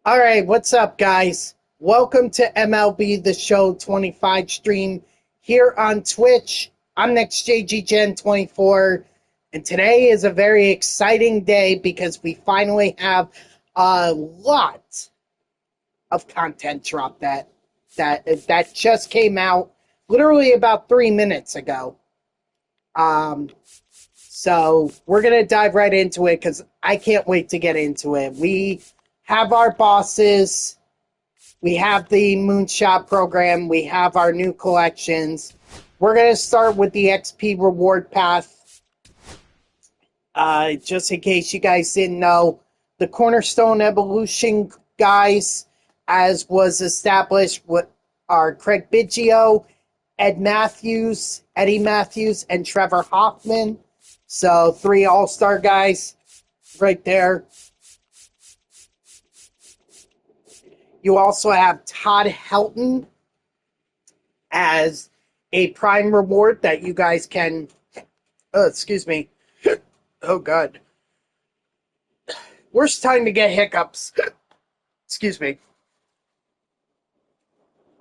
All right, what's up, guys? Welcome to MLB The Show 25 stream here on Twitch. I'm NextJGGen24, and today is a very exciting day because we finally have a lot of content drop that just came out literally about 3 minutes ago. So we're gonna dive right into it because I can't wait to get into it. We have our bosses. We have the Moonshot program. We have our new collections. We're going to start with the XP reward path. Just in case you guys didn't know, the Cornerstone Evolution guys, as was established with our Craig Biggio, Eddie Matthews, and Trevor Hoffman. So 3 all-star guys right there. You also have Todd Helton as a prime reward that you guys can... Oh, excuse me. Oh, God. Worst time to get hiccups. Excuse me.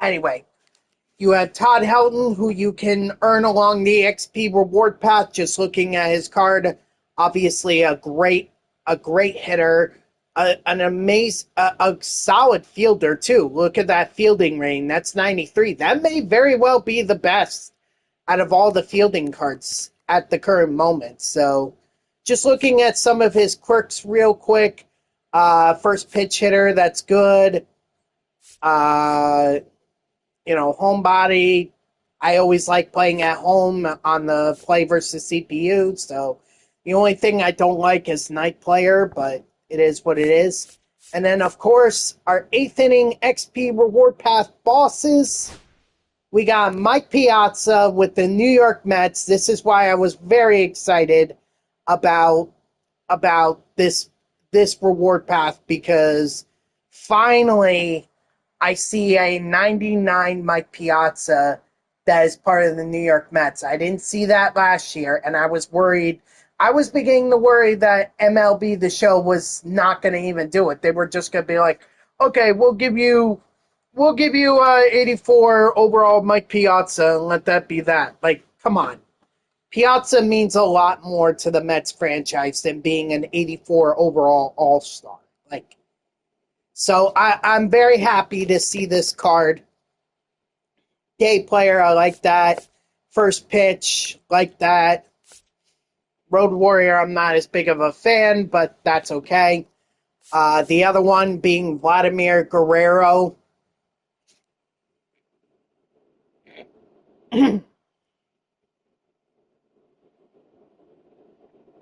Anyway, you have Todd Helton, who you can earn along the XP reward path just looking at his card. Obviously, a great hitter. A solid fielder, too. Look at that fielding rating. That's 93. That may very well be the best out of all the fielding cards at the current moment. So, just looking at some of his quirks real quick. First pitch hitter, that's good. Homebody. I always like playing at home on the play versus CPU. So, the only thing I don't like is night player, but it is what it is. And then, of course, our 8th inning XP reward path bosses. We got Mike Piazza with the New York Mets. This is why I was very excited about this reward path, because finally I see a 99 Mike Piazza that is part of the New York Mets. I didn't see that last year, and I was worried. I was beginning to worry that MLB The Show was not going to even do it. They were just going to be like, okay, we'll give you 84 overall Mike Piazza and let that be that. Like, come on. Piazza means a lot more to the Mets franchise than being an 84 overall all-star. So I'm very happy to see this card. Day player, I like that. First pitch, like that. Road Warrior, I'm not as big of a fan, but that's okay. The other one being Vladimir Guerrero.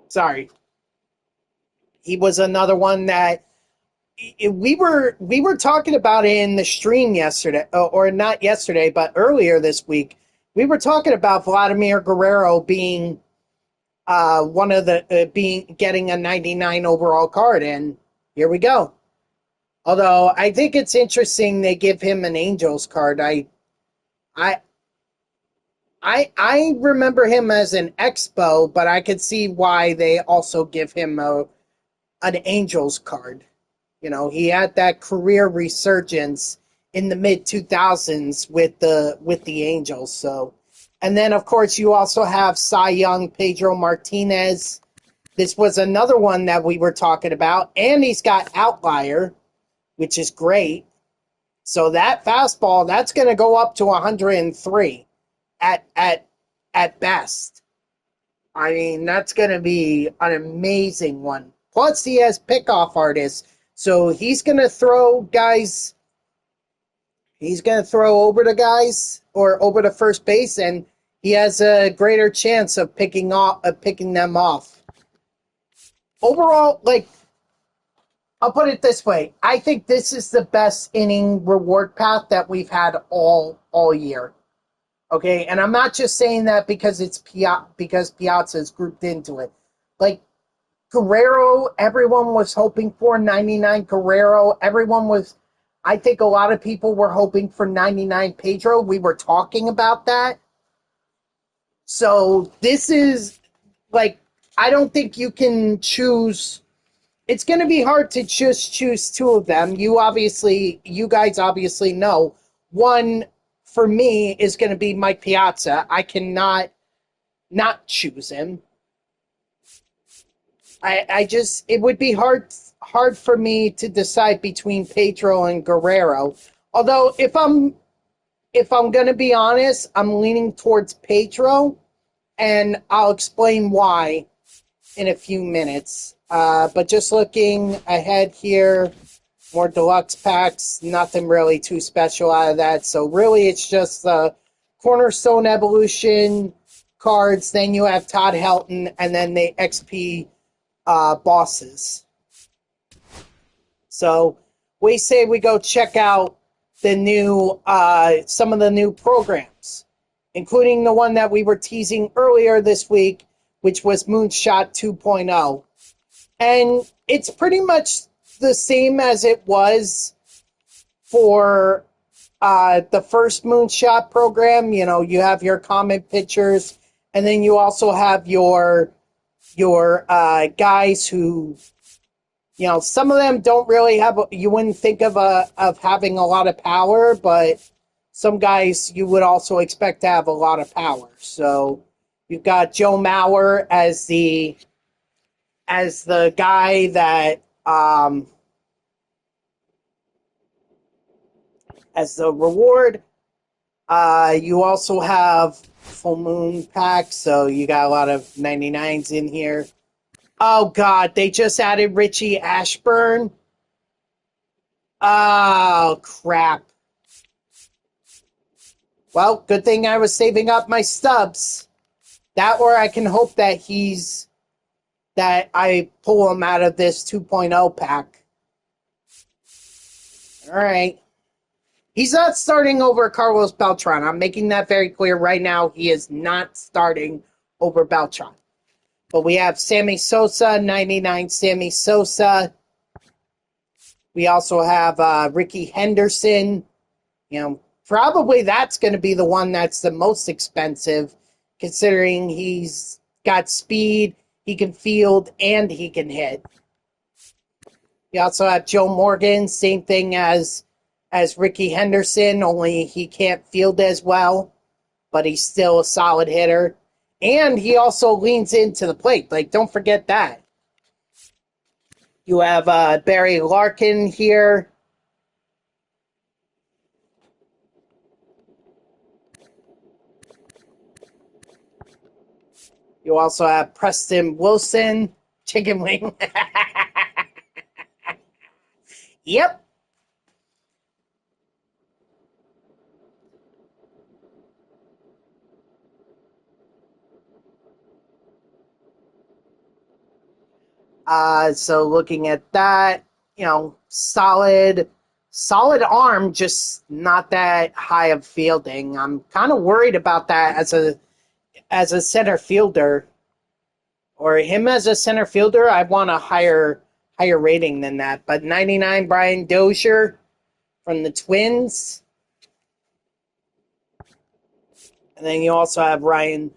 Sorry. He was another one that we were talking about in the stream yesterday, or not yesterday, but earlier this week. We were talking about Vladimir Guerrero being one of the getting a 99 overall card, and here we go. Although I think it's interesting they give him an Angels card. I remember him as an Expo, but I could see why they also give him an Angels card. You know, he had that career resurgence in the mid 2000s with the Angels. So, and then of course you also have Cy Young, Pedro Martinez. This was another one that we were talking about, and he's got Outlier, which is great. So that fastball, that's going to go up to 103 at best. I mean, that's going to be an amazing one. Plus, he has pickoff artists, so he's going to throw guys. He's going to throw over to guys or over to first base, and he has a greater chance of picking them off. Overall, I'll put it this way: I think this is the best inning reward path that we've had all year. Okay, and I'm not just saying that because because Piazza is grouped into it. Like Guerrero, everyone was hoping for 99 Guerrero. I think a lot of people were hoping for 99 Pedro. We were talking about that. So this is I don't think you can choose it's going to be hard to just choose two of them. You guys obviously know. One, for me, is going to be Mike Piazza. I cannot not choose him. It would be hard for me to decide between Pedro and Guerrero. Although, if I'm going to be honest, I'm leaning towards Pedro, and I'll explain why in a few minutes. But just looking ahead here, more deluxe packs, nothing really too special out of that. So really, it's just the Cornerstone Evolution cards. Then you have Todd Helton, and then the XP bosses. So we say we go check out the new, some of the new programs, including the one that we were teasing earlier this week, which was Moonshot 2.0. And it's pretty much the same as it was for the first Moonshot program. You know, you have your common pictures, and then you also have your guys who, you know, some of them don't really have, you wouldn't think of having a lot of power, but some guys you would also expect to have a lot of power. So you've got Joe Mauer as the guy that as the reward. You also have full moon packs, so you got a lot of 99s in here. Oh god, they just added Richie Ashburn. Oh crap. Well, good thing I was saving up my stubs. That, or I can hope that I pull him out of this 2.0 pack. Alright. He's not starting over Carlos Beltran. I'm making that very clear right now. He is not starting over Beltran. But we have Sammy Sosa, 99 Sammy Sosa. We also have Ricky Henderson. You know, probably that's going to be the one that's the most expensive, considering he's got speed, he can field, and he can hit. You also have Joe Morgan, same thing as Ricky Henderson, only he can't field as well, but he's still a solid hitter. And he also leans into the plate. Like, don't forget that. You have Barry Larkin here. You also have Preston Wilson, chicken wing. Yep. So looking at that, you know, solid arm, just not that high of fielding. I'm kind of worried about that as a center fielder, or him as a center fielder. I want a higher rating than that. But 99 Brian Dozier from the Twins, and then you also have Ryan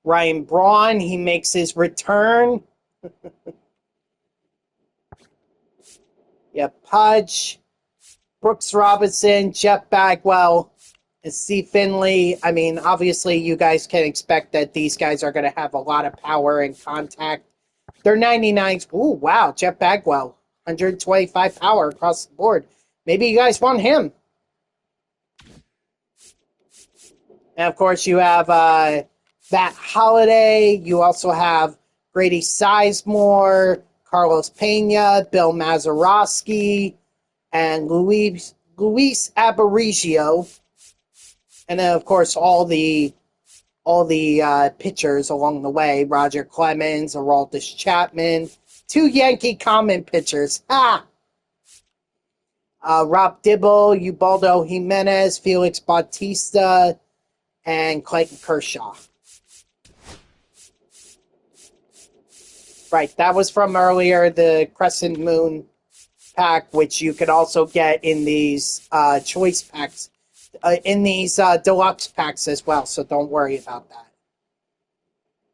Braun. He makes his return. Yeah, Pudge, Brooks Robinson, Jeff Bagwell, and Steve Finley. I mean, obviously, you guys can expect that these guys are going to have a lot of power and contact. They're 99s. Ooh, wow, Jeff Bagwell, 125 power across the board. Maybe you guys want him. And, of course, you have Matt Holliday. You also have Grady Sizemore, Carlos Pena, Bill Mazeroski, and Luis Aparicio. And then, of course, all the pitchers along the way. Roger Clemens, Aroldis Chapman, 2 Yankee common pitchers. Rob Dibble, Ubaldo Jimenez, Felix Bautista, and Clayton Kershaw. Right, that was from earlier, the Crescent Moon pack, which you could also get in these choice packs, in these deluxe packs as well, so don't worry about that.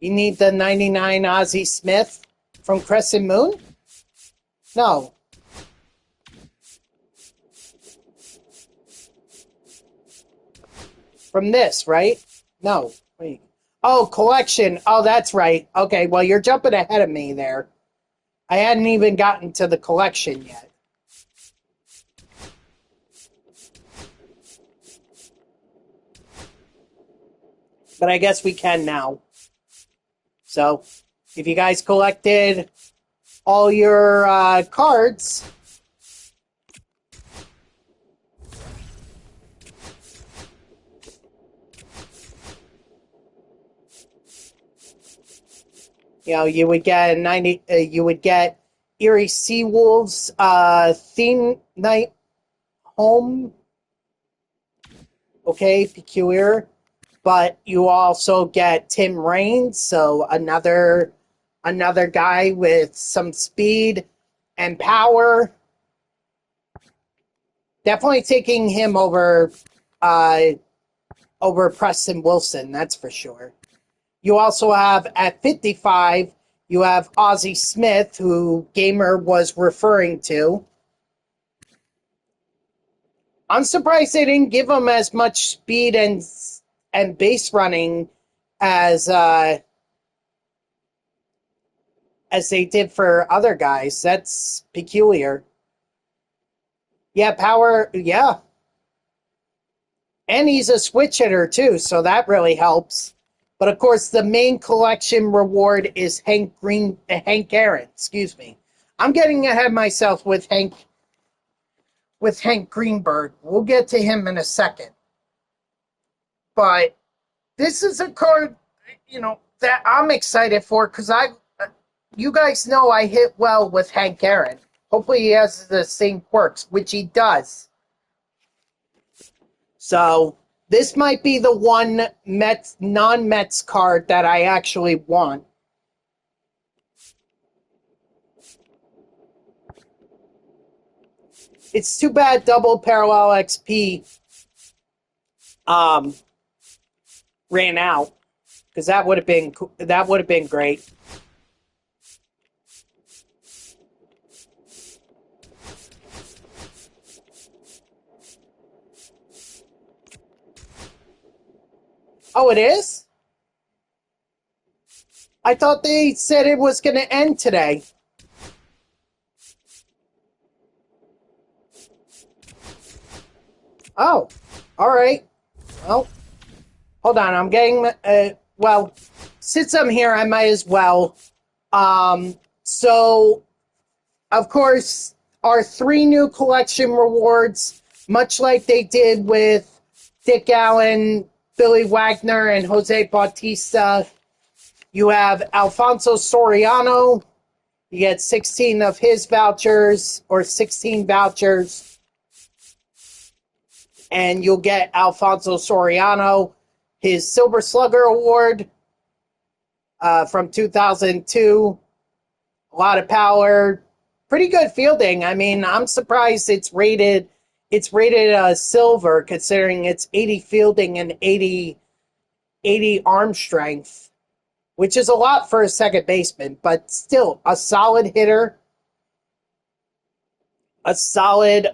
You need the 99 Ozzie Smith from Crescent Moon? No. From this, right? No. Wait. Oh, collection. Oh, that's right. Okay, well, you're jumping ahead of me there. I hadn't even gotten to the collection yet. But I guess we can now. So, if you guys collected all your cards, you know, you would get 90. You would get Erie Seawolves theme night home. Okay, peculiar. But you also get Tim Raines, so another guy with some speed and power. Definitely taking him over Preston Wilson, that's for sure. You also have at 55, you have Ozzie Smith, who Gamer was referring to. I'm surprised they didn't give him as much speed and base running as they did for other guys. That's peculiar. Yeah, power, yeah. And he's a switch hitter too, so that really helps. But of course, the main collection reward is Hank Aaron. Excuse me, I'm getting ahead of myself with Hank Greenberg. We'll get to him in a second. But this is a card, that I'm excited for because you guys know I hit well with Hank Aaron. Hopefully, he has the same quirks, which he does. So this might be the one non-Mets card that I actually want. It's too bad Double Parallel XP ran out, because that would have been great. Oh, it is? I thought they said it was going to end today. Oh, all right. Well, hold on. I'm getting, well, since I'm here, I might as well. So, of course, our 3 new collection rewards, much like they did with Dick Allen, Billy Wagner, and Jose Bautista. You have Alfonso Soriano. You get 16 of his vouchers, or 16 vouchers. And you'll get Alfonso Soriano, his Silver Slugger Award from 2002. A lot of power. Pretty good fielding. I mean, I'm surprised it's rated silver, considering it's 80 fielding and 80 arm strength, which is a lot for a second baseman, but still a solid hitter, a solid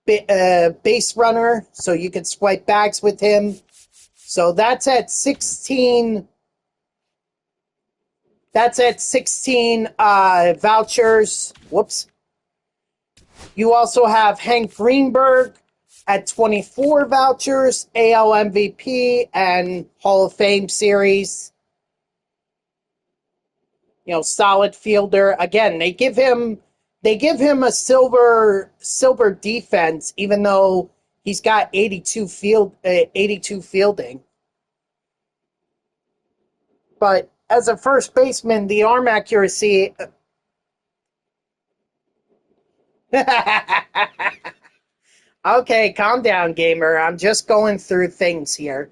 base runner, so you can swipe bags with him. So that's at 16. That's at 16 vouchers. Whoops. You also have Hank Greenberg at 24 vouchers, AL MVP and Hall of Fame series. Solid fielder. Again, they give him a silver defense, even though he's got 82 fielding. But as a first baseman, the arm accuracy. Okay, calm down, gamer. I'm just going through things here.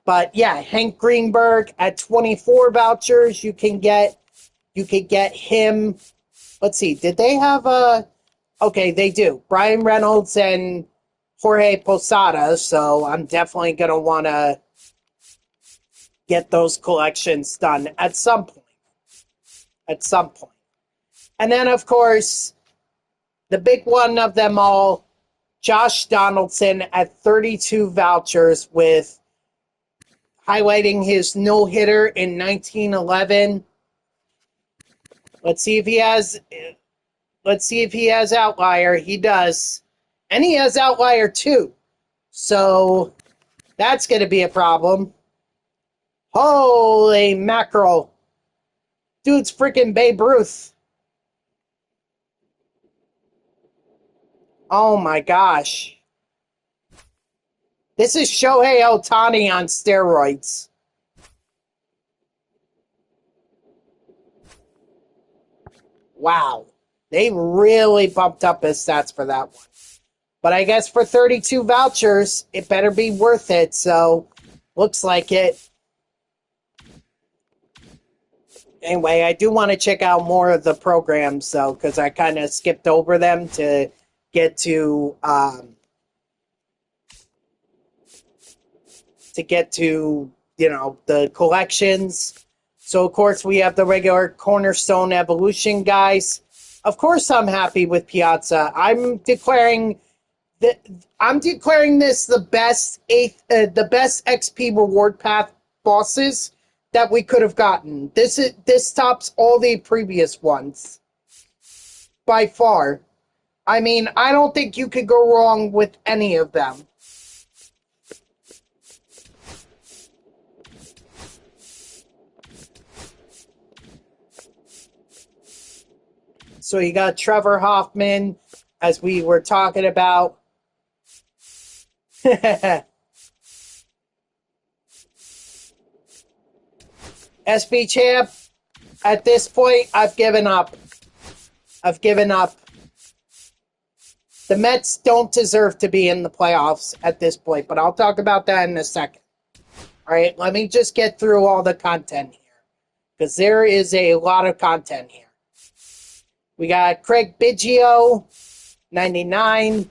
But yeah, Hank Greenberg at 24 vouchers, you can get him. Let's see, did they have a... Okay, they do. Brian Reynolds and Jorge Posada, so I'm definitely going to want to get those collections done at some point. And then, of course, the big one of them all, Josh Donaldson at 32 vouchers with highlighting his no-hitter in 1911. Let's see if he has outlier. He does. And he has outlier too. So that's going to be a problem. Holy mackerel. Dude's freaking Babe Ruth. Oh my gosh. This is Shohei Ohtani on steroids. Wow. They really bumped up his stats for that one. But I guess for 32 vouchers, it better be worth it. So, looks like it. Anyway, I do want to check out more of the programs, though, because I kind of skipped over them to get to the collections. So, of course, we have the regular Cornerstone Evolution guys. Of course, I'm happy with Piazza. I'm declaring this the best XP reward path bosses that we could have gotten. This tops all the previous ones by far. I mean, I don't think you could go wrong with any of them. So you got Trevor Hoffman, as we were talking about. SB Champ, at this point, I've given up. The Mets don't deserve to be in the playoffs at this point, but I'll talk about that in a second. All right, let me just get through all the content here, because there is a lot of content here. We got Craig Biggio, 99.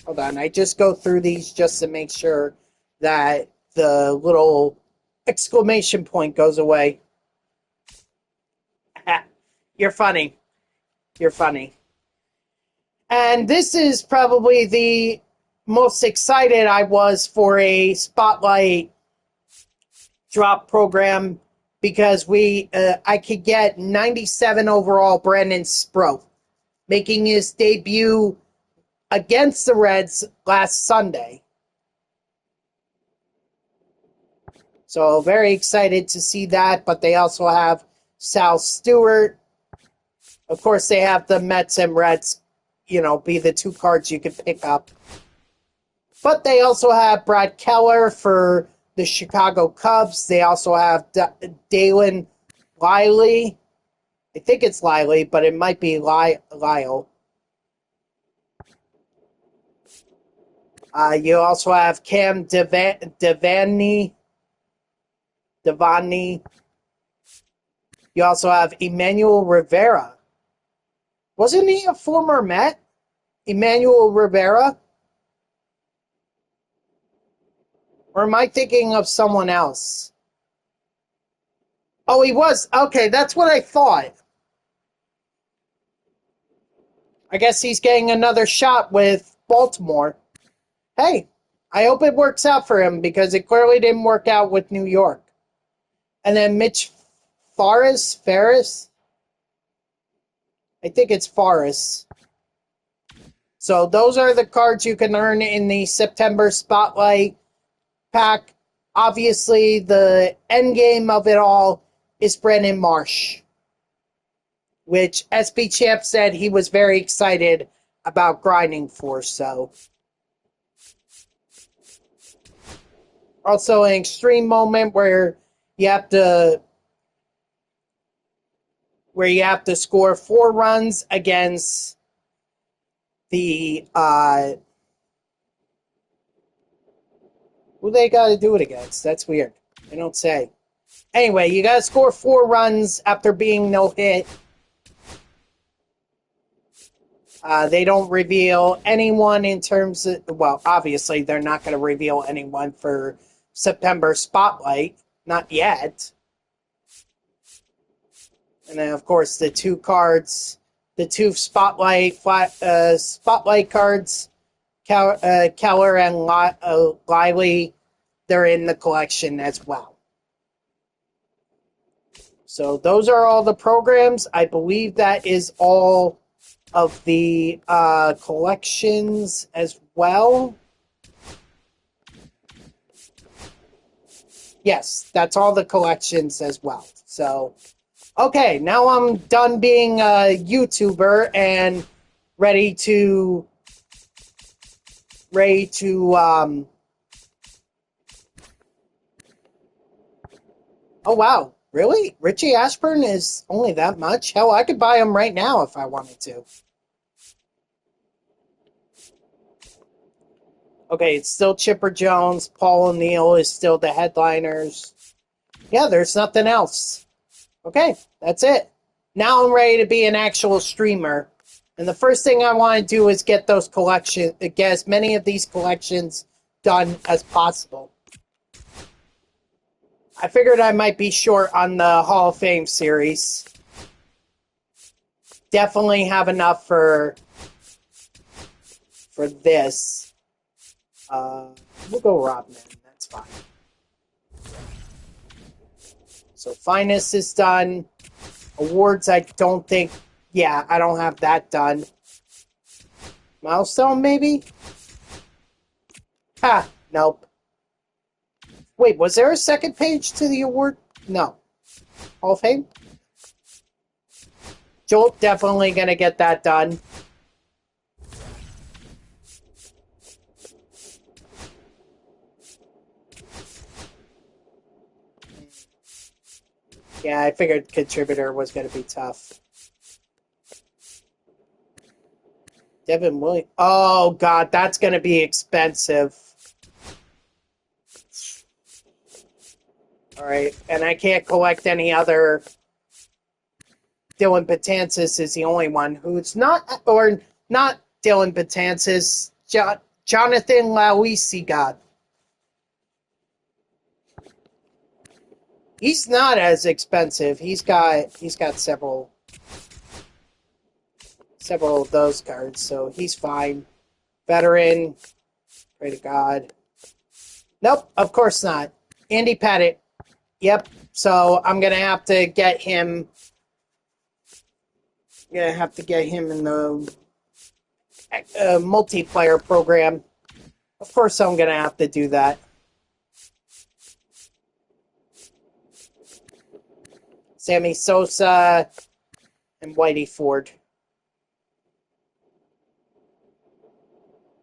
Hold on, I just go through these just to make sure that the little exclamation point goes away. You're funny. You're funny. And this is probably the most excited I was for a Spotlight drop program because I could get 97 overall Brandon Sproat, making his debut against the Reds last Sunday. So very excited to see that, but they also have Sal Stewart. Of course, they have the Mets and Reds, be the two cards you can pick up. But they also have Brad Keller for the Chicago Cubs. They also have Dalen Lively. I think it's Lively, but it might be Lyle. You also have Cam Devaney. You also have Emmanuel Rivera. Wasn't he a former Met? Emmanuel Rivera? Or am I thinking of someone else? Oh, he was. Okay, that's what I thought. I guess he's getting another shot with Baltimore. Hey, I hope it works out for him because it clearly didn't work out with New York. And then Mitch Ferris? I think it's Forrest. So those are the cards you can earn in the September Spotlight pack. Obviously, the end game of it all is Brandon Marsh, which SB Champ said he was very excited about grinding for. So, also an extreme moment where you have to score 4 runs against the who they got to do it against? That's weird. They don't say. Anyway, you got to score 4 runs after being no hit. They don't reveal anyone in terms of, well, obviously they're not going to reveal anyone for September Spotlight. Not yet. And then, of course, the two cards, the two spotlight cards, Keller and Lively, they're in the collection as well. So those are all the programs. I believe that is all of the collections as well. Yes, that's all the collections as well. So, okay, now I'm done being a YouTuber and ready to oh wow, really? Richie Ashburn is only that much? Hell, I could buy him right now if I wanted to. Okay, it's still Chipper Jones. Paul O'Neill is still the headliners. Yeah, there's nothing else. Okay, that's it. Now I'm ready to be an actual streamer. And the first thing I want to do is get those collections, get as many of these collections done as possible. I figured I might be short on the Hall of Fame series. Definitely have enough for this. We'll go Robman. That's fine. So Finest is done. Awards, I don't think... Yeah, I don't have that done. Milestone, maybe? Ha! Nope. Wait, was there a second page to the award? No. Hall of Fame? Jolt, definitely gonna get that done. Yeah, I figured contributor was going to be tough. Devin Williams. Oh, God, that's going to be expensive. All right, and I can't collect any other. Dylan Betances is the only one who's not, or not Dylan Betances, Jonathan Lauisi got. He's not as expensive. He's got several of those cards, so he's fine. Veteran, pray to God. Nope, of course not. Andy Pettitte. Yep. So I'm gonna have to get him. Gonna have to get him in the multiplayer program. Of course, I'm gonna have to do that. Sammy Sosa and Whitey Ford.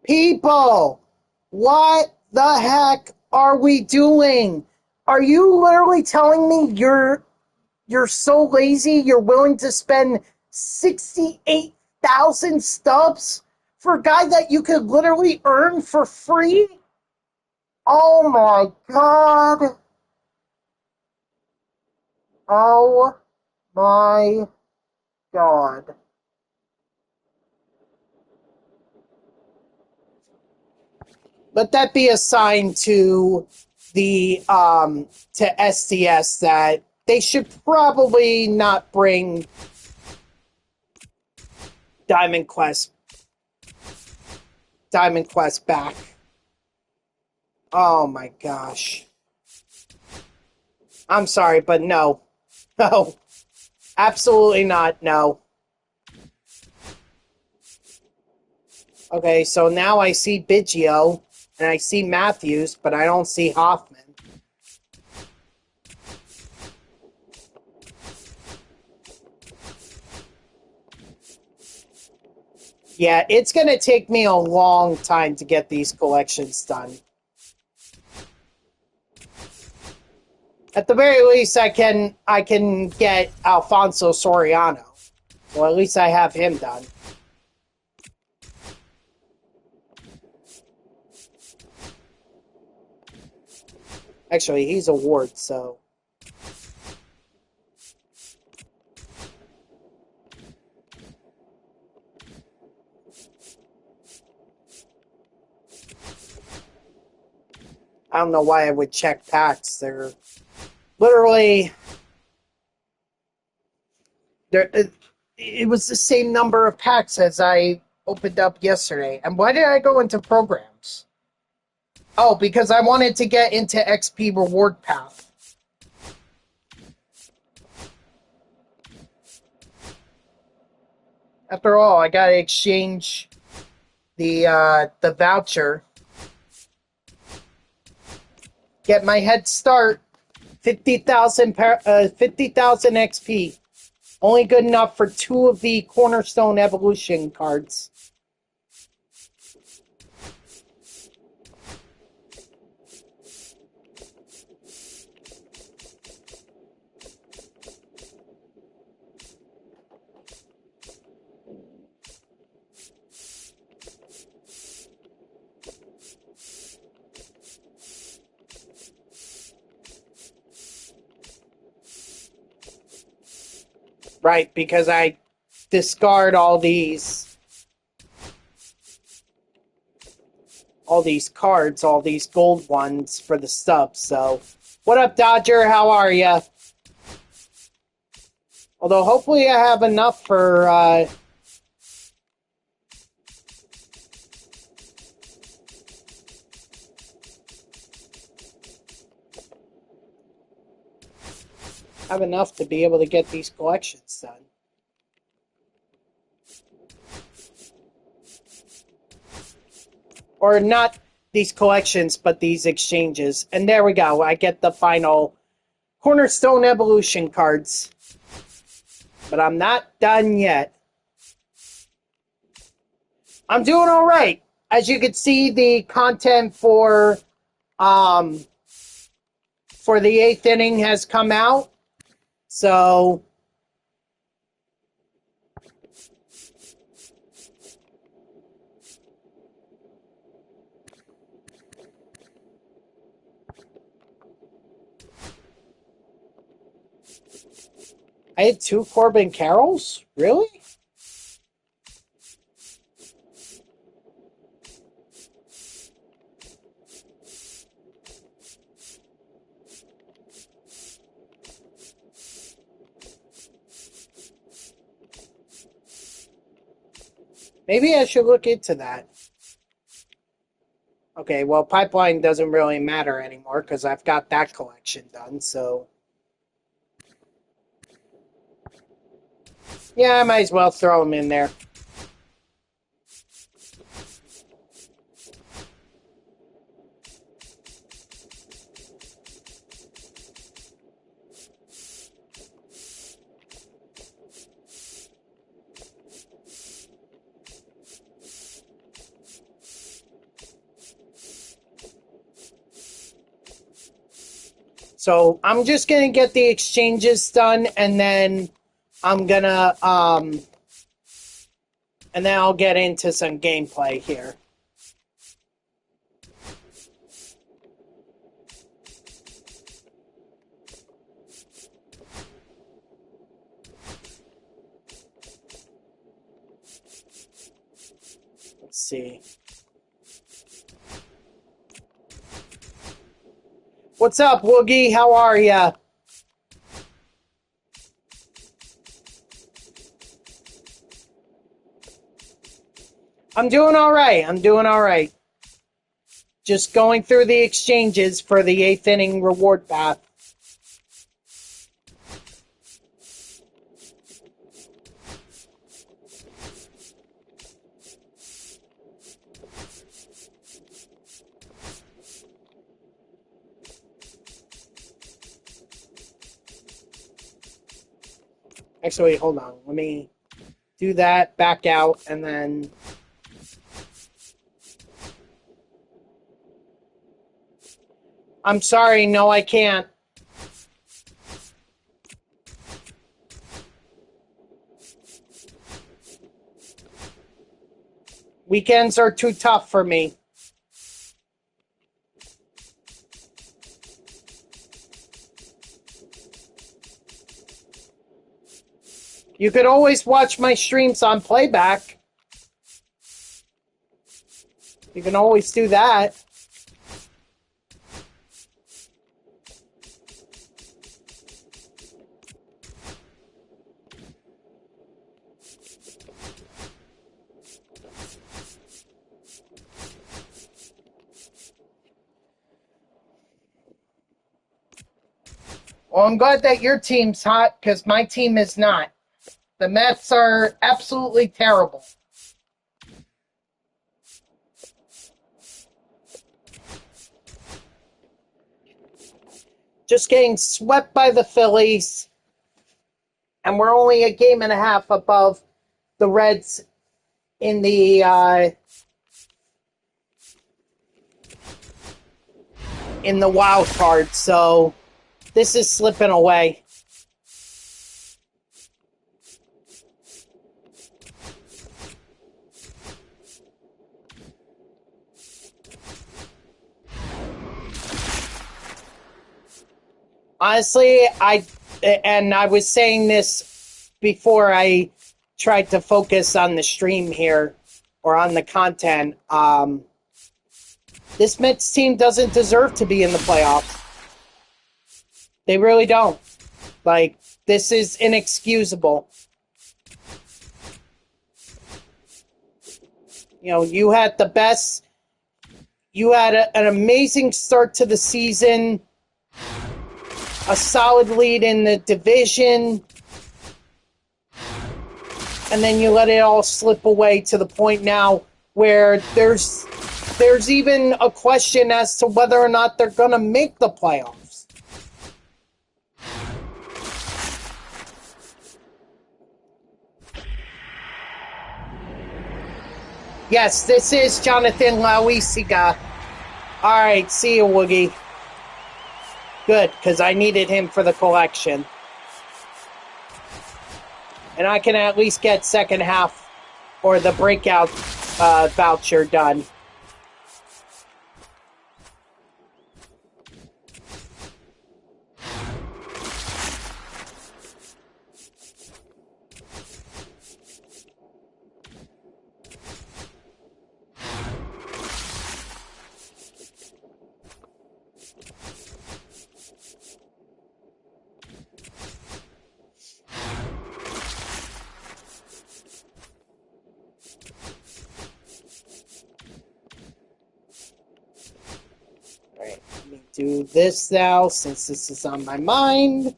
People, what the heck are we doing? Are you literally telling me you're so lazy you're willing to spend 68,000 stubs for a guy that you could literally earn for free? Oh my God. Oh my God. Let that be a sign to the to SDS that they should probably not bring Diamond Quest back. Oh my gosh. I'm sorry, but no. No. Absolutely not, no. Okay, so now I see Biggio, and I see Matthews, but I don't see Hoffman. Yeah, it's going to take me a long time to get these collections done. At the very least, I can get Alfonso Soriano. Well, at least I have him done. Actually, he's a Ward, so... I don't know why I would check packs. They're literally... It was the same number of packs as I opened up yesterday. And why did I go into programs? Oh, because I wanted to get into XP reward path. After all, I gotta exchange the voucher. Get my head start. 50,000 XP. Only good enough for 2 of the Cornerstone Evolution cards. Right, because I discard all these cards, all these gold ones for the stubs. So, what up, Dodger? How are ya? Although, hopefully I have enough for, have enough to be able to get these collections done. Or not these collections, but these exchanges. And there we go. I get the final Cornerstone Evolution cards. But I'm not done yet. I'm doing all right. As you can see, the content for the 8th inning has come out. So I had 2 Corbin Carrolls? Really? Maybe I should look into that. Okay, well, Pipeline doesn't really matter anymore because I've got that collection done, so... Yeah, I might as well throw them in there. So I'm just going to get the exchanges done, and then I'm going to, and then I'll get into some gameplay here. Let's see. What's up, Woogie? How are ya? I'm doing all right. I'm doing all right. Just going through the exchanges for the 8th inning reward path. Actually, hold on. Let me do that, back out, and then... I'm sorry, no, I can't. Weekends are too tough for me. You could always watch my streams on playback. You can always do that. Well, I'm glad that your team's hot, because my team is not. The Mets are absolutely terrible. Just getting swept by the Phillies. And we're only a game and a half above the Reds in the wild card. So this is slipping away. Honestly, I was saying this before I tried to focus on the stream here or on the content. This Mets team doesn't deserve to be in the playoffs. They really don't. Like, this is inexcusable. You know, you had an amazing start to the season, a solid lead in the division, and then you let it all slip away to the point now where there's even a question as to whether or not they're going to make the playoffs. Yes, this is Jonathan Loaisiga. All right, see you, Woogie. Good, because I needed him for the collection. And I can at least get second half or the breakout voucher done. Alright, let me do this now since this is on my mind.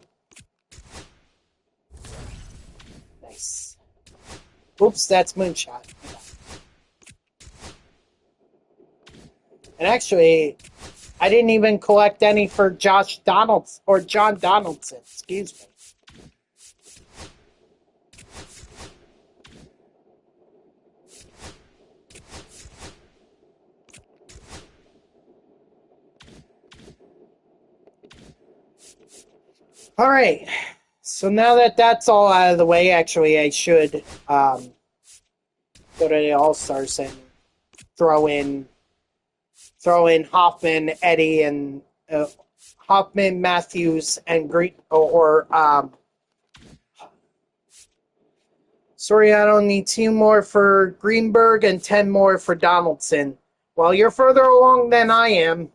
Nice. Oops, that's Moonshot. And actually, I didn't even collect any for Josh Donaldson, or John Donaldson, excuse me. All right, so now that that's all out of the way, actually, I should go to the All-Stars and throw in Hoffman, Eddie, and Hoffman, Matthews, and Soriano need 2 more for Greenberg and 10 more for Donaldson. Well, you're further along than I am.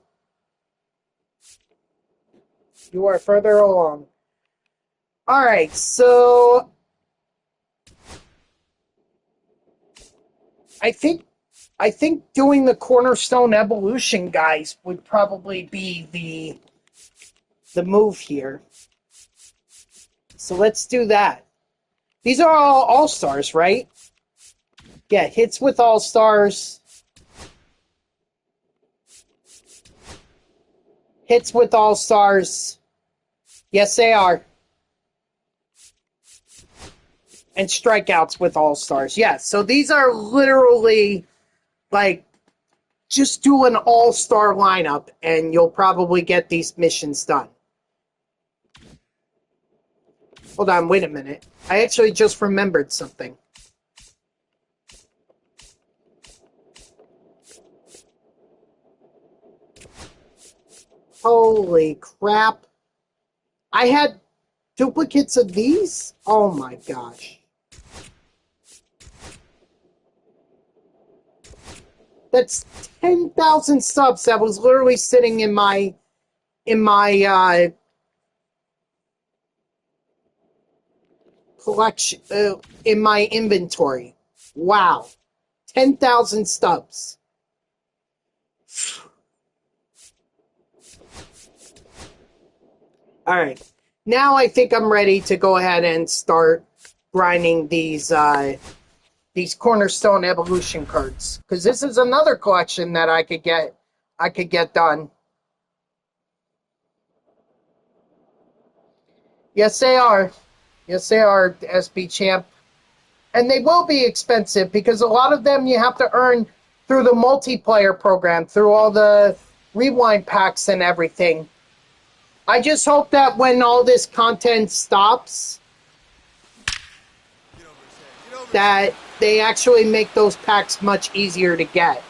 You are further along. All right, so I think doing the Cornerstone Evolution guys would probably be the move here. So let's do that. These are all All-Stars, right? Yeah, hits with All-Stars. Hits with All-Stars. Yes, they are. And strikeouts with All-Stars. Yeah, so these are literally, like, just do an All-Star lineup, and you'll probably get these missions done. Hold on, wait a minute. I actually just remembered something. Holy crap. I had duplicates of these? Oh my gosh. That's 10,000 subs that was literally sitting in my collection, in my inventory. Wow. 10,000 stubs. All right. now I think I'm ready to go ahead and start grinding these Cornerstone Evolution cards, because this is another collection that I could get done. Yes, they are. Yes, they are, SB Champ. And they will be expensive because a lot of them you have to earn through the multiplayer program, through all the rewind packs and everything. I just hope that when all this content stops, that they actually make those packs much easier to get.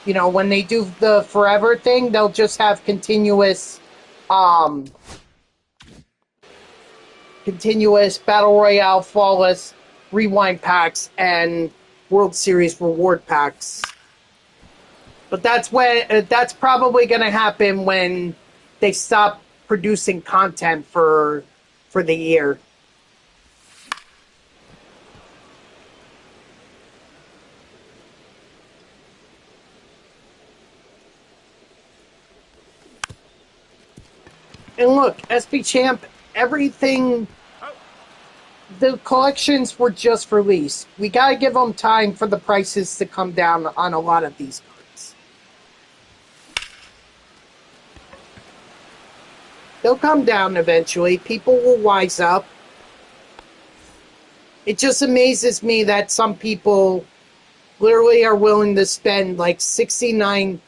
You know, when they do the forever thing, they'll just have continuous Battle Royale Flawless rewind packs and World Series reward packs. But that's probably going to happen when they stop producing content for the year. And look, SB Champ, everything, the collections were just released. We gotta give them time for the prices to come down on a lot of these cards. They'll come down eventually. People will wise up. It just amazes me that some people literally are willing to spend like 69.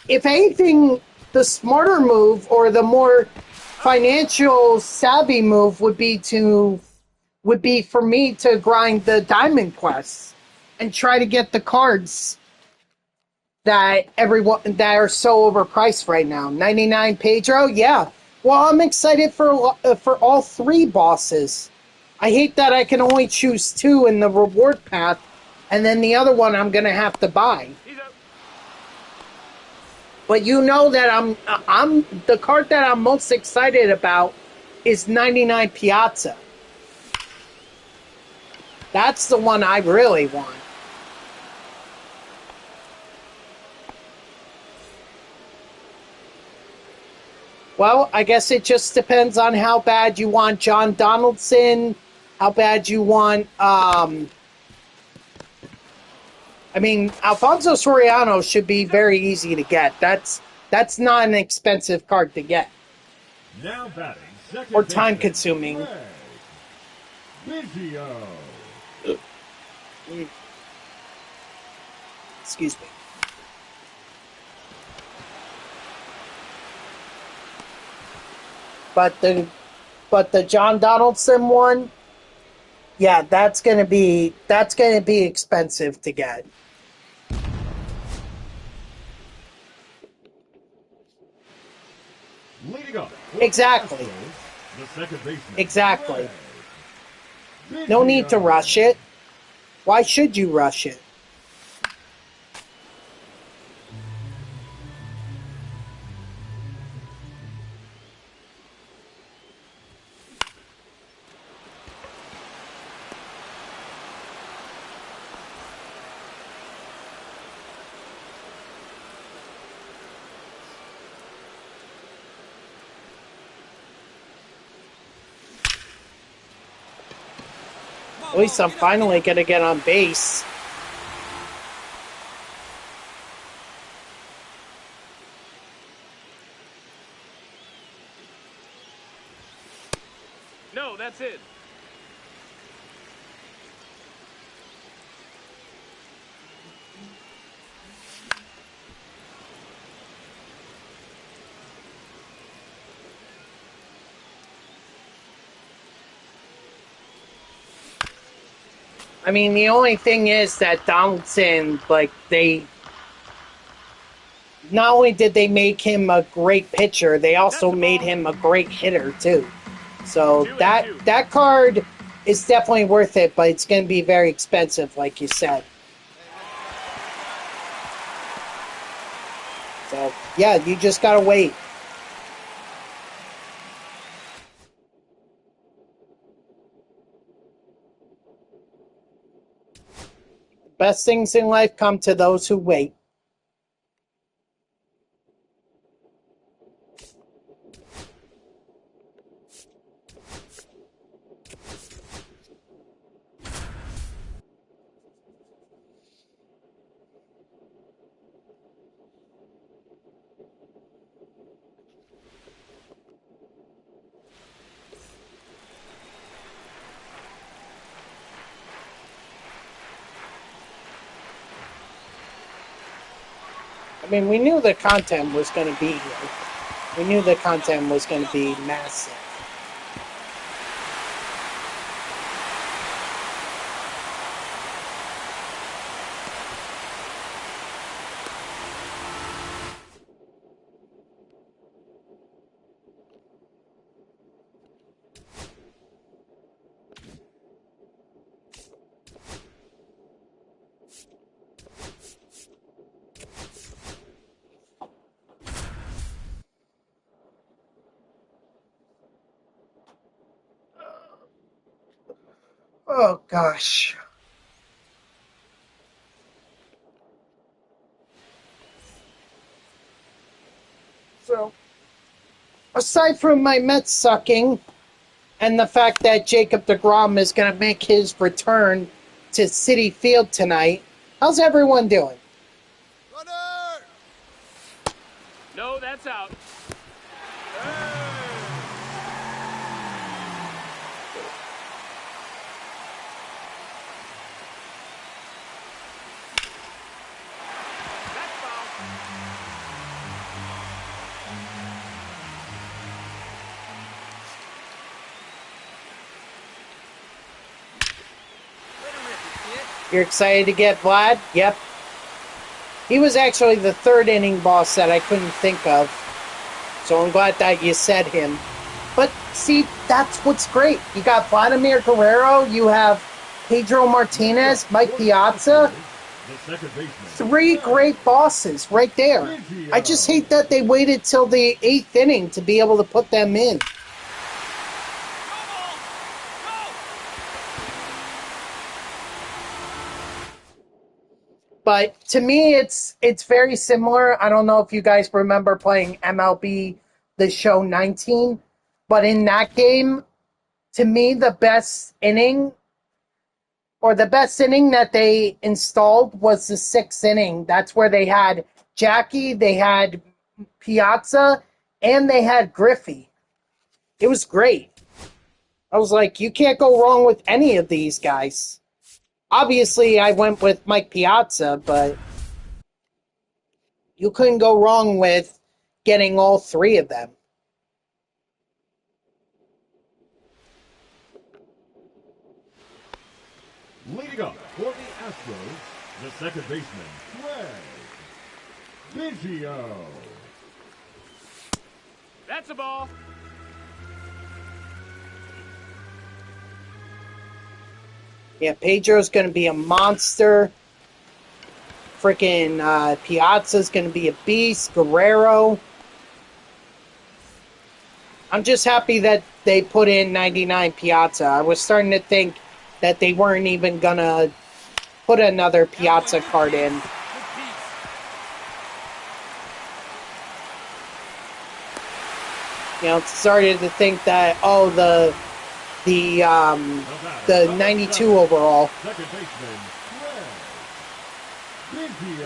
If anything, the smarter move or the more financial savvy move would be for me to grind the diamond quests and try to get the cards that are so overpriced right now. 99 Pedro, yeah. Well, I'm excited for all three bosses. I hate that I can only choose two in the reward path, and then the other one I'm gonna have to buy. But you know that I'm the card that I'm most excited about is 99 Piazza. That's the one I really want. Well, I guess it just depends on how bad you want John Donaldson, how bad you want Alfonso Soriano should be very easy to get. That's not an expensive card to get. Now batting, or time consuming. Excuse me. But the John Donaldson one, yeah, that's gonna be expensive to get. Exactly. Exactly. No need to rush it. Why should you rush it? At least I'm finally going to get on base. No, that's it. I mean, the only thing is that Donaldson, not only did they make him a great pitcher, they also made him a great hitter, too. So that card is definitely worth it, but it's going to be very expensive, like you said. So, yeah, you just got to wait. Best things in life come to those who wait. I mean, we knew the content was going to be here. We knew the content was going to be massive. Oh, gosh. So, aside from my Mets sucking and the fact that Jacob deGrom is going to make his return to Citi Field tonight, how's everyone doing? Runner! No, that's out. You're excited to get Vlad? Yep. He was actually the third inning boss that I couldn't think of. So I'm glad that you said him. But see, that's what's great. You got Vladimir Guerrero, you have Pedro Martinez, Mike Piazza. Three great bosses right there. I just hate that they waited till the 8th inning to be able to put them in. But to me, it's very similar. I don't know if you guys remember playing MLB The Show 19, but in that game, to me, the best inning that they installed was the 6th inning. That's where they had Jackie, they had Piazza, and they had Griffey. It was great. I was like, you can't go wrong with any of these guys. Obviously, I went with Mike Piazza, but you couldn't go wrong with getting all three of them. Leading up for the Astros, the second baseman, Greg Biggio. That's a ball. Yeah, Pedro's going to be a monster. Freaking Piazza's going to be a beast. Guerrero. I'm just happy that they put in 99 Piazza. I was starting to think that they weren't even going to put another Piazza card in. You know, started to think that, oh, the 92 overall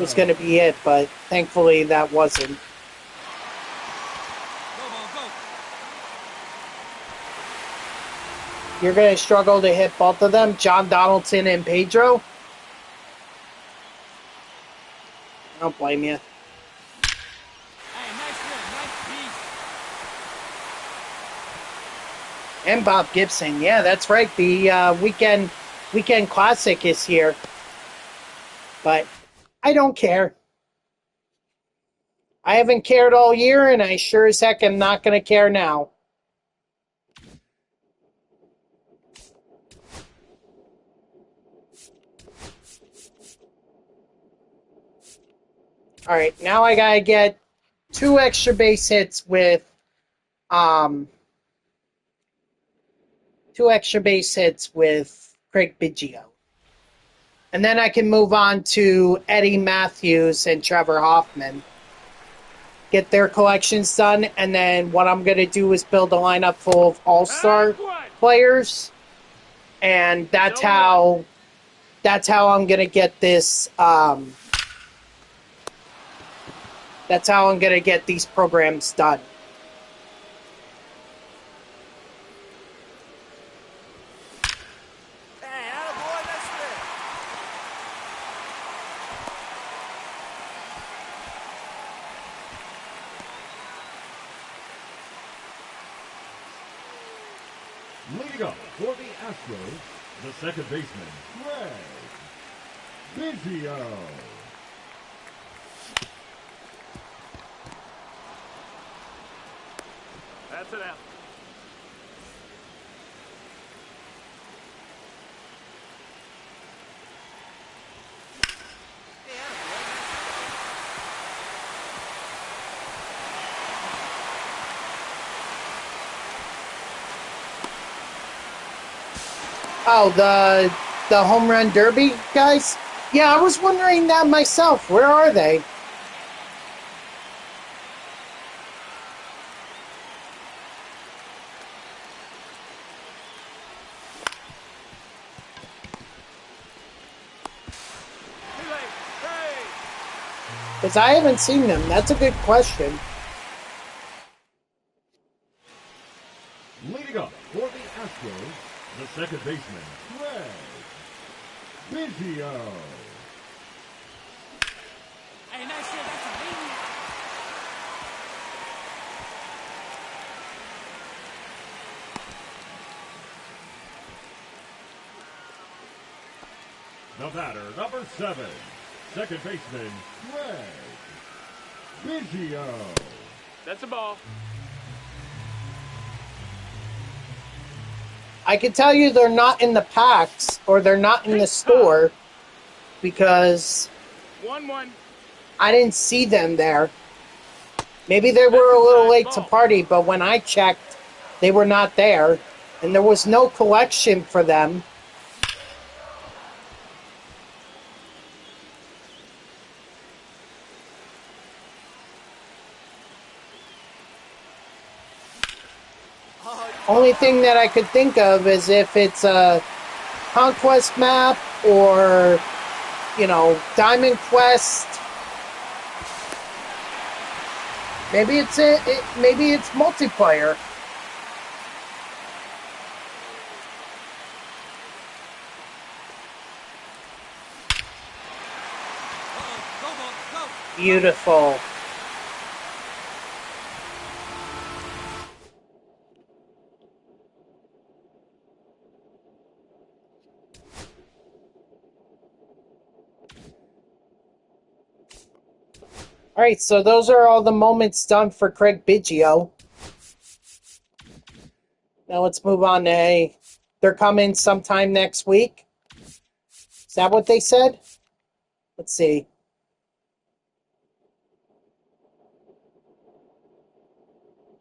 was going to be it, but thankfully that wasn't. You're going to struggle to hit both of them, John Donaldson and Pedro? I don't blame you. And Bob Gibson. Yeah, that's right. The weekend classic is here. But I don't care. I haven't cared all year, and I sure as heck am not going to care now. All right, now I got to get 2 extra base hits with 2 extra base hits with Craig Biggio. And then I can move on to Eddie Matthews and Trevor Hoffman. Get their collections done, and then what I'm going to do is build a lineup full of all-star players. And that's how I'm going to get this that's how I'm going to get these programs done. Leading up for the Astros, the second baseman, Craig Biggio. That's it out. Oh, the home run derby guys? Yeah, I was wondering that myself. Where are they? Because I haven't seen them. That's a good question. Leading up for the Astros, the second baseman, Craig Biggio. Hey, nice shit. That's a lead. The batter, number 7, second baseman, Craig Biggio. That's a ball. I can tell you they're not in the packs or they're not in the store because 1-1. I didn't see them there. Maybe they were a little late to party, but when I checked, they were not there. And there was no collection for them. Only thing that I could think of is if it's a Conquest map or, you know, Diamond Quest. Maybe it's maybe it's multiplayer. Beautiful. All right, so those are all the moments done for Craig Biggio. Now let's move on to they're coming sometime next week. Is that what they said? Let's see.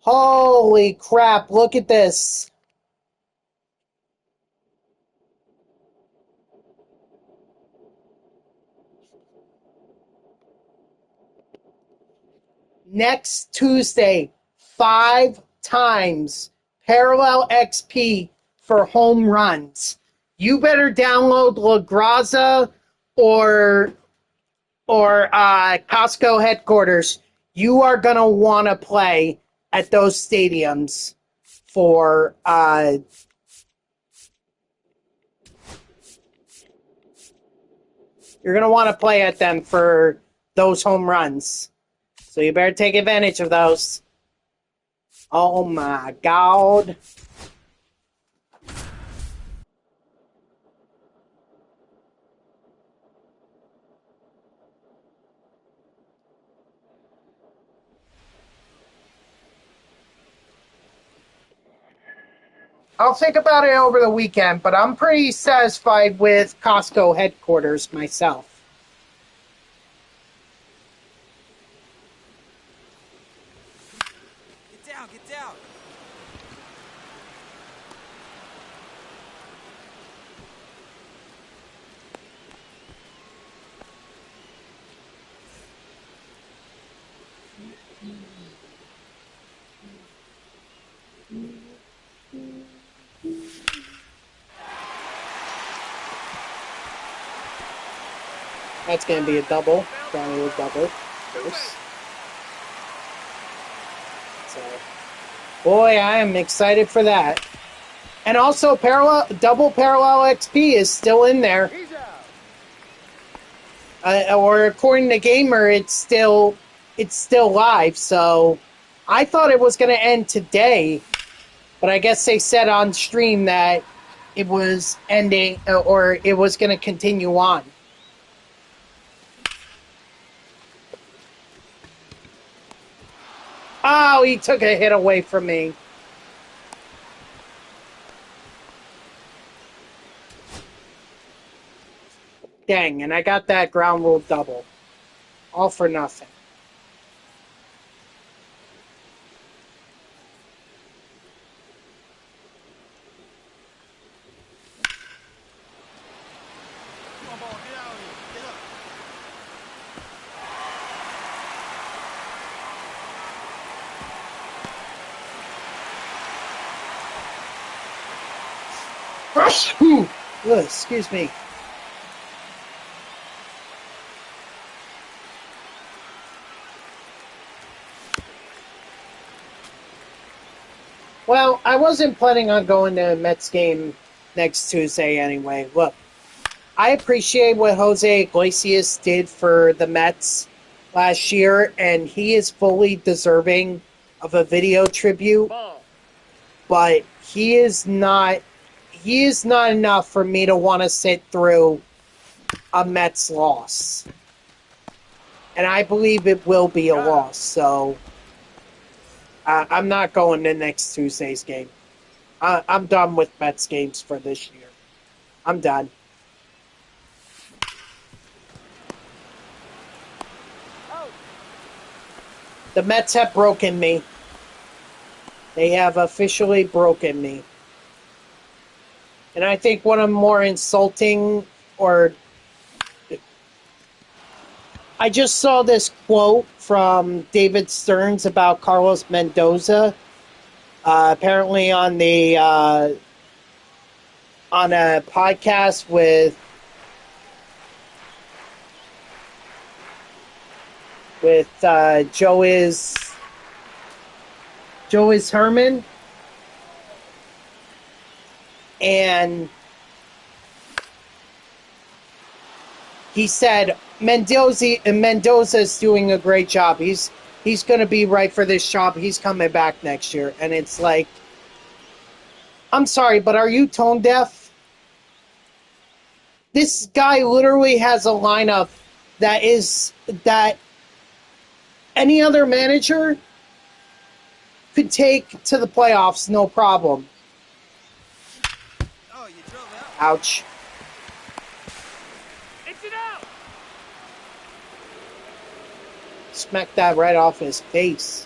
Holy crap, look at this. Next Tuesday, 5 times parallel XP for home runs. You better download La Graza or Costco headquarters. You are going to want to play at those stadiums for you're going to want to play at them for those home runs. So you better take advantage of those. Oh my God. I'll think about it over the weekend, but I'm pretty satisfied with Costco headquarters myself. Get down, get down. That's going to be a double. Probably a double. So, boy, I am excited for that. And also, double parallel XP is still in there. Or according to Gamer, it's still live. So, I thought it was going to end today. But I guess they said on stream that it was ending, or it was going to continue on. Oh, he took a hit away from me. Dang, and I got that ground rule double. All for nothing. Come on, ball. Get out of here. Get up. Ugh, excuse me. Well, I wasn't planning on going to a Mets game next Tuesday anyway. Look, I appreciate what Jose Iglesias did for the Mets last year, and he is fully deserving of a video tribute. Ball. But he is not enough for me to want to sit through a Mets loss. And I believe it will be a loss, so I'm not going to next Tuesday's game. I'm done with Mets games for this year. I'm done. The Mets have broken me. They have officially broken me. And I think one of the more insulting, or I just saw this quote from David Stearns about Carlos Mendoza. Apparently on a podcast with Joe is Herman. And he said Mendoza's doing a great job. He's going to be right for this job. He's coming back next year. And it's like, I'm sorry, but are you tone deaf? This guy literally has a lineup that any other manager could take to the playoffs, no problem. Oh, you drove out. Ouch. It's it out. Smacked that right off his face.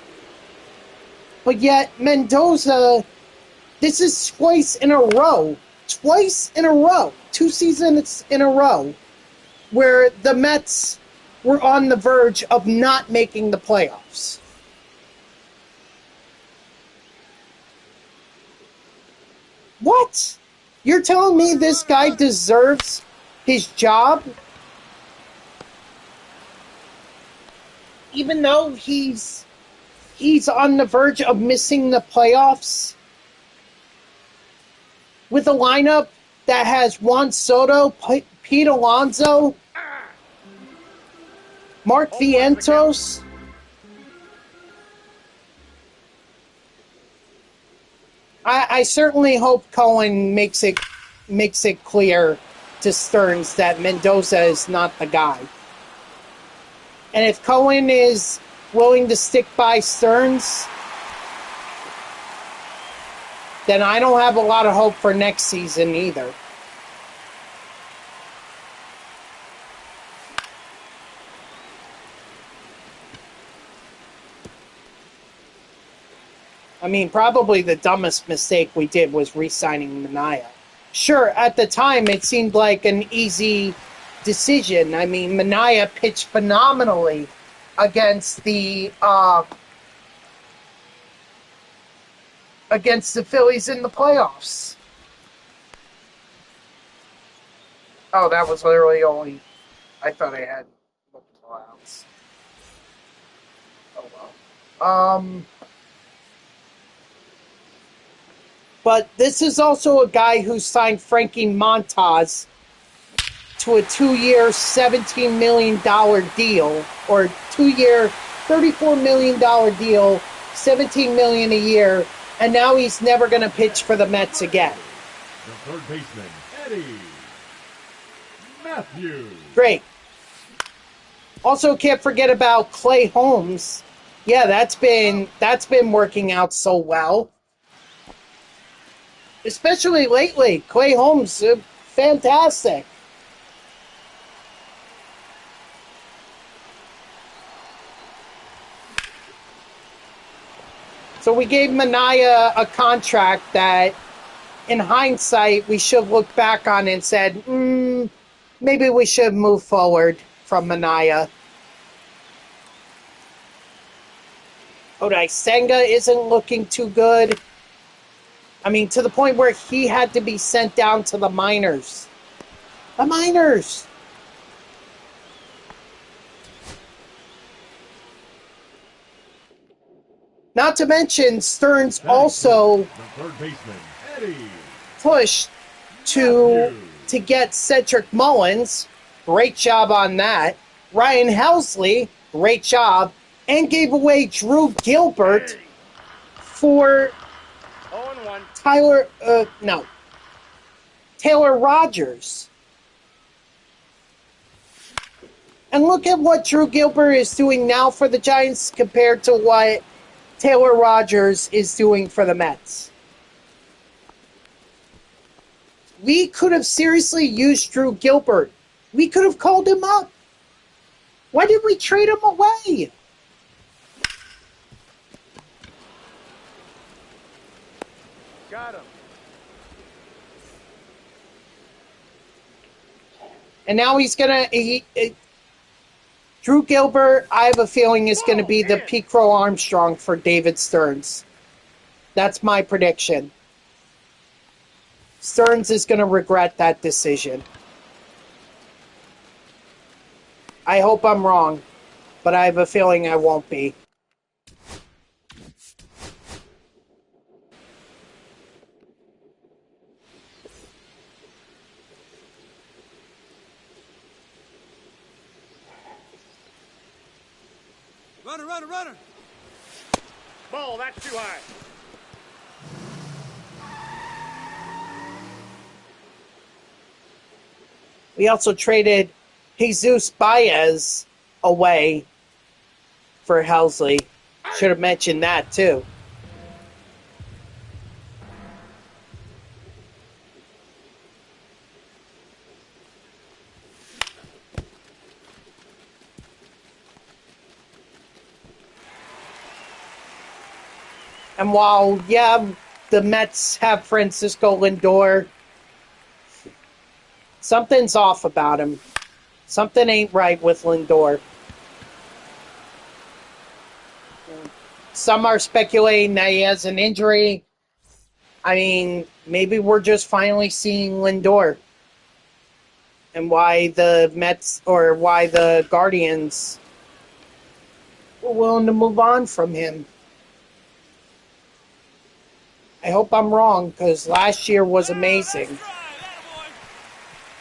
But yet, Mendoza, this is twice in a row. 2 seasons in a row, where the Mets were on the verge of not making the playoffs. What? You're telling me this guy deserves his job? Even though he's on the verge of missing the playoffs? With a lineup that has Juan Soto, Pete Alonso, Mark Vientos. I certainly hope Cohen makes it clear to Stearns that Mendoza is not the guy. And if Cohen is willing to stick by Stearns, then I don't have a lot of hope for next season either. I mean, probably the dumbest mistake we did was re-signing Minaya. Sure, at the time it seemed like an easy decision. I mean, Minaya pitched phenomenally against the Phillies in the playoffs. Oh, that was literally only... I thought I had multiple outs. Oh, well. But this is also a guy who signed Frankie Montas to a 2-year, $17 million deal, or 2-year, $34 million deal, $17 million a year, And now he's never going to pitch for the Mets again. The third baseman, Eddie Matthews. Great. Also, can't forget about Clay Holmes. Yeah, that's been working out so well. Especially lately. Clay Holmes, fantastic. So we gave Manaea a contract that, in hindsight, we should look back on and said, maybe we should move forward from Manaea. Odai Senga isn't looking too good. I mean, to the point where he had to be sent down to the minors. The minors! Not to mention, Stearns also The third baseman, Eddie pushed to get Cedric Mullins. Great job on that. Ryan Helsley, great job. And gave away Drew Gilbert for 0-1. Taylor Rogers. And look at what Drew Gilbert is doing now for the Giants compared to what Taylor Rogers is doing for the Mets. We could have seriously used Drew Gilbert. We could have called him up. Why did we trade him away? Got him. And now he's going to... Drew Gilbert, I have a feeling, is going to be the Pete Crow Armstrong for David Stearns. That's my prediction. Stearns is going to regret that decision. I hope I'm wrong, but I have a feeling I won't be. Runner. Ball, that's too high. We also traded Jesus Baez away for Helsley. Should have mentioned that, too. And while, yeah, the Mets have Francisco Lindor, something's off about him. Something ain't right with Lindor. Some are speculating that he has an injury. I mean, maybe we're just finally seeing Lindor. And why the Mets, or why the Guardians were willing to move on from him. I hope I'm wrong, because last year was amazing.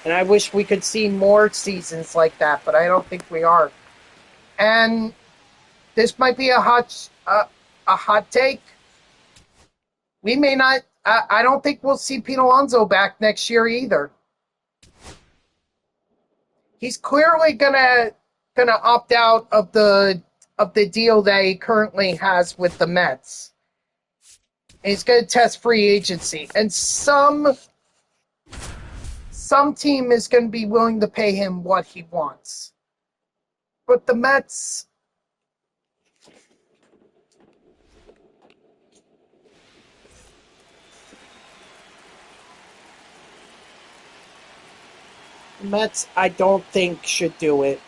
And I wish we could see more seasons like that, but I don't think we are. And this might be a hot take. We may not. I don't think we'll see Pete Alonso back next year either. He's clearly gonna opt out of the deal that he currently has with the Mets. And he's gonna test free agency, and some team is going to be willing to pay him what he wants. But the Mets... I don't think, should do it.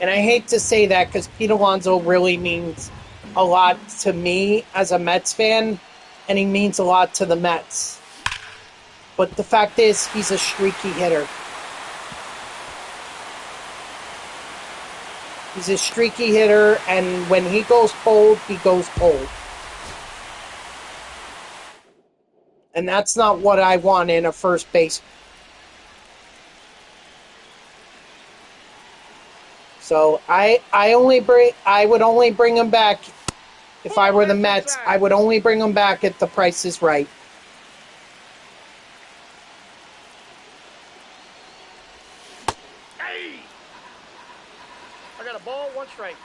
And I hate to say that because Pete Alonso really means a lot to me as a Mets fan, and he means a lot to the Mets. But the fact is, he's a streaky hitter. He's a streaky hitter, and when he goes cold, he goes cold. And that's not what I want in a first baseman. So I would only bring him back If I were the Mets, I would only bring him back if the price is right. Hey! I got a ball, 1 strike.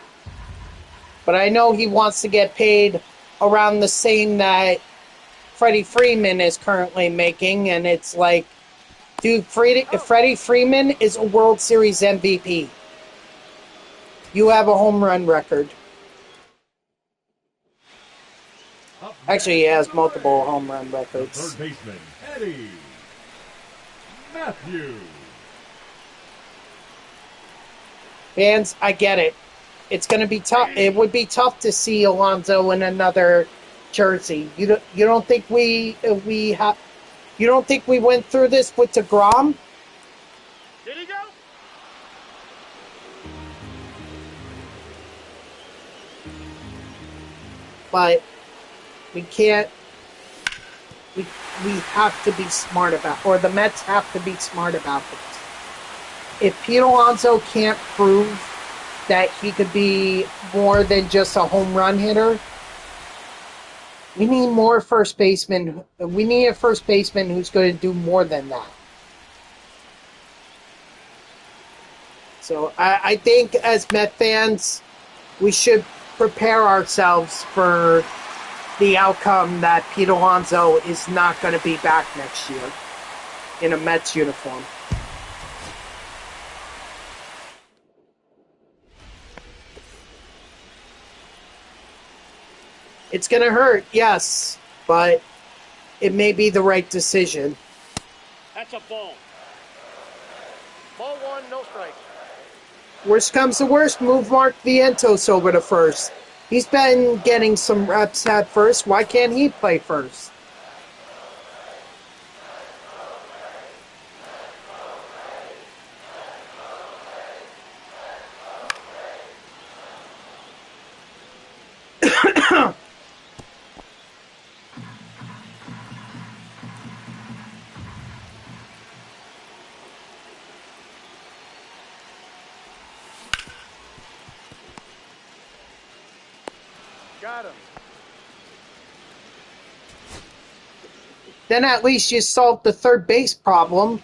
But I know he wants to get paid around the same that Freddie Freeman is currently making, and it's like, dude, Freddie Freeman is a World Series MVP. You have a home run record. Actually, he has multiple home run records. Third baseman, Eddie Matthews. Fans, I get it. It's going to be tough. It would be tough to see Alonso in another jersey. You don't think we have? You don't think we went through this with DeGrom? Did he go? But we can't. We have to be smart about, or the Mets have to be smart about this. If Pete Alonso can't prove that he could be more than just a home run hitter, we need more first basemen. We need a first baseman who's going to do more than that. So I think as Met fans, we should prepare ourselves for the outcome that Pete Alonso is not going to be back next year in a Mets uniform. It's going to hurt, yes, but it may be the right decision. That's a ball. Ball 1, no strikes. Worst comes to worst, move Mark Vientos over to first. He's been getting some reps at first. Why can't he play first? Got him. Then at least you solve the third base problem.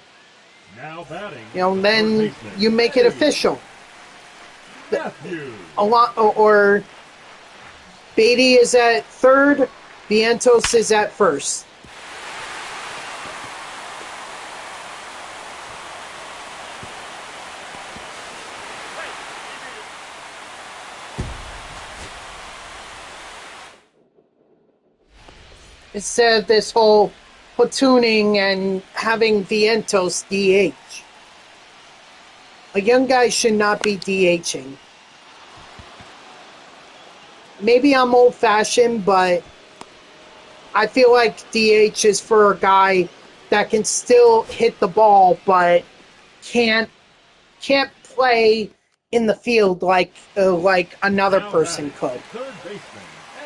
Now batting. Then you make it official. Matthews. Or Beatty is at third, Vientos is at first. Instead of this whole platooning and having Vientos DH. A young guy should not be DHing. Maybe I'm old-fashioned, but I feel like DH is for a guy that can still hit the ball, but can't play in the field like another person could. Third baseman,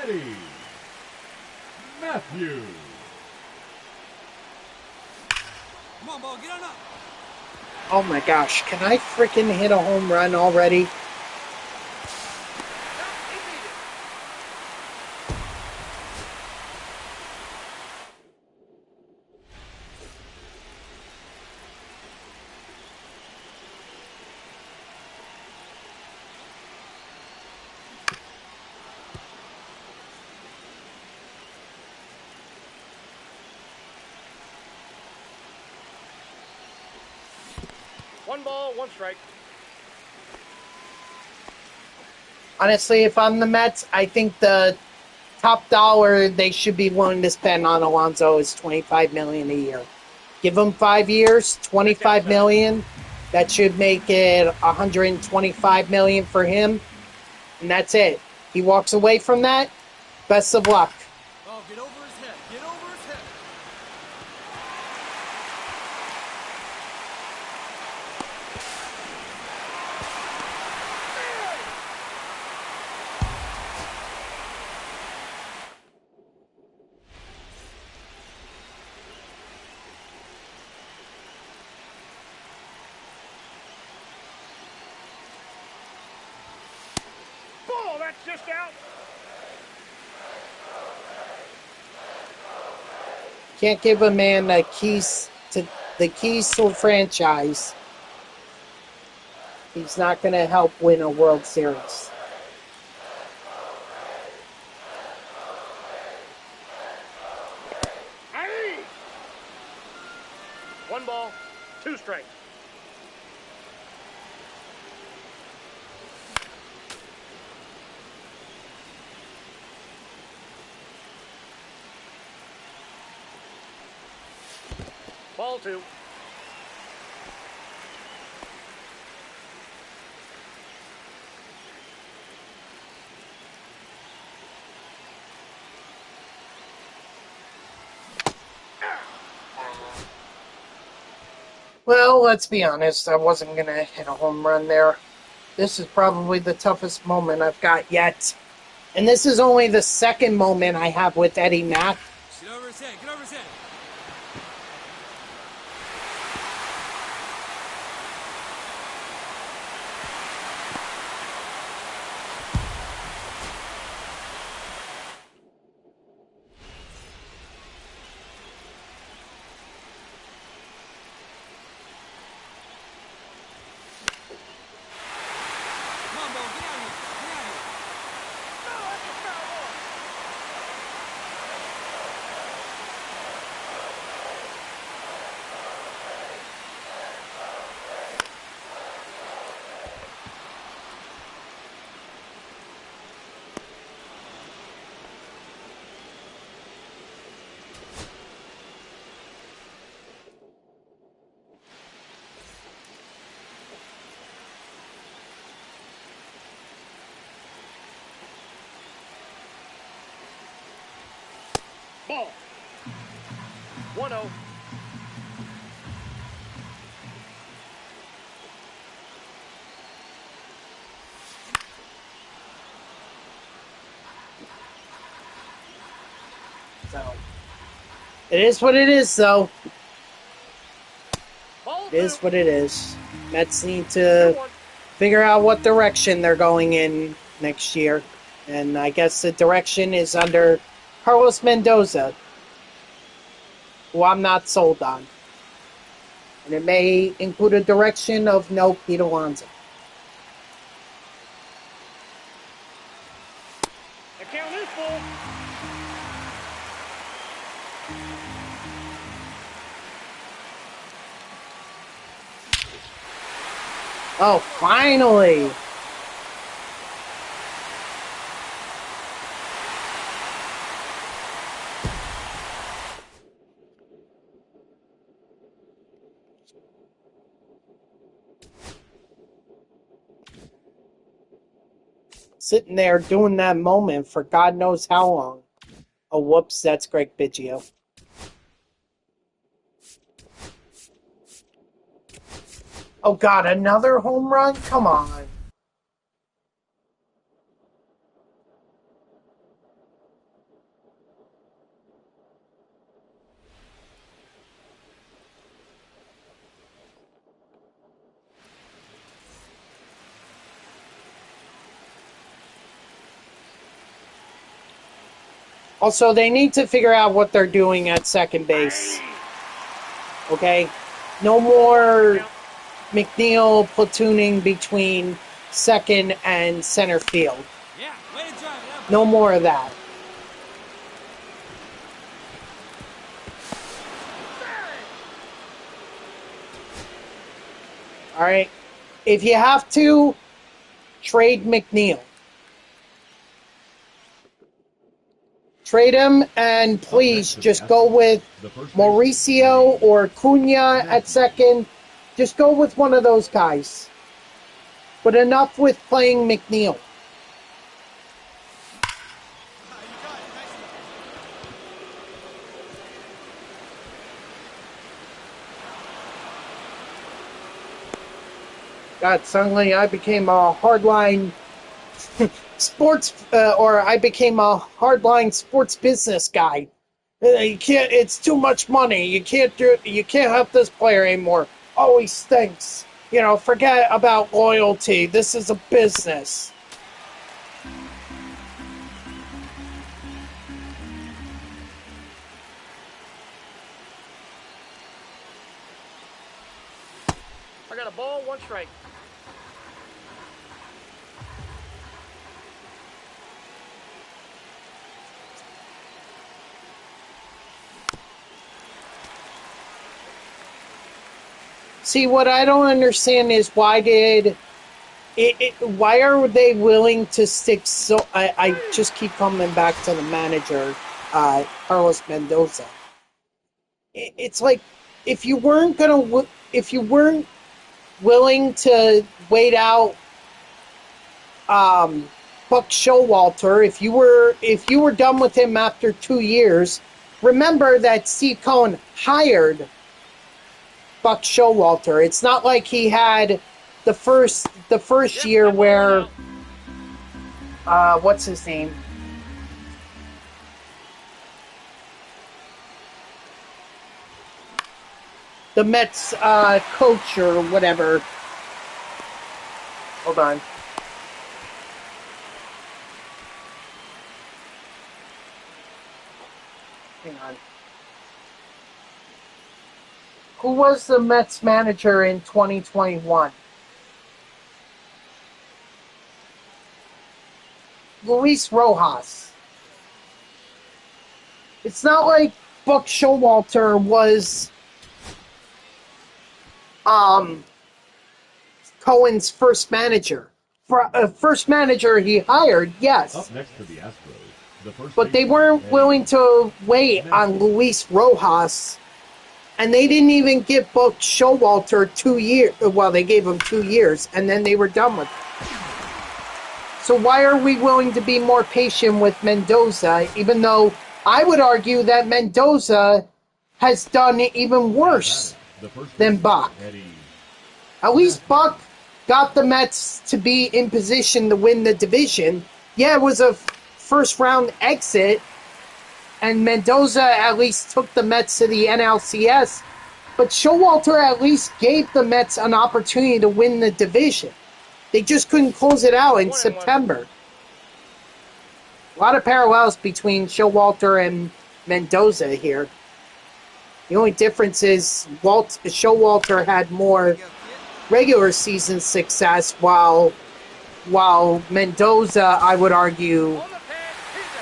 Eddie Matthews. Come on, ball, get on up. Oh my gosh, can I freaking hit a home run already? One ball, 1 strike. Honestly, if I'm the Mets, I think the top dollar they should be willing to spend on Alonso is $25 million a year. Give him 5 years, $25 million. That should make it $125 million for him, and that's it. He walks away from that. Best of luck. Oh, get over his head. Get over his head. Ball, that's just out. Can't give a man the keys to a franchise. He's not going to help win a World Series. Hey! 1 ball, 2 strikes. Ball 2. Well, let's be honest. I wasn't going to hit a home run there. This is probably the toughest moment I've got yet. And this is only the second moment I have with Eddie Mack. Get over his head. Get over his head. Come on, ball. Get out of here. Get out of here. No, that's a foul ball. Ball. 1-0. So, it is what it is, though. Ball It is 2. what it is. Mets need to 2-1. figure out what direction they're going in next year. And I guess the direction is under Carlos Mendoza, who I'm not sold on. And it may include a direction of no Pete Alonso. The count is full. Oh, finally! Sitting there doing that moment for God knows how long. Oh, whoops, that's Greg Biggio. Oh, God, another home run? Come on. Also, they need to figure out what they're doing at second base. Okay? No more McNeil platooning between second and center field. Yeah, way to drive it up. No more of that. Alright? If you have to, trade McNeil. Trade him, and please just go with Mauricio or Cunha at second. Just go with one of those guys. But enough with playing McNeil. God, suddenly I became a hardline I became a hardline sports business guy. You can't. It's too much money. You can't do it. You can't have this player anymore. Oh, he stinks. You know, forget about loyalty. This is a business. a ball, 1 strike. See, what I don't understand is why are they willing to stick so... I just keep coming back to the manager, Carlos Mendoza. It's like, if you weren't willing to wait out Buck Showalter, if you were done with him after 2 years, remember that Steve Cohen hired Buck Showalter. It's not like he had the first year where what's his name? The Mets coach or whatever. Hold on. Hang on. Who was the Mets manager in 2021? Luis Rojas. It's not like Buck Showalter was Cohen's first manager. First manager he hired, yes. Up next to the Astros, the first but they baseman, weren't Eddie. willing to wait on Luis Rojas. And they didn't even give Buck Showalter 2 years. Well, they gave him 2 years, and then they were done with it. So why are we willing to be more patient with Mendoza, even though I would argue that Mendoza has done even worse than Buck? At least Buck got the Mets to be in position to win the division. Yeah, it was a first-round exit, and Mendoza at least took the Mets to the NLCS, but Showalter at least gave the Mets an opportunity to win the division. They just couldn't close it out in September. A lot of parallels between Showalter and Mendoza here. The only difference is Showalter had more regular season success, while Mendoza, I would argue,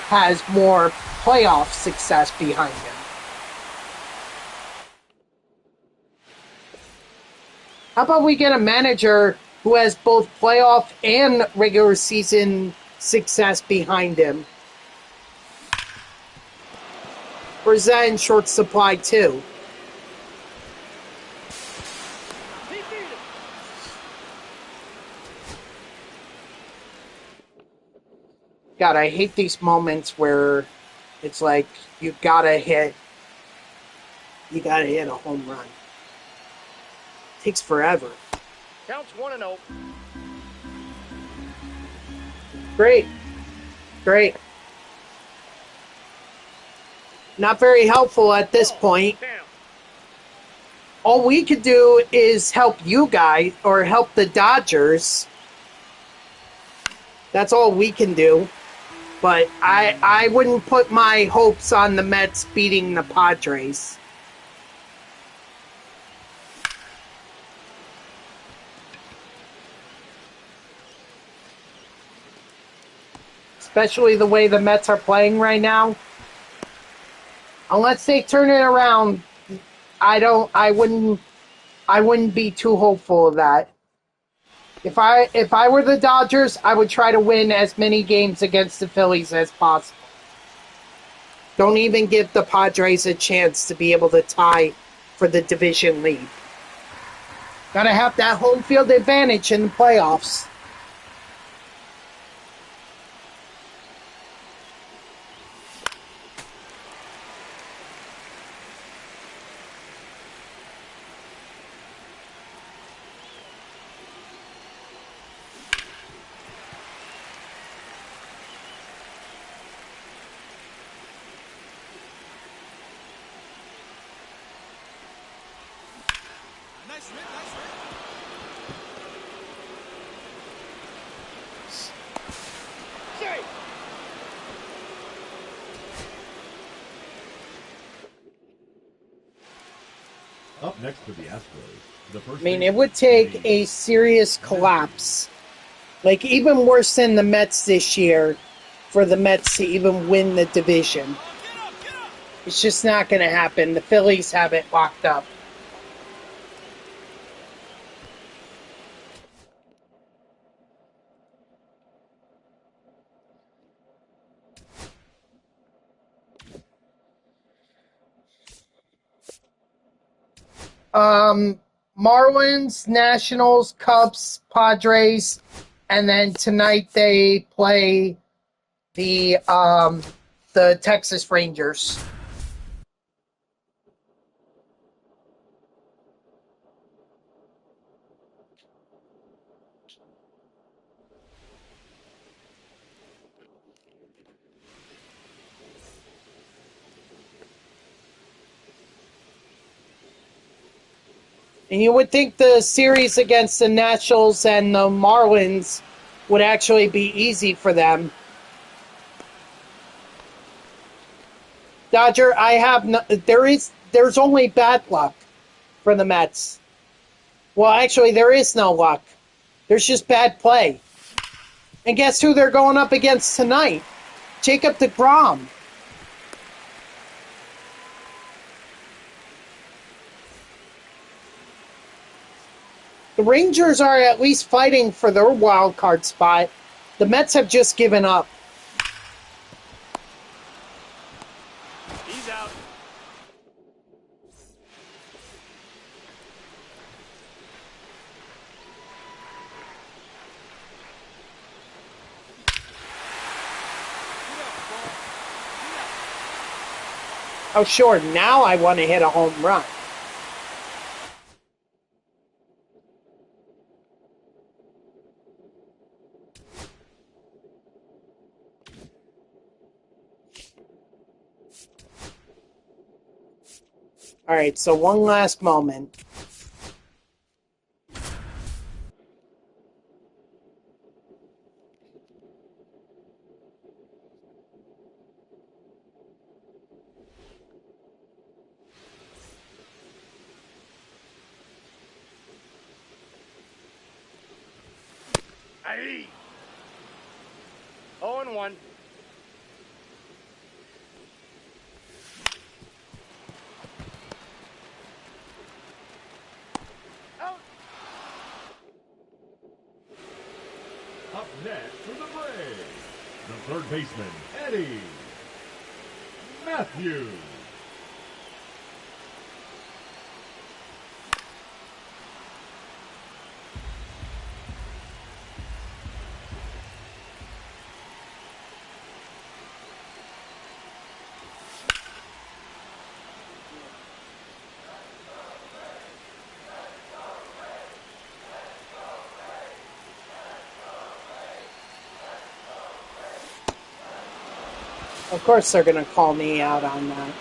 has more playoff success behind him. How about we get a manager who has both playoff and regular season success behind him? Or is that in short supply too? God, I hate these moments where it's like you gotta hit a home run. It takes forever. Counts 1-0. Great. Not very helpful at this point. Down. All we could do is help you guys, or help the Dodgers. That's all we can do. But I wouldn't put my hopes on the Mets beating the Padres. Especially the way the Mets are playing right now. Unless they turn it around, I wouldn't be too hopeful of that. If I were the Dodgers, I would try to win as many games against the Phillies as possible. Don't even give the Padres a chance to be able to tie for the division lead. Gotta have that home field advantage in the playoffs. Nice hit, nice hit. Up next for the Astros, the first I mean, it baseman, would take Eddie. a serious collapse, like even worse than the Mets this year, for the Mets to even win the division. It's just not going to happen. The Phillies have it locked up. Marlins, Nationals, Cubs, Padres, and then tonight they play the Texas Rangers. And you would think the series against the Nationals and the Marlins would actually be easy for them. Dodger, there's only bad luck for the Mets. Well, actually, there is no luck. There's just bad play. And guess who they're going up against tonight? Jacob deGrom. The Rangers are at least fighting for their wild card spot. The Mets have just given up. He's out. Oh, sure, now I want to hit a home run. All right, so one last moment. Aye. 0-1. Out. Up next for the Braves, the third baseman, Eddie Matthews. Of course they're going to call me out on that.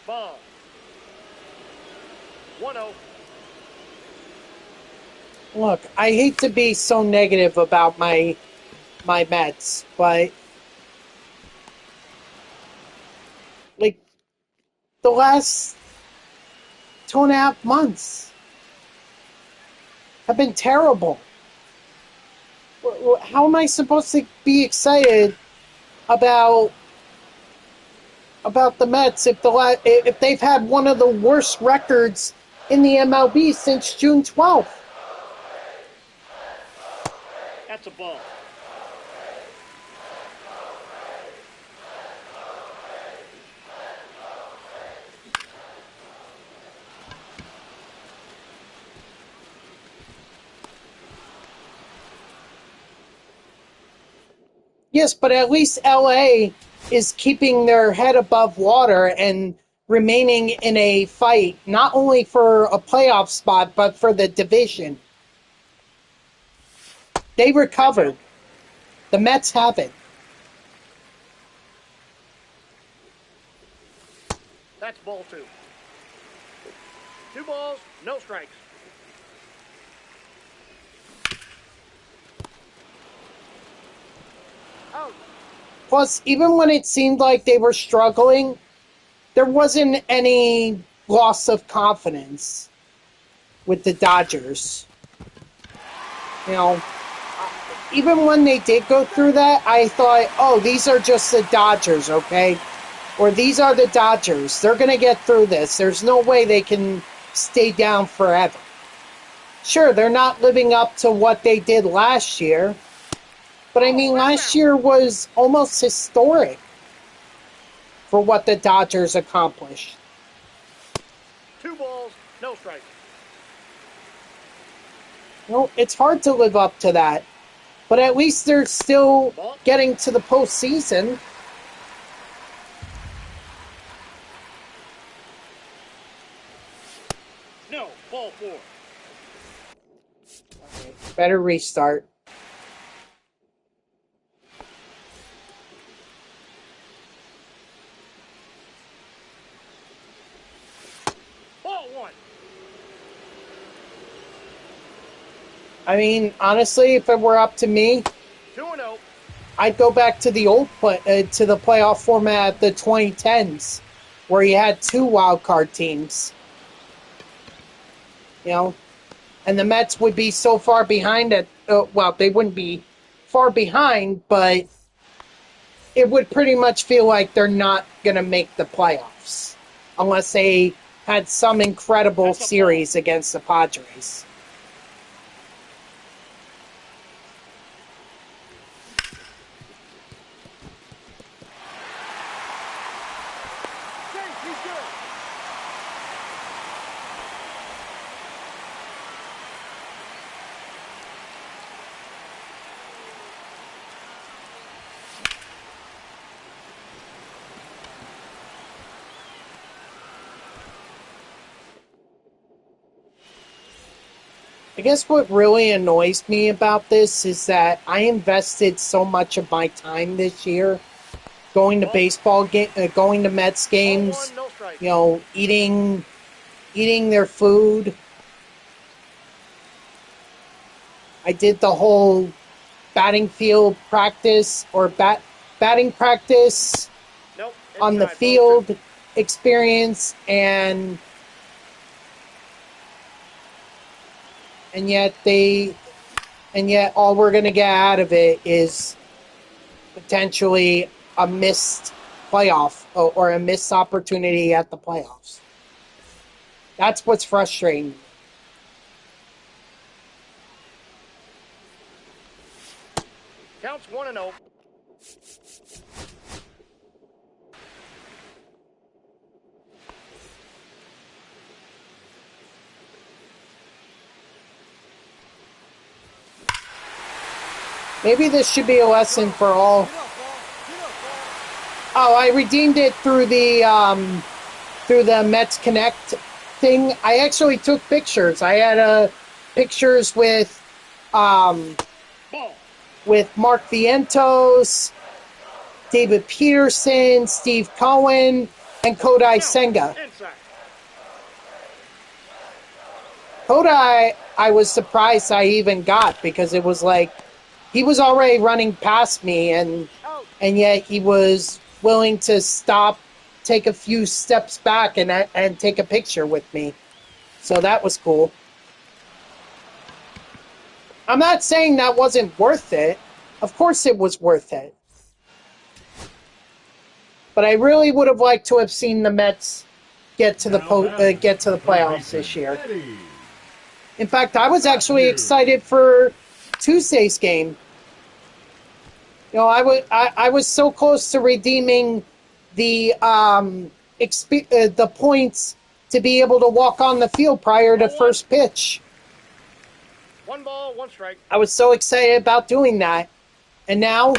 Ball. 1-0. Look, I hate to be so negative about my Mets, but like the last 2.5 months have been terrible. How am I supposed to be excited about the Mets if they've had one of the worst records in the MLB since June 12th? That's a ball. Yes, but at least LA is keeping their head above water and remaining in a fight, not only for a playoff spot, but for the division. They recovered. The Mets haven't. That's ball 2. 2 balls, no strikes. Plus, even when it seemed like they were struggling, there wasn't any loss of confidence with the Dodgers. You know, even when they did go through that, I thought, oh, these are just the Dodgers, okay? Or these are the Dodgers. They're going to get through this. There's no way they can stay down forever. Sure, they're not living up to what they did last year. But I mean, last year was almost historic for what the Dodgers accomplished. 2 balls, no strikes. You know, it's hard to live up to that. But at least they're still getting to the postseason. No, ball 4. Okay, better restart. Ball 1. I mean, honestly, if it were up to me, 2-0. I'd go back to the to the playoff format of the 2010s, where you had 2 wild card teams. You know, and the Mets would be so far behind that. Well, they wouldn't be far behind, but it would pretty much feel like they're not going to make the playoffs unless they had some incredible series against the Padres. He's good. I guess what really annoys me about this is that I invested so much of my time this year going to going to Mets games, Ball 1, no strikes. you know, eating their food. I did the whole batting field practice or batting practice Nope. on the Inside, ball 2. field experience, and yet all we're going to get out of it is potentially a missed playoff or a missed opportunity at the playoffs. That's what's frustrating. Counts 1-0. Maybe this should be a lesson for all. Get up, ball. Get up, Oh, ball. I redeemed it through the Mets Connect thing. I actually took pictures. I had pictures with Ball. Mark Vientos, David Peterson, Steve Cohen, and Kodai Senga. Inside. Kodai, I was surprised I even got, because it was like he was already running past me, and yet he was willing to stop, take a few steps back, and take a picture with me. So that was cool. I'm not saying that wasn't worth it. Of course it was worth it. But I really would have liked to have seen the Mets get to the playoffs this year. In fact, I was actually excited for Tuesday's game. You know, I was so close to redeeming the points to be able to walk on the field prior to first pitch. 1 ball, 1 strike. I was so excited about doing that, and now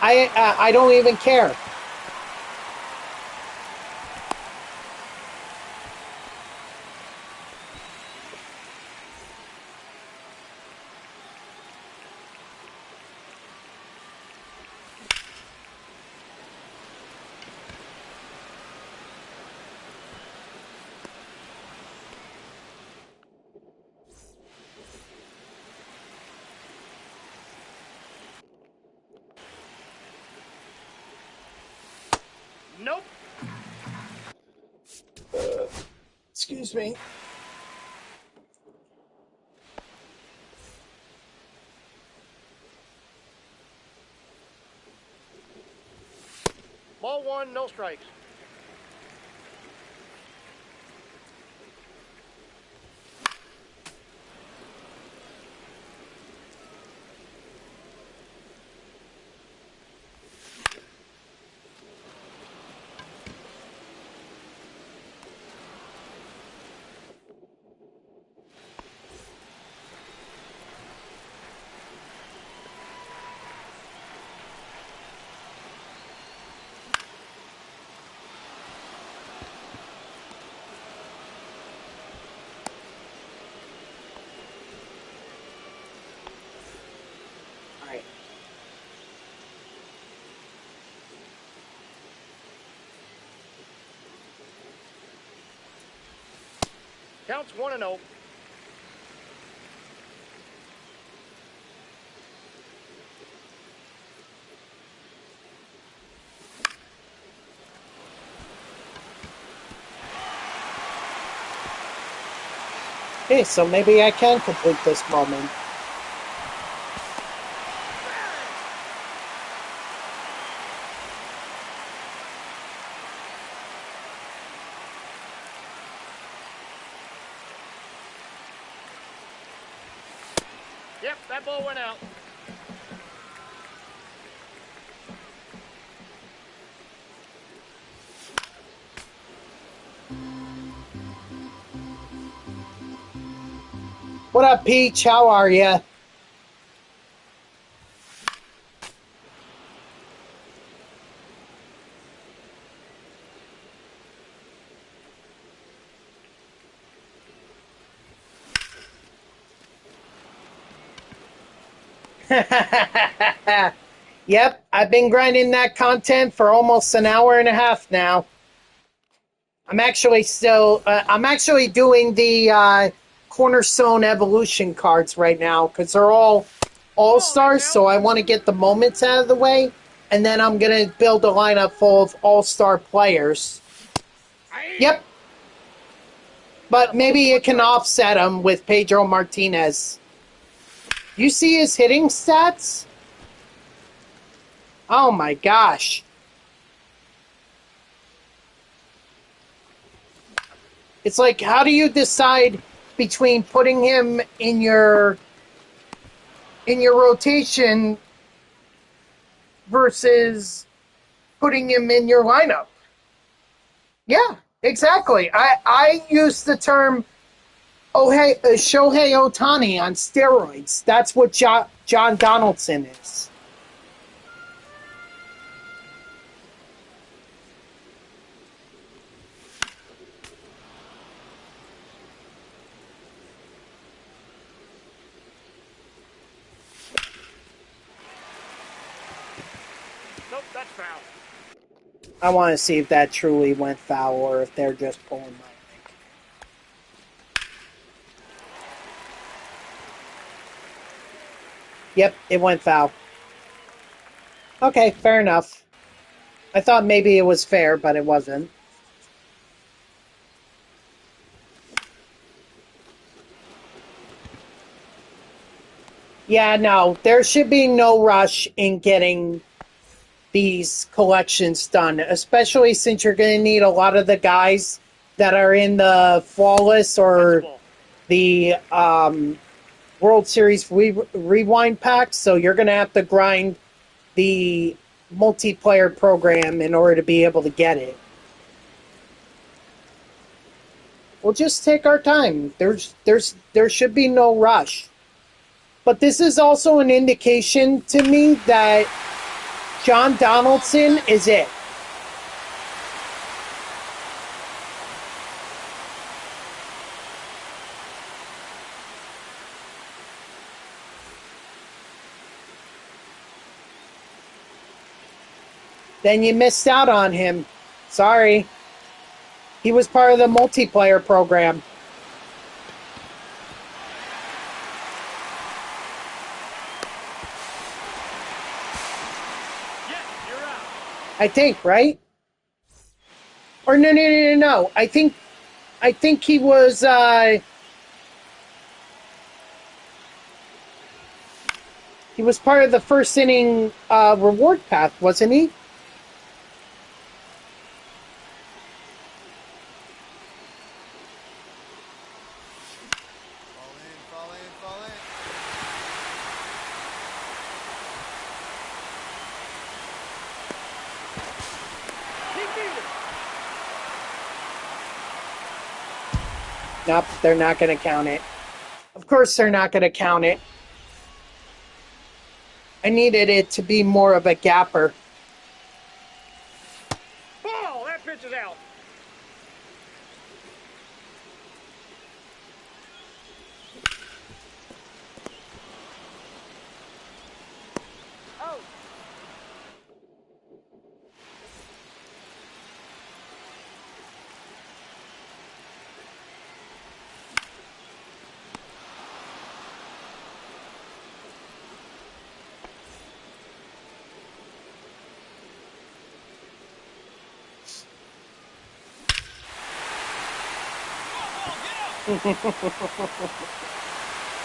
I don't even care. Excuse me. Ball one, no strikes. All right. Counts 1-0. Okay, so maybe I can complete this moment. Yep, that ball went out. What up, Peach? How are ya? Yep, I've been grinding that content for almost an hour and a half now. I'm actually doing the Cornerstone Evolution cards right now because they're all stars. So I want to get the moments out of the way, and then I'm gonna build a lineup full of all-star players. Yep, but maybe it can offset them with Pedro Martinez. You see his hitting stats? Oh my gosh. It's like, how do you decide between putting him in your rotation versus putting him in your lineup? Yeah, exactly. I use the term Shohei Ohtani on steroids. That's what John Donaldson is. Nope, that's foul. I want to see if that truly went foul or if they're just pulling my leg. Yep, it went foul. Okay, fair enough. I thought maybe it was fair, but it wasn't. Yeah, no, there should be no rush in getting these collections done, especially since you're going to need a lot of the guys that are in the Flawless or the World Series Rewind packs, so you're going to have to grind the multiplayer program in order to be able to get it. We'll just take our time. There should be no rush. But this is also an indication to me that John Donaldson is it. Then you missed out on him. Sorry. He was part of the multiplayer program. I think, right? Or no. I think I think he was part of the first inning reward path, wasn't he? Fall in, fall in, fall in. Nope, they're not going to count it. Of course they're not going to count it. I needed it to be more of a gapper. Ball! That pitch is out.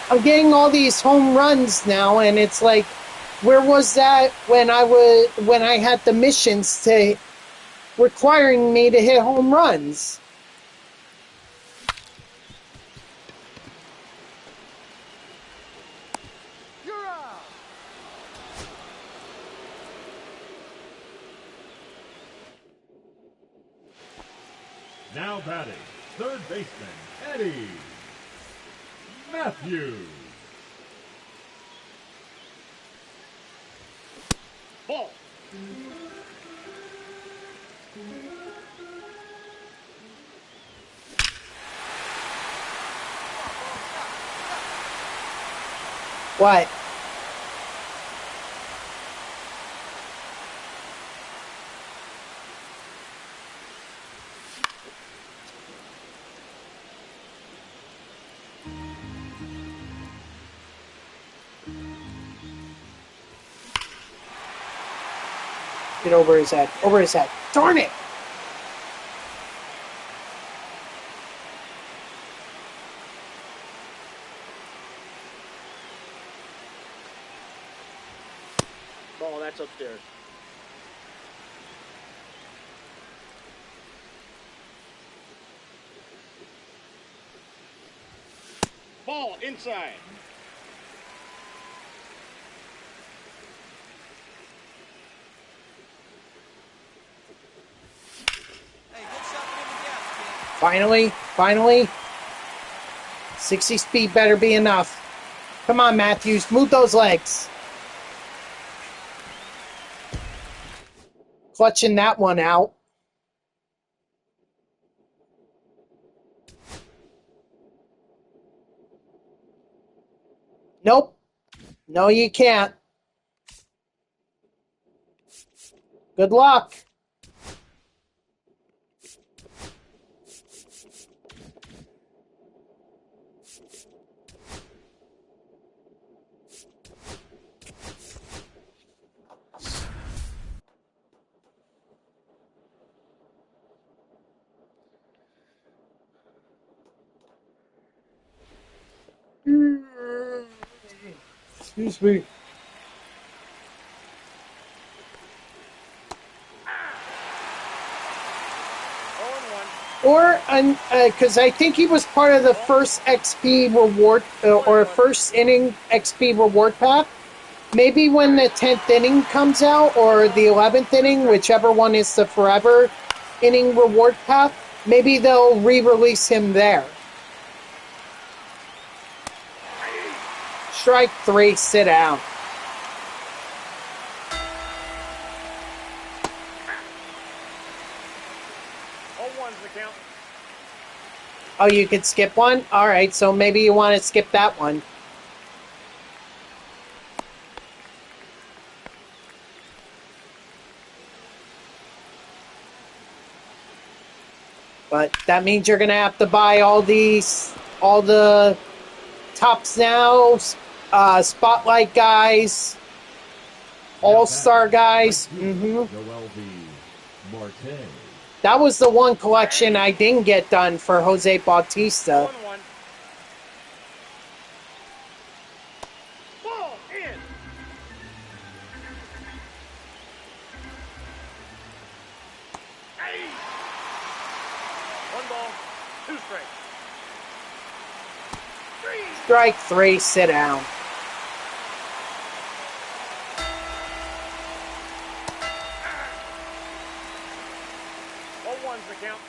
I'm getting all these home runs now, and it's like, where was that when I had the missions to requiring me to hit home runs? You're out. Now batting, third baseman, Eddie Matthews. Ball. What? Get over his head. Over his head. Darn it! Ball, that's upstairs. Ball, inside. Hey, good shot in the gas, kid. Finally. 60 speed better be enough. Come on, Matthews. Move those legs. Clutching that one out. Nope. No, you can't. Good luck. Excuse me. Or, because I think he was part of the first XP reward, or first inning XP reward path. Maybe when the 10th inning comes out, or the 11th inning, whichever one is the forever inning reward path, maybe they'll re-release him there. Strike 3, sit down. Oh, you could skip one? Alright, so maybe you want to skip that one. But that means you're going to have to buy all the Tops Now, Spotlight guys, All-Star guys. Joel B. Marte. That was the one collection I didn't get done for Jose Bautista. 1-1. Ball in. Hey. 1 ball, 2 strikes. 3. Strike 3, sit down. One's the count.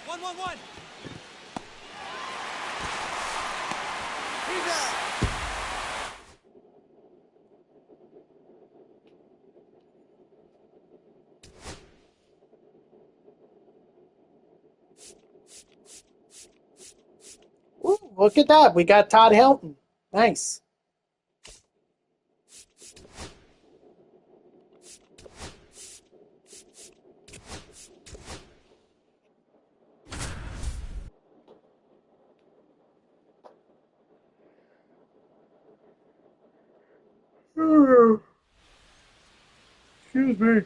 One. He's out. Ooh, look at that. We got Todd Helton. Nice. Excuse me.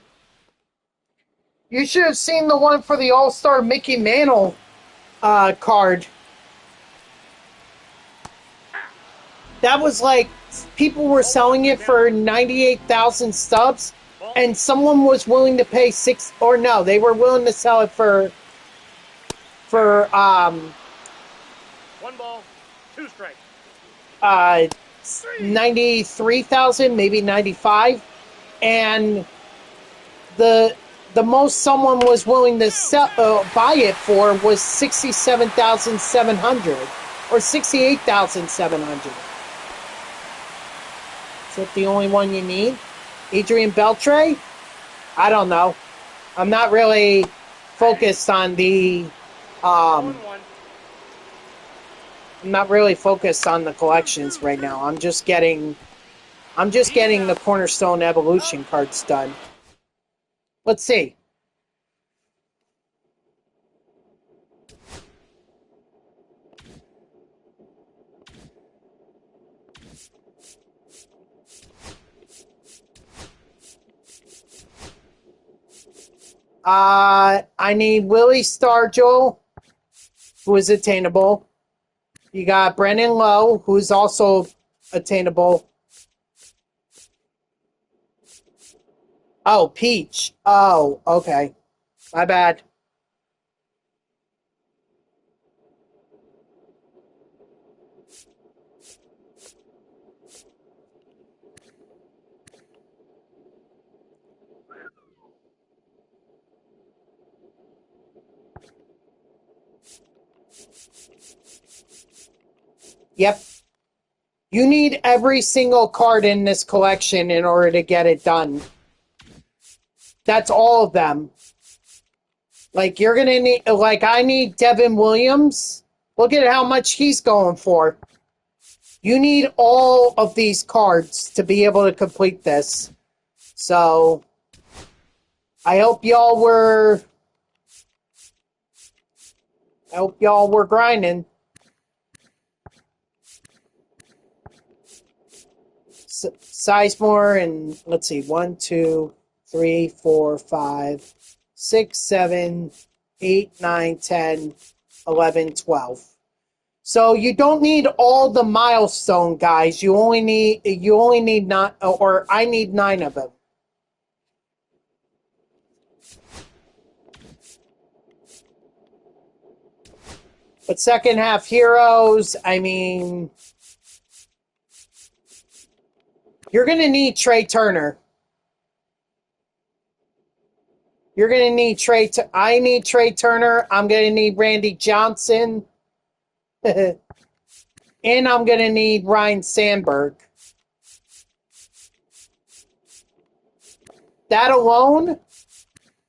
You should have seen the one for the All-Star Mickey Mantle card. That was like, people were selling it for 98,000 stubs, and someone was willing to pay they were willing to sell it for 1 ball, 2 strikes. 93,000, maybe 95, and the most someone was willing to buy it for was 67,700 or 68,700. Is that the only one you need? Adrian Beltre? I don't know. I'm not really focused on the 1-1. I'm not really focused on the collections right now. I'm just getting the Cornerstone Evolution cards done. Let's see. I need Willie Stargell, who is attainable. You got Brennan Lowe, who's also attainable. Oh, Peach. Oh, okay. My bad. Yep. You need every single card in this collection in order to get it done. That's all of them. Like, you're going to need... Like, I need Devin Williams. Look at how much he's going for. You need all of these cards to be able to complete this. So, I hope y'all were grinding. Sizemore and let's see, 1, 2, 3, 4, 5, 6, 7, 8, 9, 10, 11, 12. So you don't need all the milestone guys. You only need 9, or I need 9 of them. But second half heroes, I mean, you're going to need Trey Turner. You're going to need I need Trey Turner. I'm going to need Randy Johnson. And I'm going to need Ryan Sandberg. That alone,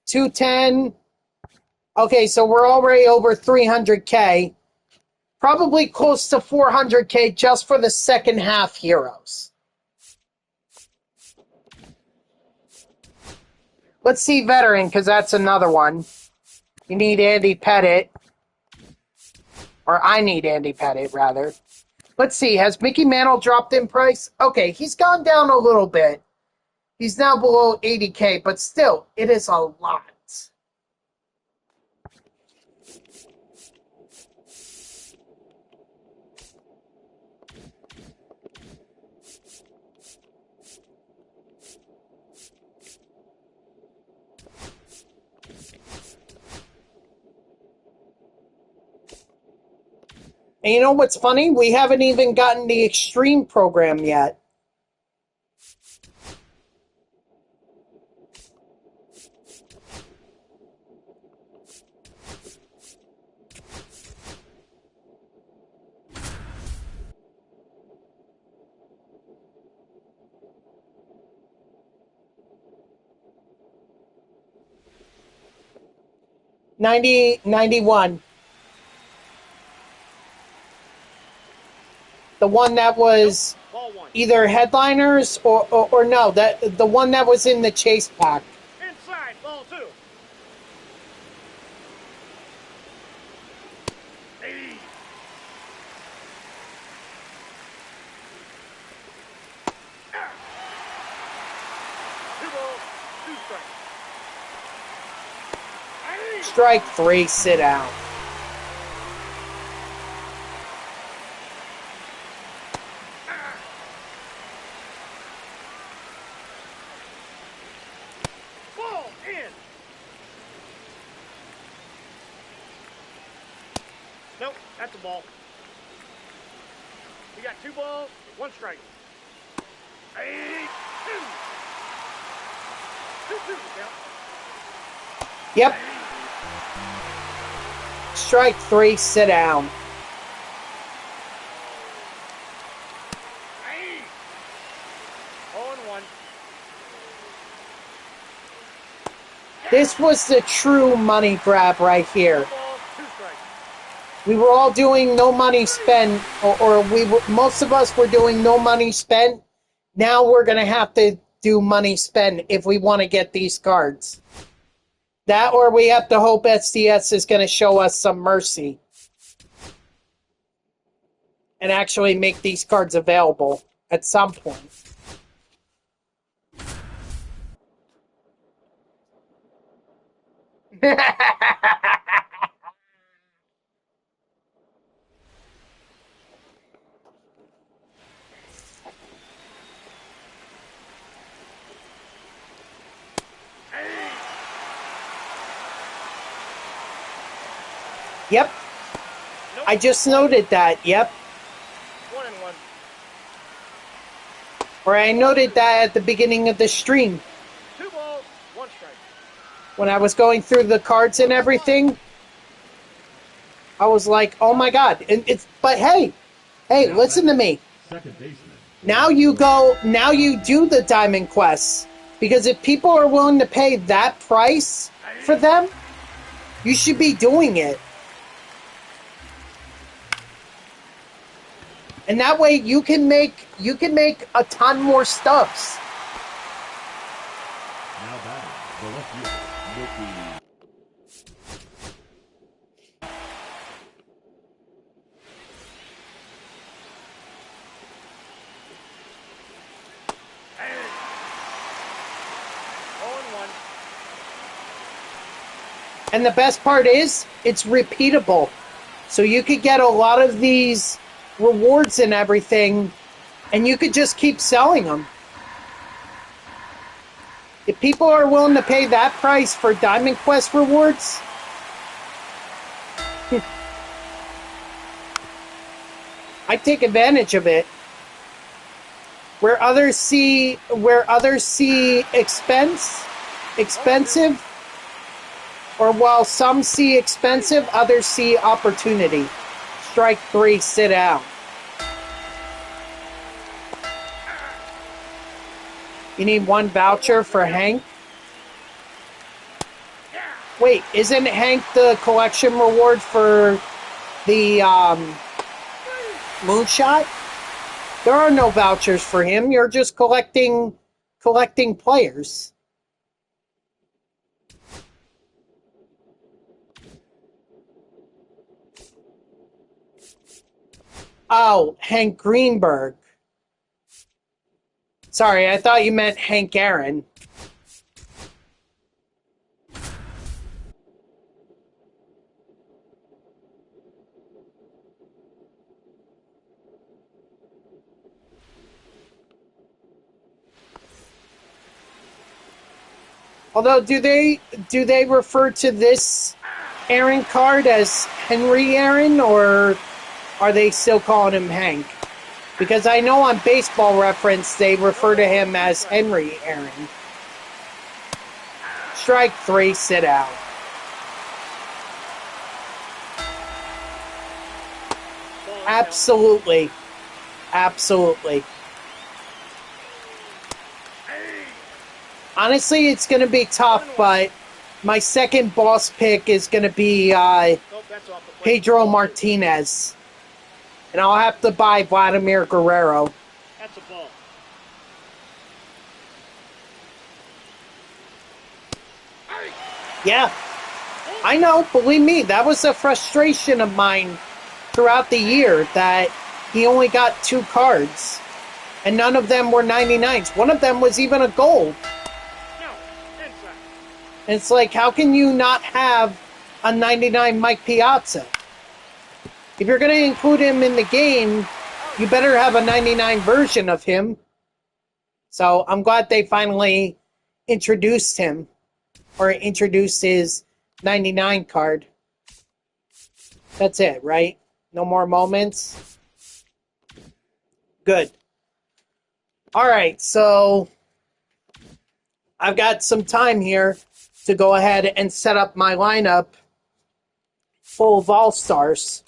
210. Okay, so we're already over 300K. Probably close to 400K just for the second half heroes. Let's see veteran, because that's another one. You need Andy Pettitte. Or I need Andy Pettitte, rather. Let's see, has Mickey Mantle dropped in price? Okay, he's gone down a little bit. He's now below 80K, but still, it is a lot. And you know what's funny? We haven't even gotten the Extreme program yet. $90.91. The one that was either headliners or no, that the one that was in the chase pack. Inside, ball 2. Hey. Two balls, 2 strikes. Hey. Strike 3, sit down. Ball in. Nope, that's a ball. You got 2 balls, 1 strike. Hey. 2-2 count. Yep. Strike 3, sit down. Hey. 0-1. This was the true money grab right here. 2 balls, 2 strikes. We were all doing no money spent, or most of us were doing no money spent. Now we're going to have to do money spent if we want to get these cards. That, or we have to hope SDS is going to show us some mercy and actually make these cards available at some point. Yep. Nope. I just noted that. Yep. 1-1. Or I noted that at the beginning of the stream 2 balls, 1 strike. when I was going through the cards and everything. I was like, "Oh my God!" And but hey, listen to me. Second baseman. Now you do the Diamond Quests, because if people are willing to pay that price for them, you should be doing it. And that way you can make a ton more stubs. Now batting, the left fielder, Mickey. Hey. 0-1. And the best part is, it's repeatable. So you could get a lot of these rewards and everything, and you could just keep selling them. If people are willing to pay that price for Diamond Quest rewards, I take advantage of it. Where others see expensive, or while some see expensive, others see opportunity. Strike 3, sit down. You need 1 voucher for Hank? Wait, isn't Hank the collection reward for the Moonshot? There are no vouchers for him. You're just collecting players. Oh, Hank Greenberg. Sorry, I thought you meant Hank Aaron. Although, do they refer to this Aaron card as Henry Aaron, or are they still calling him Hank? Because I know on Baseball Reference they refer to him as Henry Aaron. Strike 3, sit out. Absolutely. Absolutely. Honestly, it's going to be tough, but my second boss pick is going to be Pedro Martinez. And I'll have to buy Vladimir Guerrero. That's a ball. Yeah. I know, believe me, that was a frustration of mine throughout the year that he only got 2 cards. And none of them were 99s. One of them was even a gold. And it's like, how can you not have a 99 Mike Piazza? If you're going to include him in the game, you better have a 99 version of him. So I'm glad they finally introduced him, or introduced his 99 card. That's it, right? No more moments? Good. All right, so I've got some time here to go ahead and set up my lineup full of All-Stars.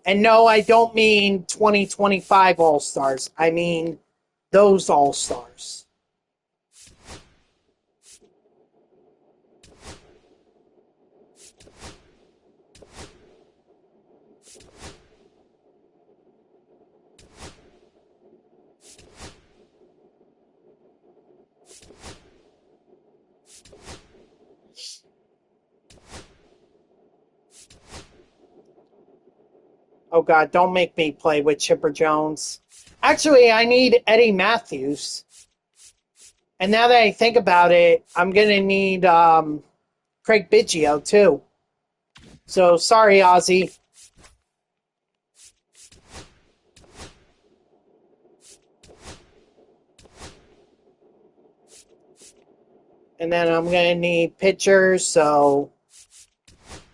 And no, I don't mean 2025 All-Stars. I mean those All-Stars. Oh, God, don't make me play with Chipper Jones. Actually, I need Eddie Matthews. And now that I think about it, I'm going to need Craig Biggio, too. So, sorry, Ozzy. And then I'm going to need pitchers, so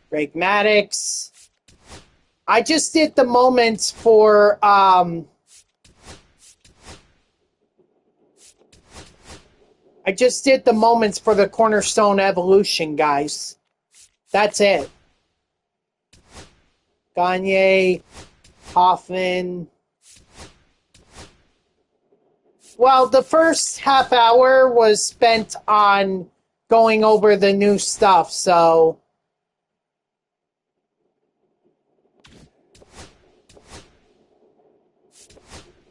Greg Maddux. I just did the moments for I just did the moments for the Cornerstone Evolution, guys. That's it. Gagne, Hoffman. Well, the first half hour was spent on going over the new stuff, so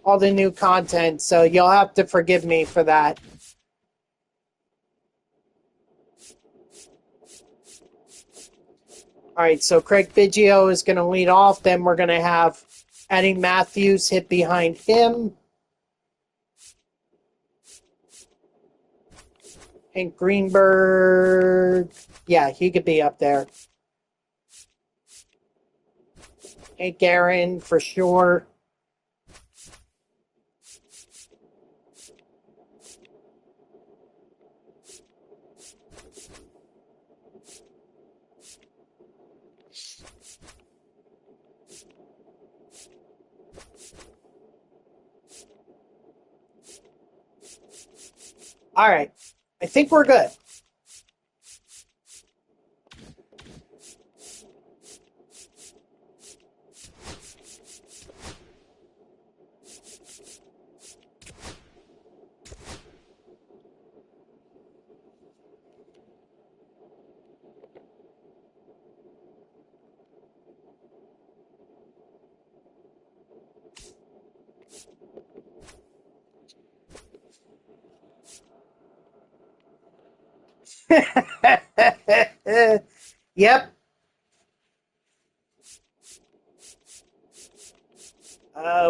all the new content, so you'll have to forgive me for that. All right, so Craig Biggio is going to lead off. Then we're going to have Eddie Matthews hit behind him. Hank Greenberg. Yeah, he could be up there. Hank Aaron for sure. All right. I think we're good. Yep.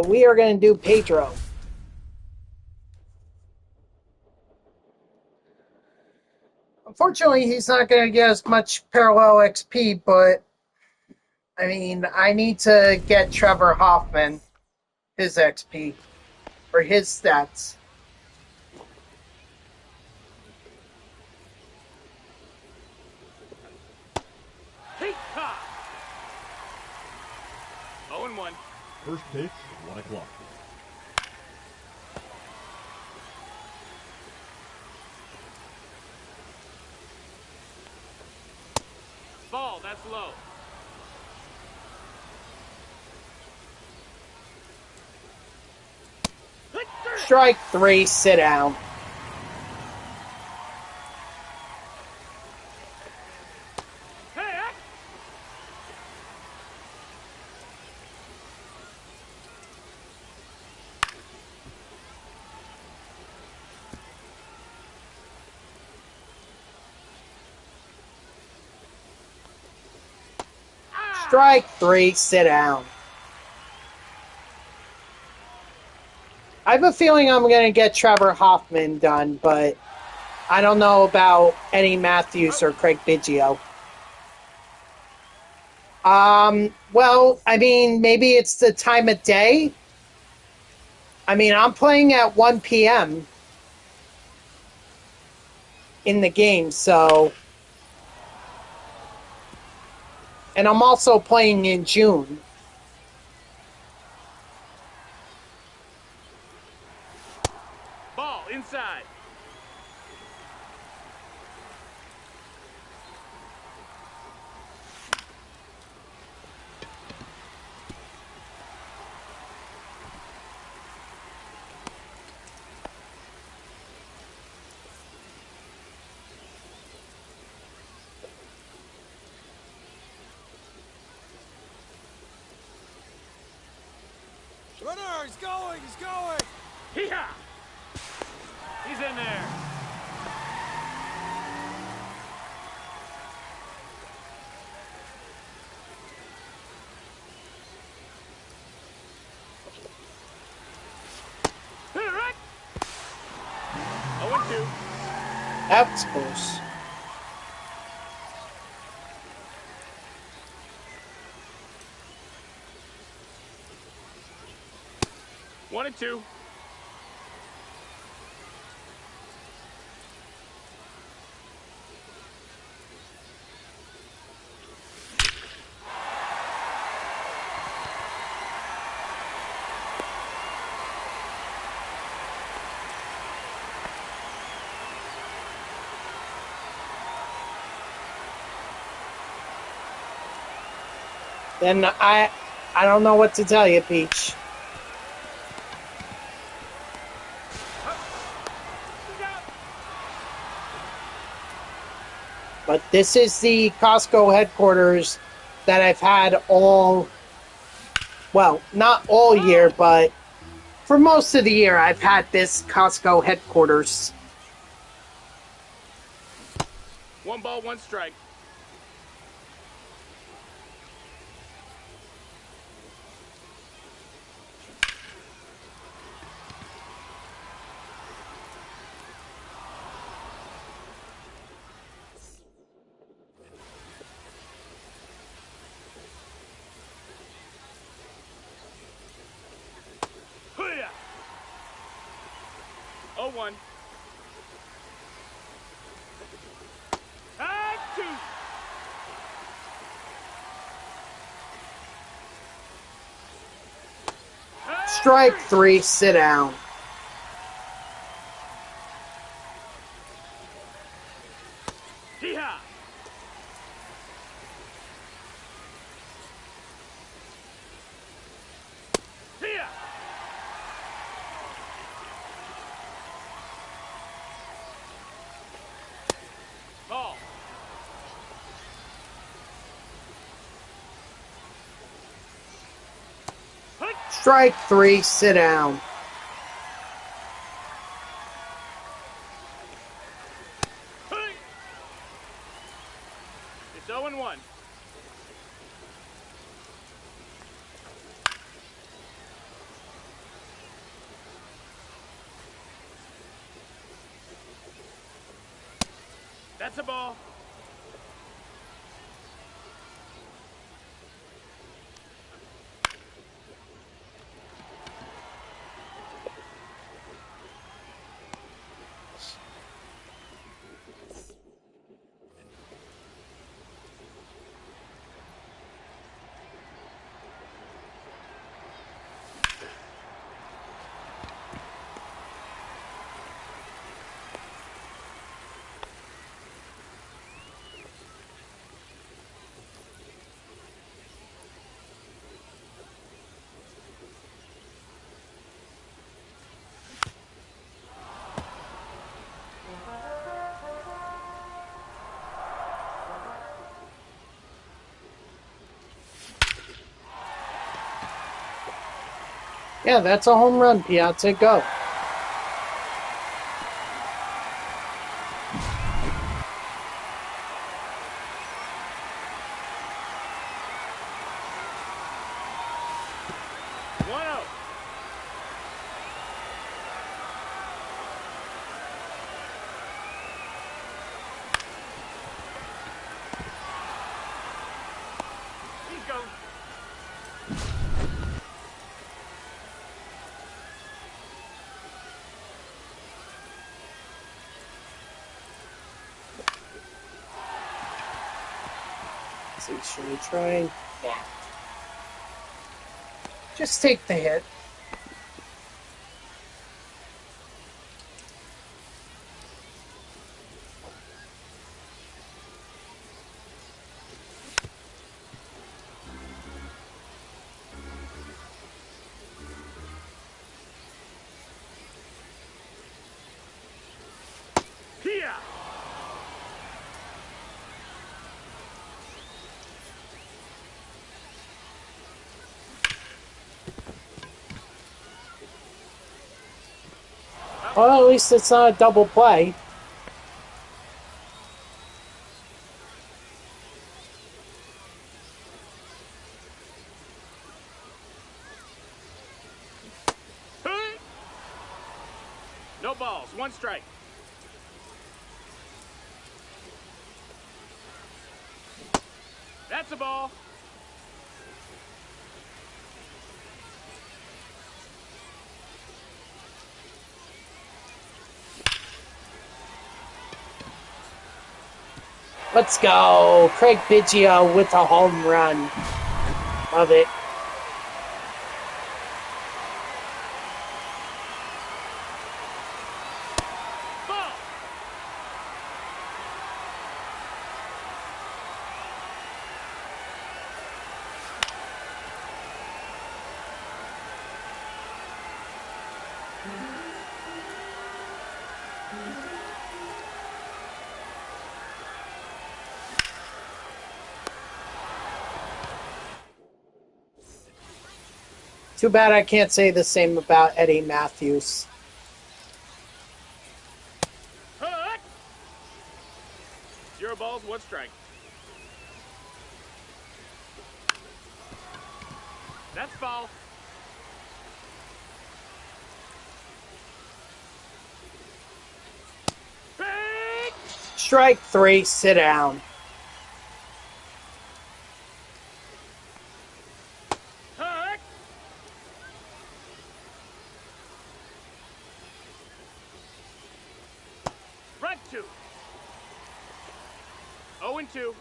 We are going to do Pedro. Unfortunately, he's not going to get as much parallel XP, but I mean, I need to get Trevor Hoffman his XP or his stats. Heat top. 0-1. First pitch, 1 o'clock. Ball, that's low. Strike 3, sit down. Strike 3, sit down. I have a feeling I'm going to get Trevor Hoffman done, but I don't know about Eddie Matthews or Craig Biggio. Well, I mean, maybe it's the time of day. I mean, I'm playing at 1 p.m. in the game, so... And I'm also playing in June. Ball, inside. Runner, he's going, he's going. Hee-haw! He's in there. Right. 0-2. That's close. One and two. Then I don't know what to tell you, Peach. But this is the Costco headquarters that I've had all, well, not all year, but for most of the year I've had this Costco headquarters. 1 ball, 1 strike. Hoo-yah! 0-1. And 2. Strike 3, sit down. Hee-haw! Hee-haw! Ball. Strike 3, sit down. It's 0-1. That's a ball. Yeah, that's a home run, Piazza. Go. So should we try? Yeah. Just take the hit. Here. Well, at least it's not a double play. No balls, one strike. That's a ball. Let's go. Craig Biggio with a home run. Love it. Ball. Too bad I can't say the same about Eddie Matthews. Hut. 0 balls, 1 strike. That's ball. Big. Strike 3, sit down. Hut. Right 2. 0-2.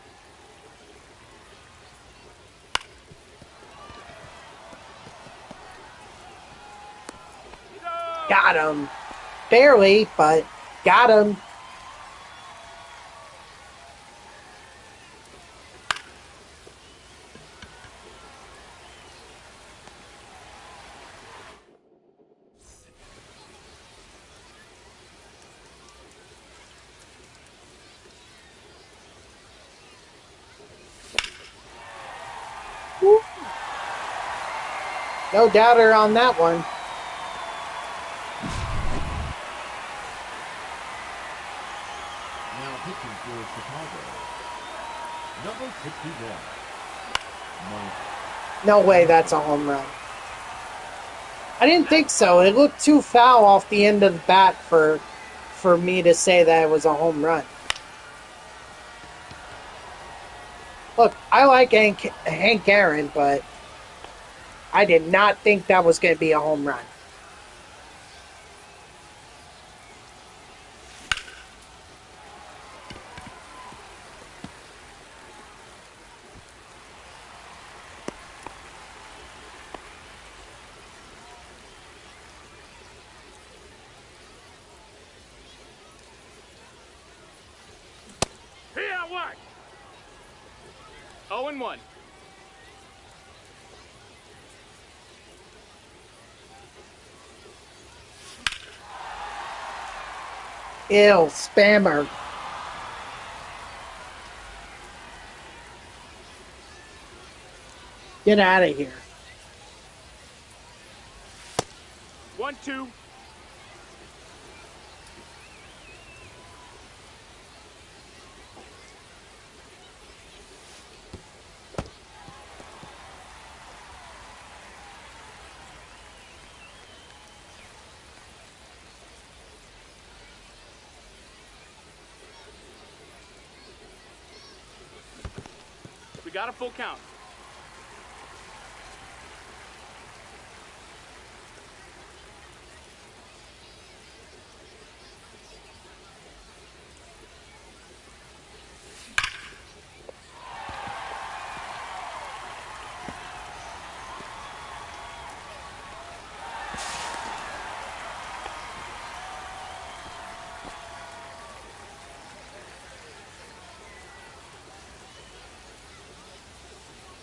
Got him. Barely, but got him. Woo. No doubter on that one. Now pitching for Chicago, number 61, Mike. No way that's a home run. I didn't think so. It looked too foul off the end of the bat for me to say that it was a home run. Look, I like Hank Aaron, but I did not think that was going to be a home run. Here, what? 0-1. Ew, spammer. Get out of here. 1-2. We got a full count.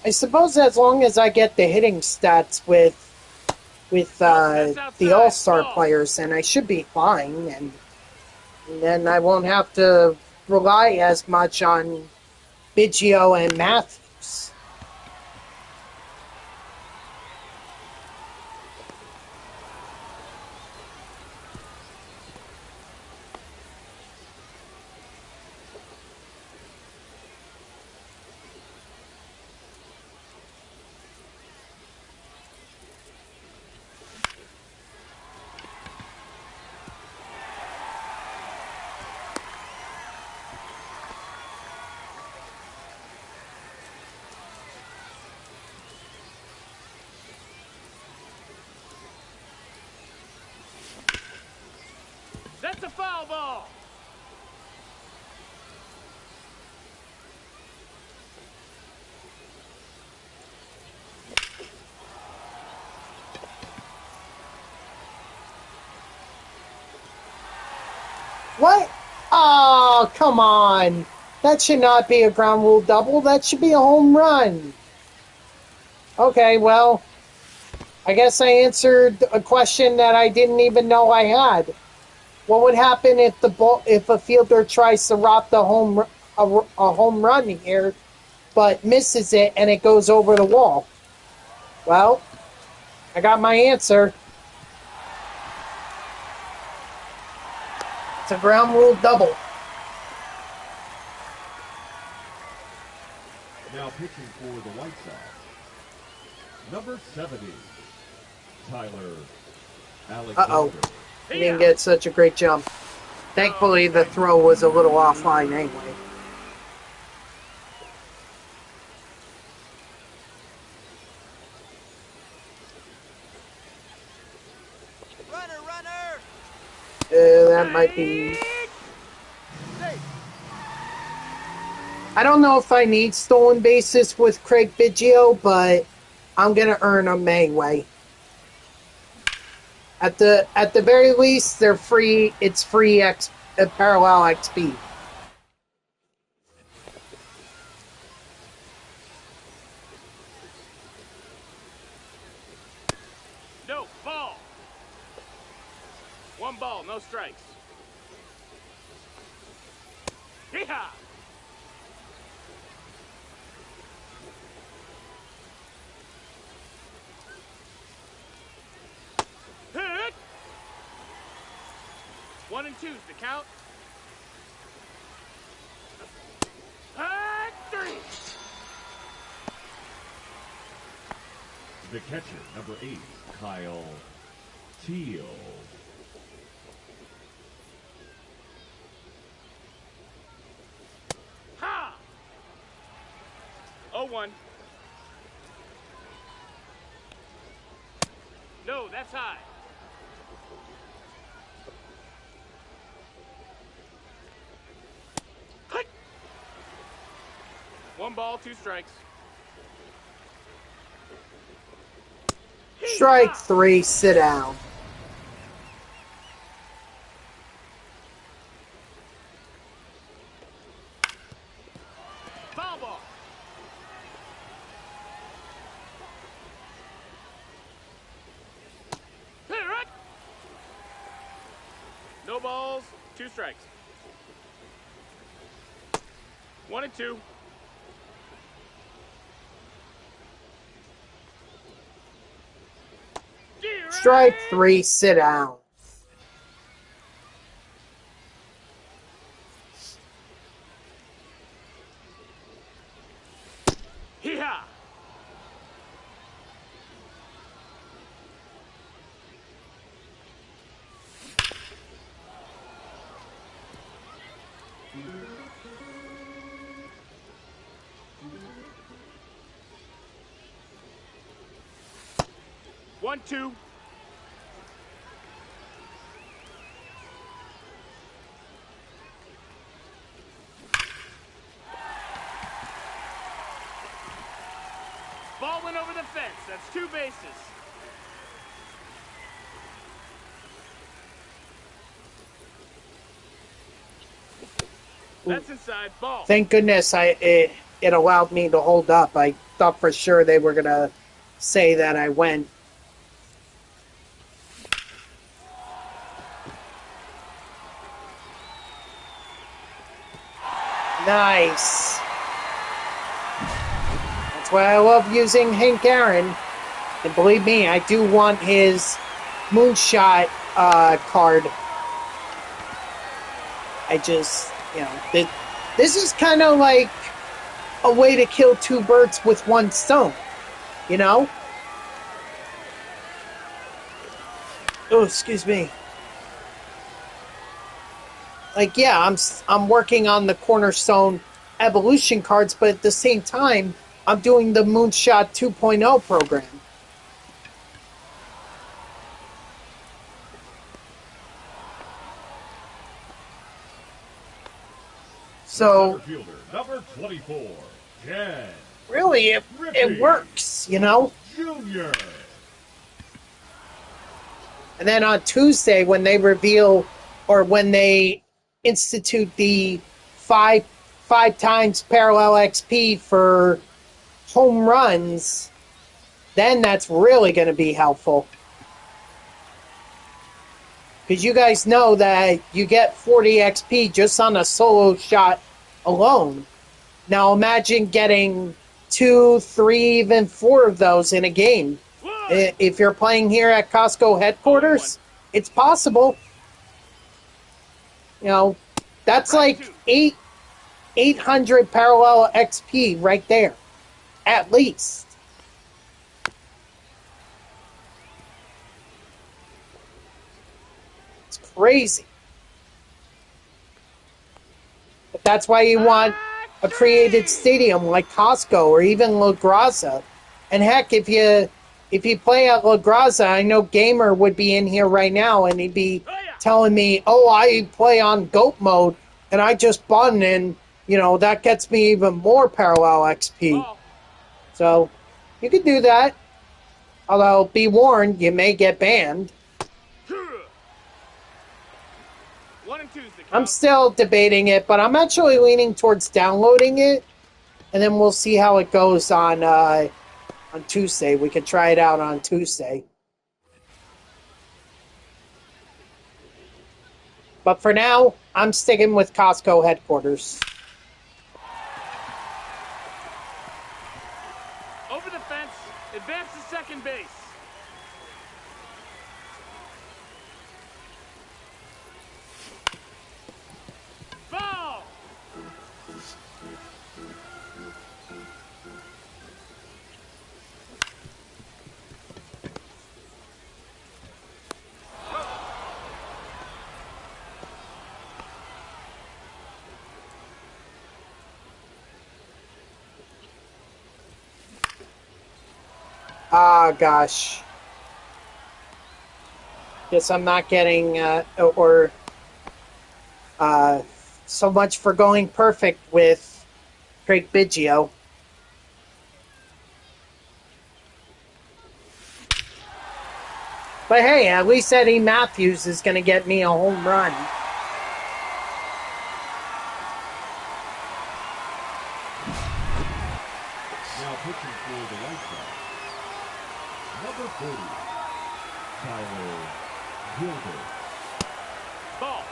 I suppose as long as I get the hitting stats with the All-Star players, then I should be fine, and then I won't have to rely as much on Biggio and Matthews. That's a foul ball. What? Oh, come on. That should not be a ground rule double. That should be a home run. Okay, well, I guess I answered a question that I didn't even know I had. What would happen if if a fielder tries to rob a home run here, but misses it and it goes over the wall? Well, I got my answer. It's a ground rule double. Now pitching for the White Sox, number 70, Tyler Alexander. Uh-oh. He didn't get such a great jump. Thankfully, the throw was a little offline anyway. Runner! That might be... I don't know if I need stolen bases with Craig Biggio, but I'm going to earn them anyway. At the very least, they're free. It's free parallel XP. No, ball. 1 ball, no strikes. Hee-haw! Hit! 1 and 2's the count. Hit! 3! The catcher, number 8, Kyle Teal. Ha! Ball one. No, that's high. Hut. 1 ball, 2 strikes. Strike 3, sit down. Foul ball. Hey, right. No balls, 2 strikes. 1 and 2. Strike 3, sit down. Hee-haw. One, two. Ball went over the fence. That's 2 bases. That's inside. Ball. Thank goodness it allowed me to hold up. I thought for sure they were going to say that I went. Nice. That's why I love using Hank Aaron. And believe me, I do want his Moonshot card. I just, this is kind of like a way to kill 2 birds with 1 stone, you know? Oh, excuse me. Like, yeah, I'm working on the Cornerstone Evolution cards, but at the same time, I'm doing the Moonshot 2.0 program. So, Fielder, number 24, Ken really, it works, you know? Jr. And then on Tuesday, when they reveal, or when they institute the five times parallel XP for home runs, then that's really going to be helpful. Because you guys know that you get 40 XP just on a solo shot alone. Now imagine getting 2, 3, even 4 of those in a game. If you're playing here at Costco headquarters, it's possible. That's like 800 parallel XP right there. At least. It's crazy. But that's why you want a created stadium like Costco or even La Graza. And heck, if you play at La Graza, I know Gamer would be in here right now and he'd be telling me, oh, I play on GOAT mode and I just button and, that gets me even more parallel XP. So, you could do that. Although, be warned, you may get banned. 1 and 2's the count. I'm still debating it, but I'm actually leaning towards downloading it. And then we'll see how it goes on Tuesday. We could try it out on Tuesday. But for now, I'm sticking with Costco headquarters. Over the fence, advance to second base. Ball! Ah, gosh. Guess I'm not getting, so much for going perfect with Craig Biggio. But hey, at least Eddie Matthews is going to get me a home run. Now pitching for the White Sox, number 40, Tyler Gilbert. Ball.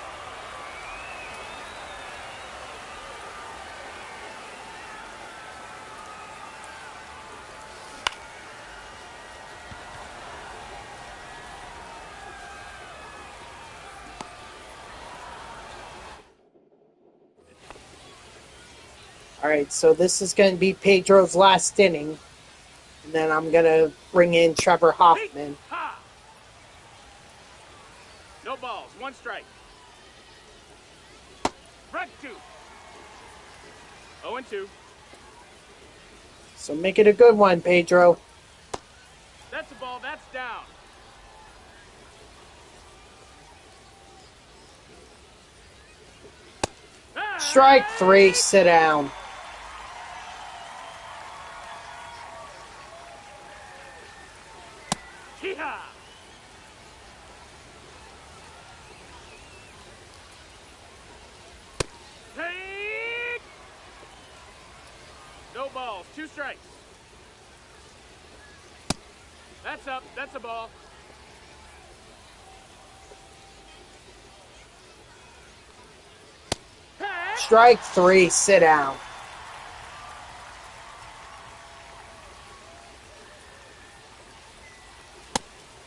Alright, so this is going to be Pedro's last inning. And then I'm going to bring in Trevor Hoffman. Ha! No balls. 1 strike. Strike 2. 0-2. So make it a good one, Pedro. That's a ball. That's down. Strike 3, sit down. Hee-haw! Take! No balls. 2 strikes. That's up. That's a ball. Strike 3, sit down.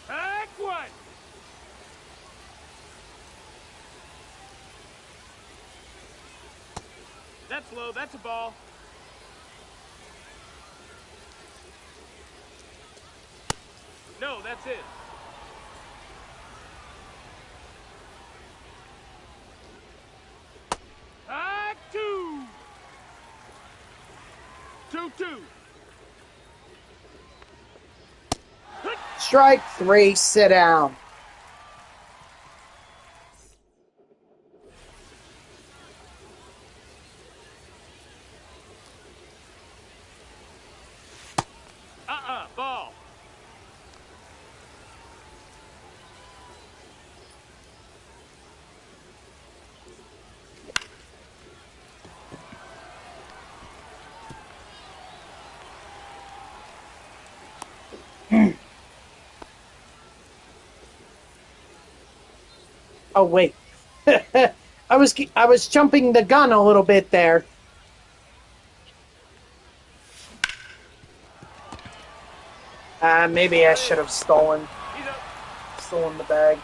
Take 1. That's low. That's a ball. No, that's it. Take 2. 2-2. Strike 3, sit down. Ball. Oh, wait. I was jumping the gun a little bit there. Maybe I should have stolen the bag.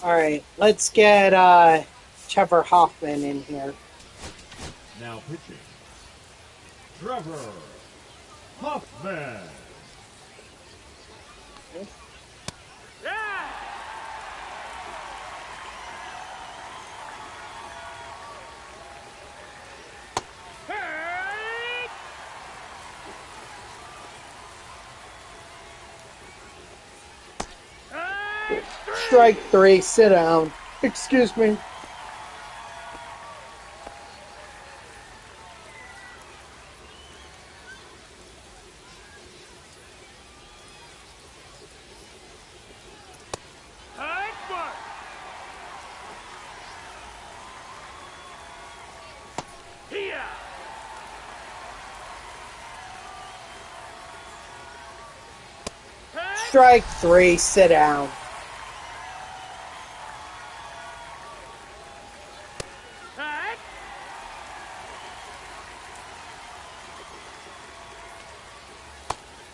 All right, let's get Trevor Hoffman in here. Now pitching, Trevor Hoffman. Yeah! Hey! Hey! Strike 3, sit down. Excuse me. Take 1. Here. Strike 3, sit down. Take.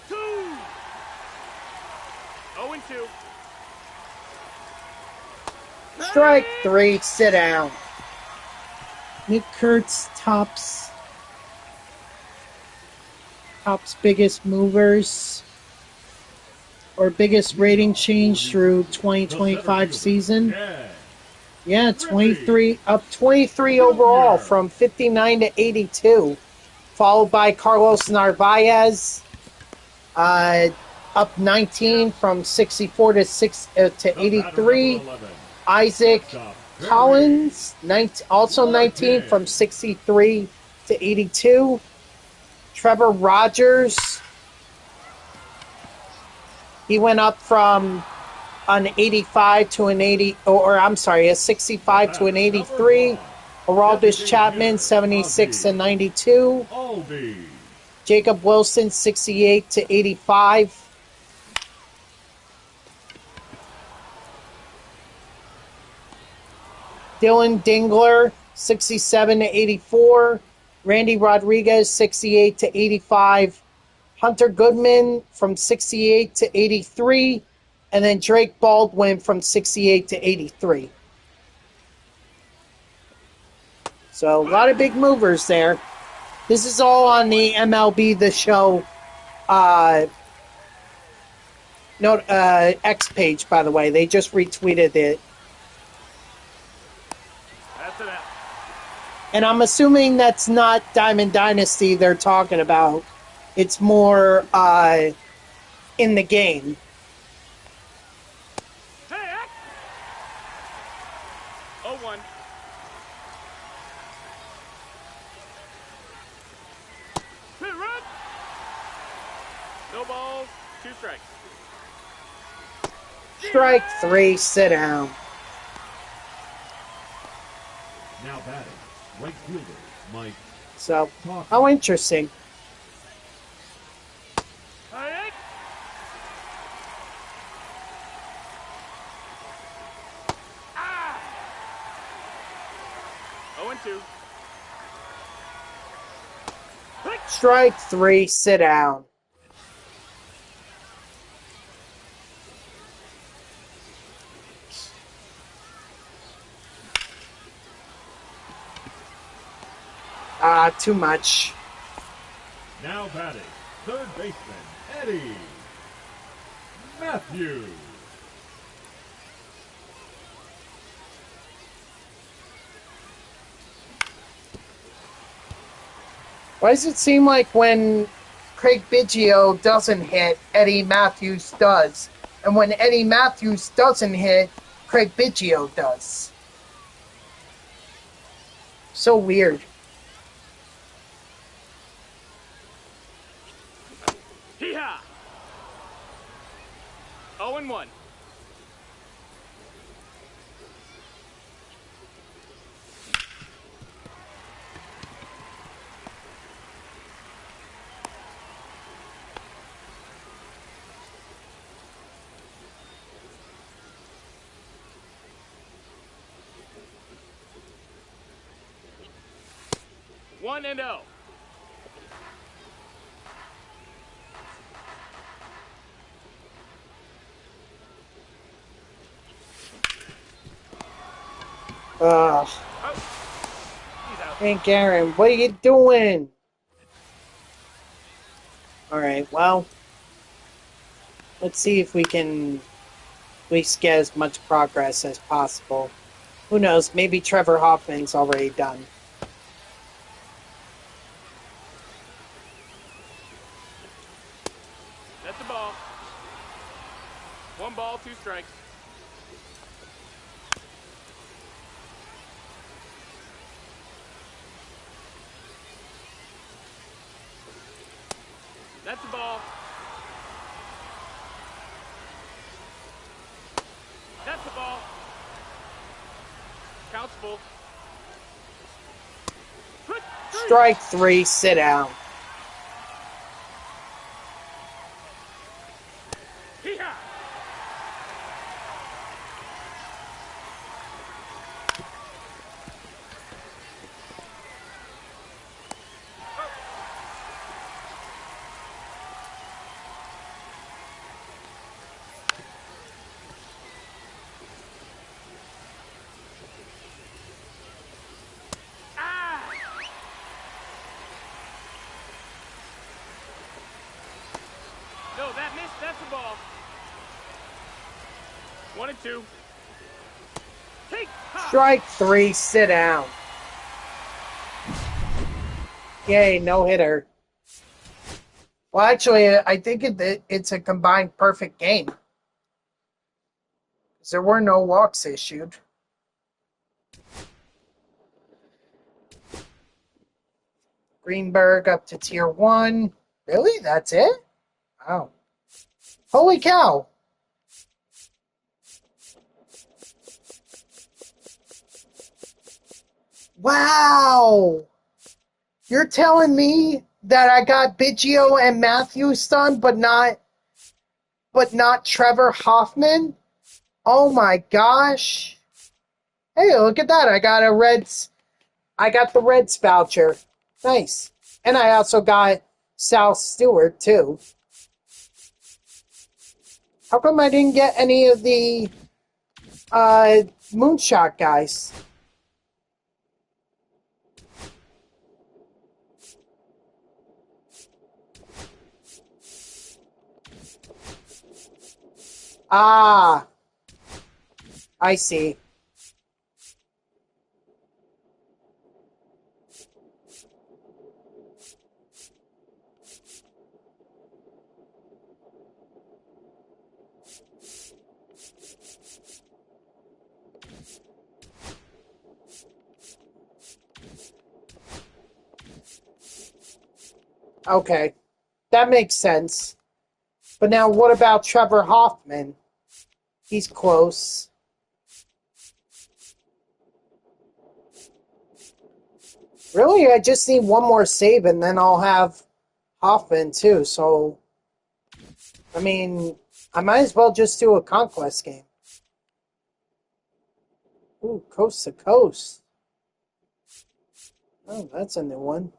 Two. 0-2. Strike 3, sit down. Nick Kurtz tops. Top's biggest movers or biggest rating change through 2025 season. Yeah, 23, up 23 overall from 59 to 82, followed by Carlos Narvaez, up 19 from 64 to 83. Isaac Collins, also 19 from 63 to 82. Trevor Rogers, he went up from an 85 to an 80, or I'm sorry, a 65 to an 83. Aroldis Chapman, 76 and 92. Jacob Wilson, 68 to 85. Dylan Dingler, 67 to 84. Randy Rodriguez, 68 to 85. Hunter Goodman from 68 to 83. And then Drake Baldwin from 68 to 83. So a lot of big movers there. This is all on the MLB The Show X page, by the way. They just retweeted it. And I'm assuming that's not Diamond Dynasty they're talking about. It's more in the game. Hey, 0-1. Hit run. No balls, 2 strikes. Strike 3, sit down. Now batting, right fielder Mike. So, how interesting. Hey. Ah. 0-2. Strike 3, sit down. Too much. Now batting, third baseman Eddie Matthews. Why does it seem like when Craig Biggio doesn't hit, Eddie Matthews does? And when Eddie Matthews doesn't hit, Craig Biggio does? So weird. Hee-haw! 0-1. One and 0. Hey, Garen, what are you doing? Alright, well, let's see if we can at least get as much progress as possible. Who knows, maybe Trevor Hoffman's already done. That's the ball. 1 ball, 2 strikes. That's the ball. That's the ball. Counts full. Strike 3, sit down. Hee-haw! 1-2. Take. Strike 3, sit down. Yay, no hitter. Well, actually, I think it's a combined perfect game. There were no walks issued. Greenberg up to tier 1. Really? That's it? Wow. Holy cow. Wow. You're telling me that I got Biggio and Matthews done, but not Trevor Hoffman? Oh my gosh. Hey, look at that. I got the Reds voucher. Nice. And I also got Sal Stewart too. How come I didn't get any of the Moonshot guys? Ah, I see. Okay, that makes sense. But now what about Trevor Hoffman? He's close. Really, I just need one more save and then I'll have Hoffman too. So, I mean, I might as well just do a conquest game. Ooh, coast to coast. Oh, that's a new one.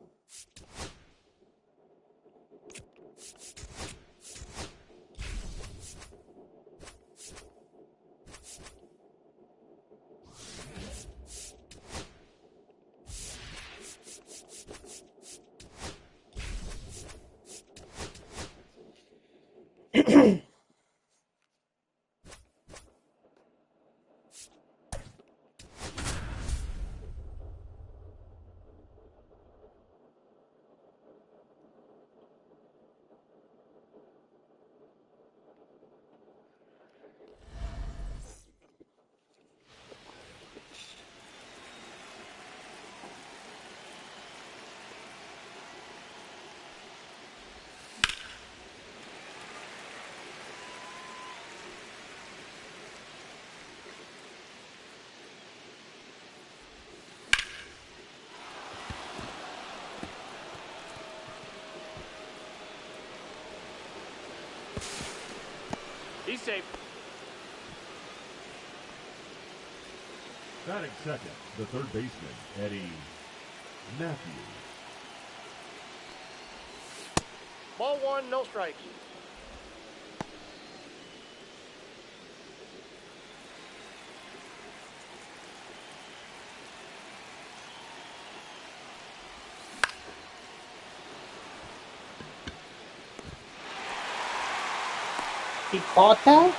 He's safe. Batting second, the third baseman, Eddie Matthews. Ball 1, no strikes. He caught that?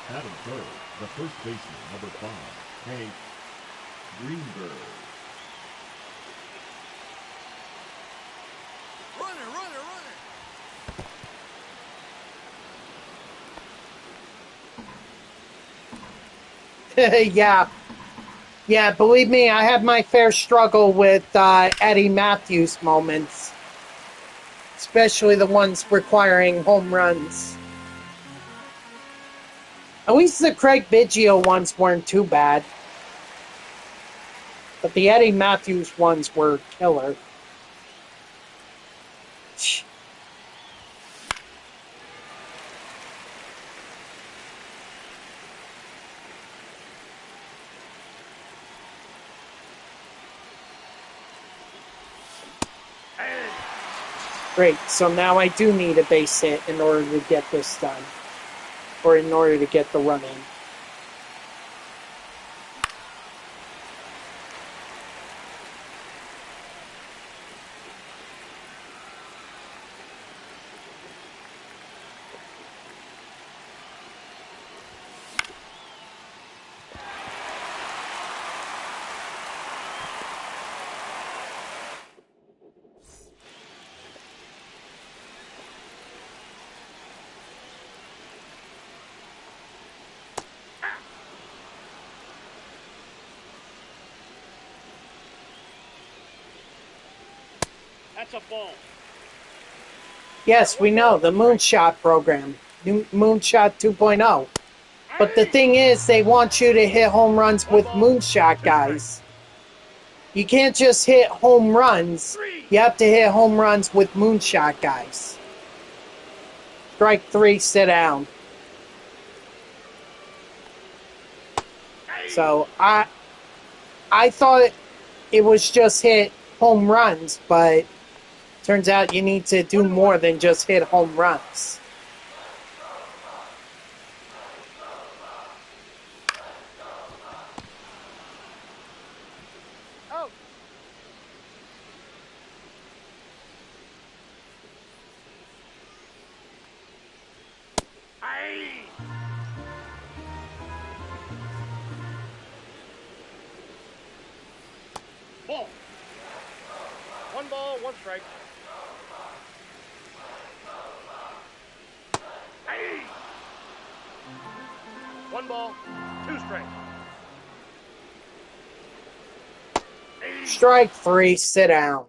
Batting third, the first baseman, number 5, Hank Greenberg. Runner, runner, runner. Yeah. Yeah, believe me, I have my fair struggle with Eddie Matthews moments. Especially the ones requiring home runs. At least the Craig Biggio ones weren't too bad. But the Eddie Matthews ones were killer. Great, so now I do need a base hit in order to get this done. Or in order to get the run in. That's a ball. Yes, we know, the Moonshot program. Moonshot 2.0. But the thing is, they want you to hit home runs with Moonshot guys. You can't just hit home runs. You have to hit home runs with Moonshot guys. Strike 3, sit down. So, I thought it was just hit home runs, but turns out you need to do more than just hit home runs. Out. Ball. One ball, one strike. One ball, two strikes. Strike 3, sit down.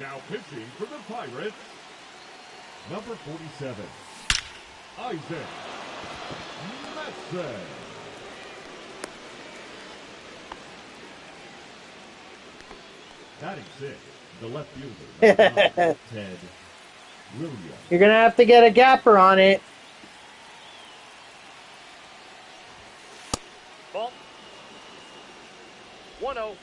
Now pitching for the Pirates, number 47, Isaac Matson. Batting 6, the left fielder, number 9, Ted Williams. You're going to have to get a gapper on it. Ball. 1-0.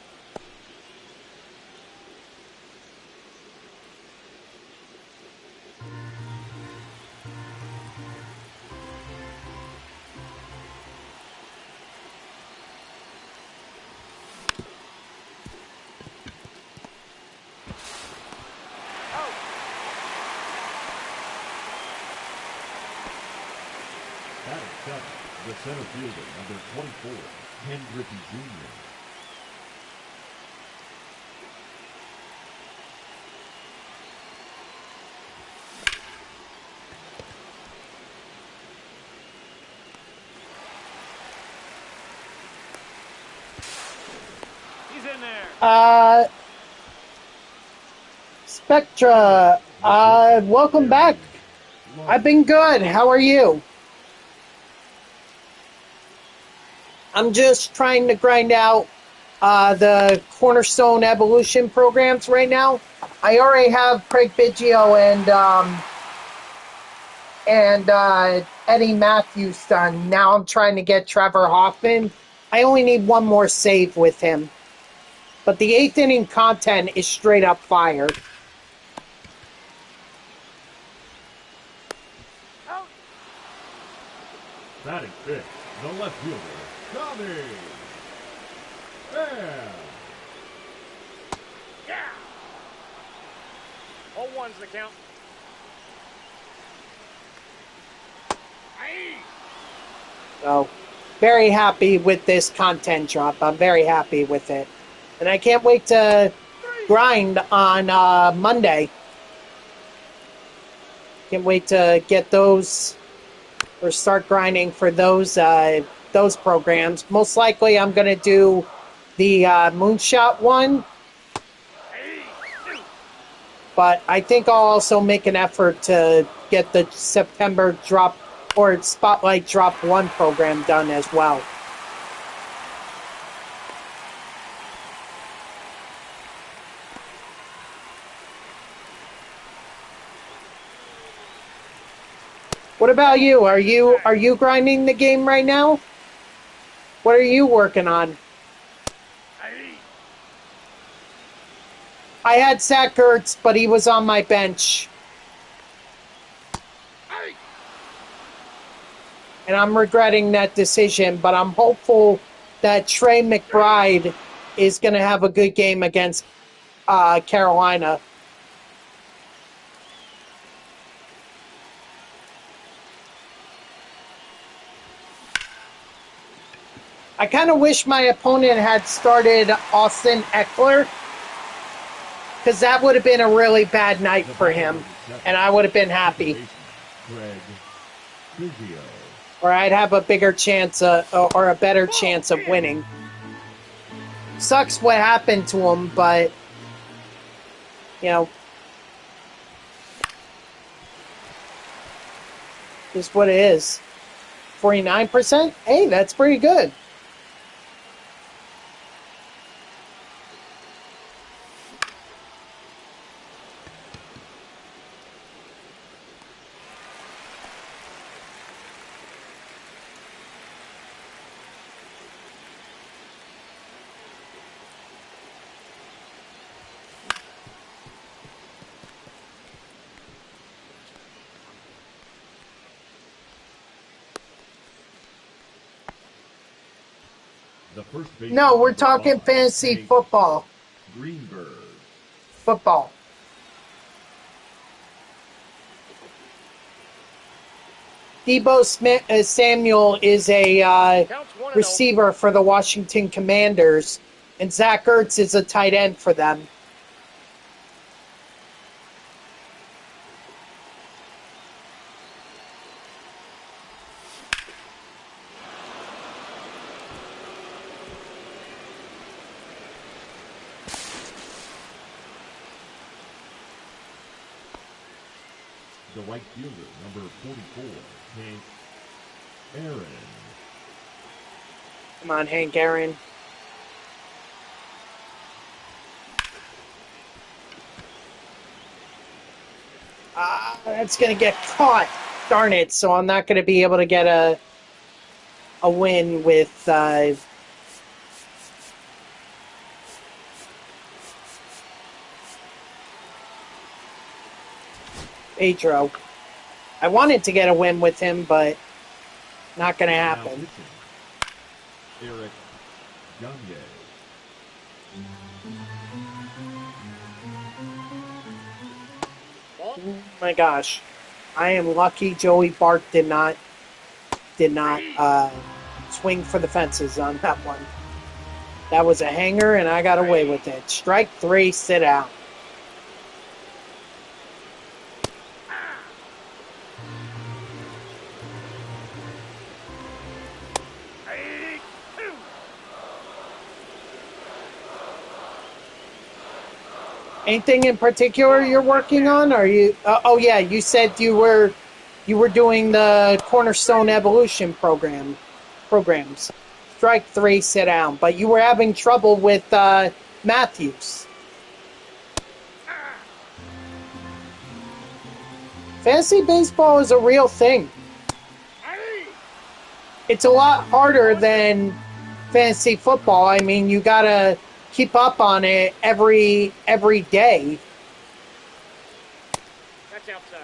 Batting 7, the center fielder, number 24, Ken Griffey Jr. He's in there. Spectra, welcome back. I've been good. How are you? I'm just trying to grind out the Cornerstone Evolution Programs right now. I already have Craig Biggio and Eddie Matthews done. Now I'm trying to get Trevor Hoffman. I only need one more save with him. But the 8th inning content is straight up fire. Out. Batting 5th, the left fielder, Tommy Pham. Yeah. 0-1's the count. So, very happy with this content drop. I'm very happy with it. And I can't wait to grind on Monday. Can't wait to get those or start grinding for those programs. Most likely I'm going to do the Moonshot one. But I think I'll also make an effort to get the September drop or Spotlight Drop 1 program done as well. What about you? Are you grinding the game right now? What are you working on? I had Zach Ertz, but he was on my bench. And I'm regretting that decision, but I'm hopeful that Trey McBride is going to have a good game against Carolina. I kind of wish my opponent had started Austin Eckler, because that would have been a really bad night for him, and I would have been happy. Greg Biggio. Or I'd have a bigger chance or a better chance of winning. sucks what happened to him, but, you know, is what it is. 49%? Hey, that's pretty good. The first base No, we're talking fantasy football. Greenberg. Football. Samuel is a receiver for the Washington Commanders, and Zach Ertz is a tight end for them. The right fielder, number 44, Hank Aaron. Come on, Hank Aaron. That's going to get caught. Darn it. So I'm not going to be able to get a win with Pedro. I wanted to get a win with him, but not going to happen. Eric Gagne. Oh my gosh. I am lucky Joey Bart did not swing for the fences on that one. That was a hanger, and I got away with it. Strike 3, sit out. Anything in particular you're working on? Are you? Oh yeah, you said you were doing the Cornerstone Evolution programs. Strike 3, sit down. But you were having trouble with Matthews. Fantasy baseball is a real thing. It's a lot harder than fantasy football. I mean, you gotta keep up on it every day. That's outside.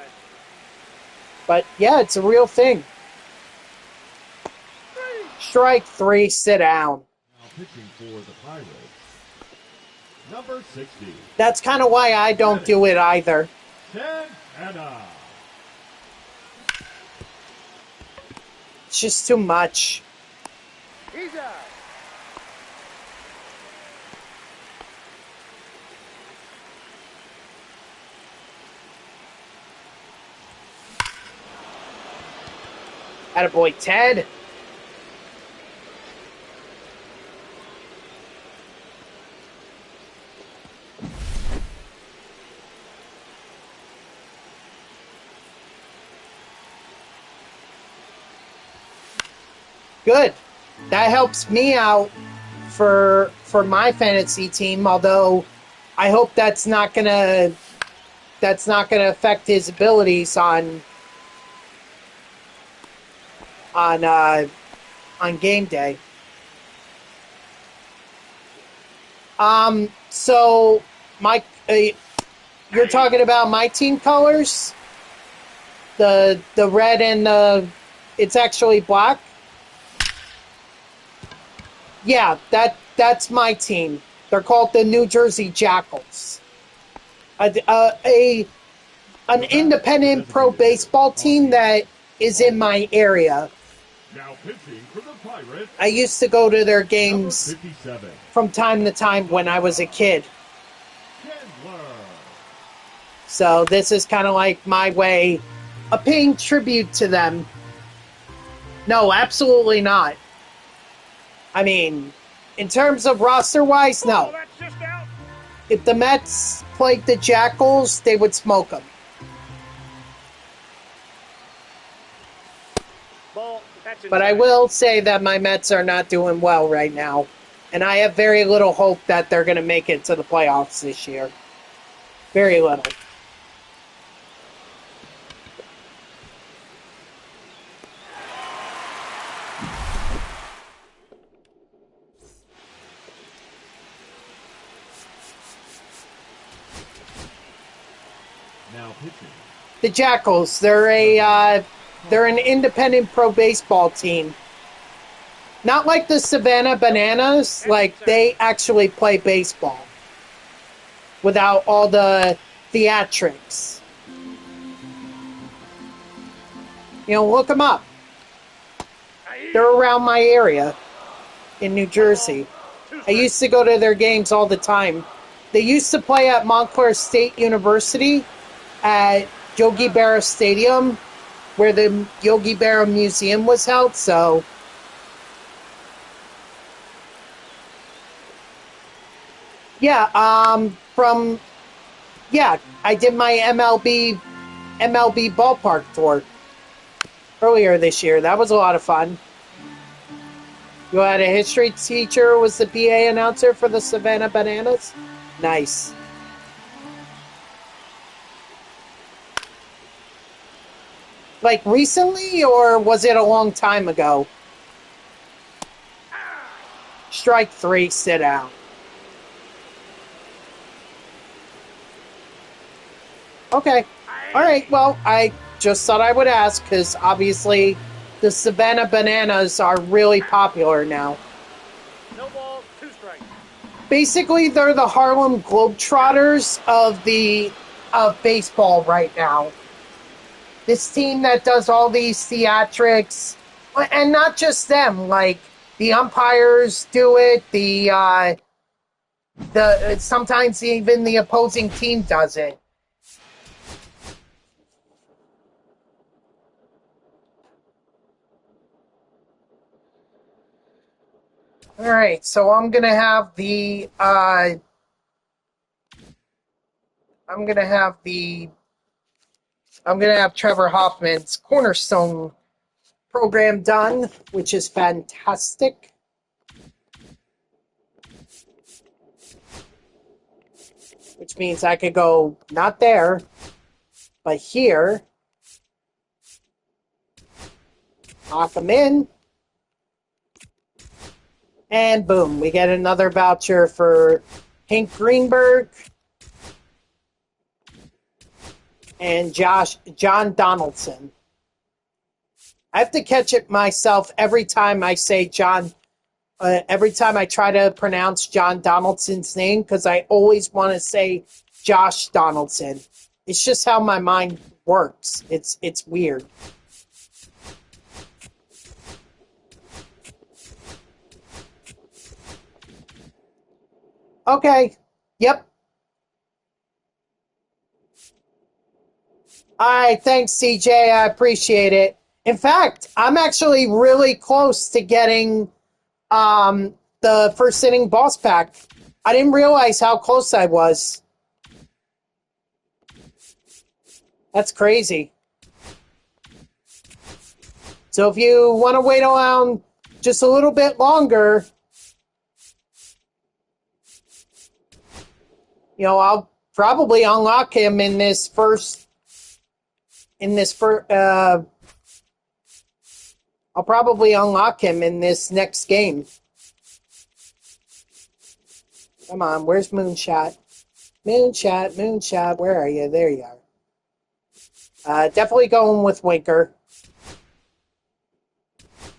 But yeah, it's a real thing. Strike 3, sit down. Now pitching for the Pirates, number 60. That's kind of why I don't do it either. Santana. It's just too much. He's out. Attaboy, Ted. Good. That helps me out for my fantasy team, although I hope that's not gonna affect his abilities on game day. So you're talking about my team colors? The red and it's actually black? Yeah, that's my team. They're called the New Jersey Jackals. An independent pro baseball team that is in my area. Now pitching for the Pirates, I used to go to their games number 57. from time to time when I was a kid. Chandler. So this is kind of like my way of paying tribute to them. No, absolutely not. I mean, In terms of roster-wise, no. Oh, that's just out. If the Mets played the Jackals, they would smoke them. Ball, that's But I inside. will say that my Mets are not doing well right now. And I have very little hope that they're going to make it to the playoffs this year. Very little. Now pitching. The Jackals, they're an independent pro baseball team. Not like the Savannah Bananas, like they actually play baseball without all the theatrics. You know, look them up. They're around my area in New Jersey. I used to go to their games all the time. They used to play at Montclair State University at Yogi Berra Stadium, where the Yogi Berra Museum was held, so... Yeah, I did my MLB ballpark tour earlier this year. That was a lot of fun. You had a history teacher who was the PA announcer for the Savannah Bananas? Nice. Like recently, or was it a long time ago? Strike 3, sit down. Okay. All right, well, I just thought I would ask, because obviously the Savannah Bananas are really popular now. No ball, 2 strikes. Basically, they're the Harlem Globetrotters of baseball right now. This team that does all these theatrics, and not just them, like the umpires do it, sometimes even the opposing team does it. All right, so I'm gonna have Trevor Hoffman's Cornerstone program done, which is fantastic. Which means I could go not there, but here. Lock them in. And boom, we get another voucher for Hank Greenberg and John Donaldson. I have to catch it myself every time I say John, every time I try to pronounce John Donaldson's name, because I always want to say Josh Donaldson. It's just how my mind works. It's weird. Okay. Yep. All right. Thanks, CJ. I appreciate it. In fact, I'm actually really close to getting the first inning boss pack. I didn't realize how close I was. That's crazy. So if you want to wait around just a little bit longer, you know, I'll probably unlock him in this first. I'll probably unlock him in this next game. Come on, where's Moonshot? Moonshot, where are you? There you are. Definitely going with Winker.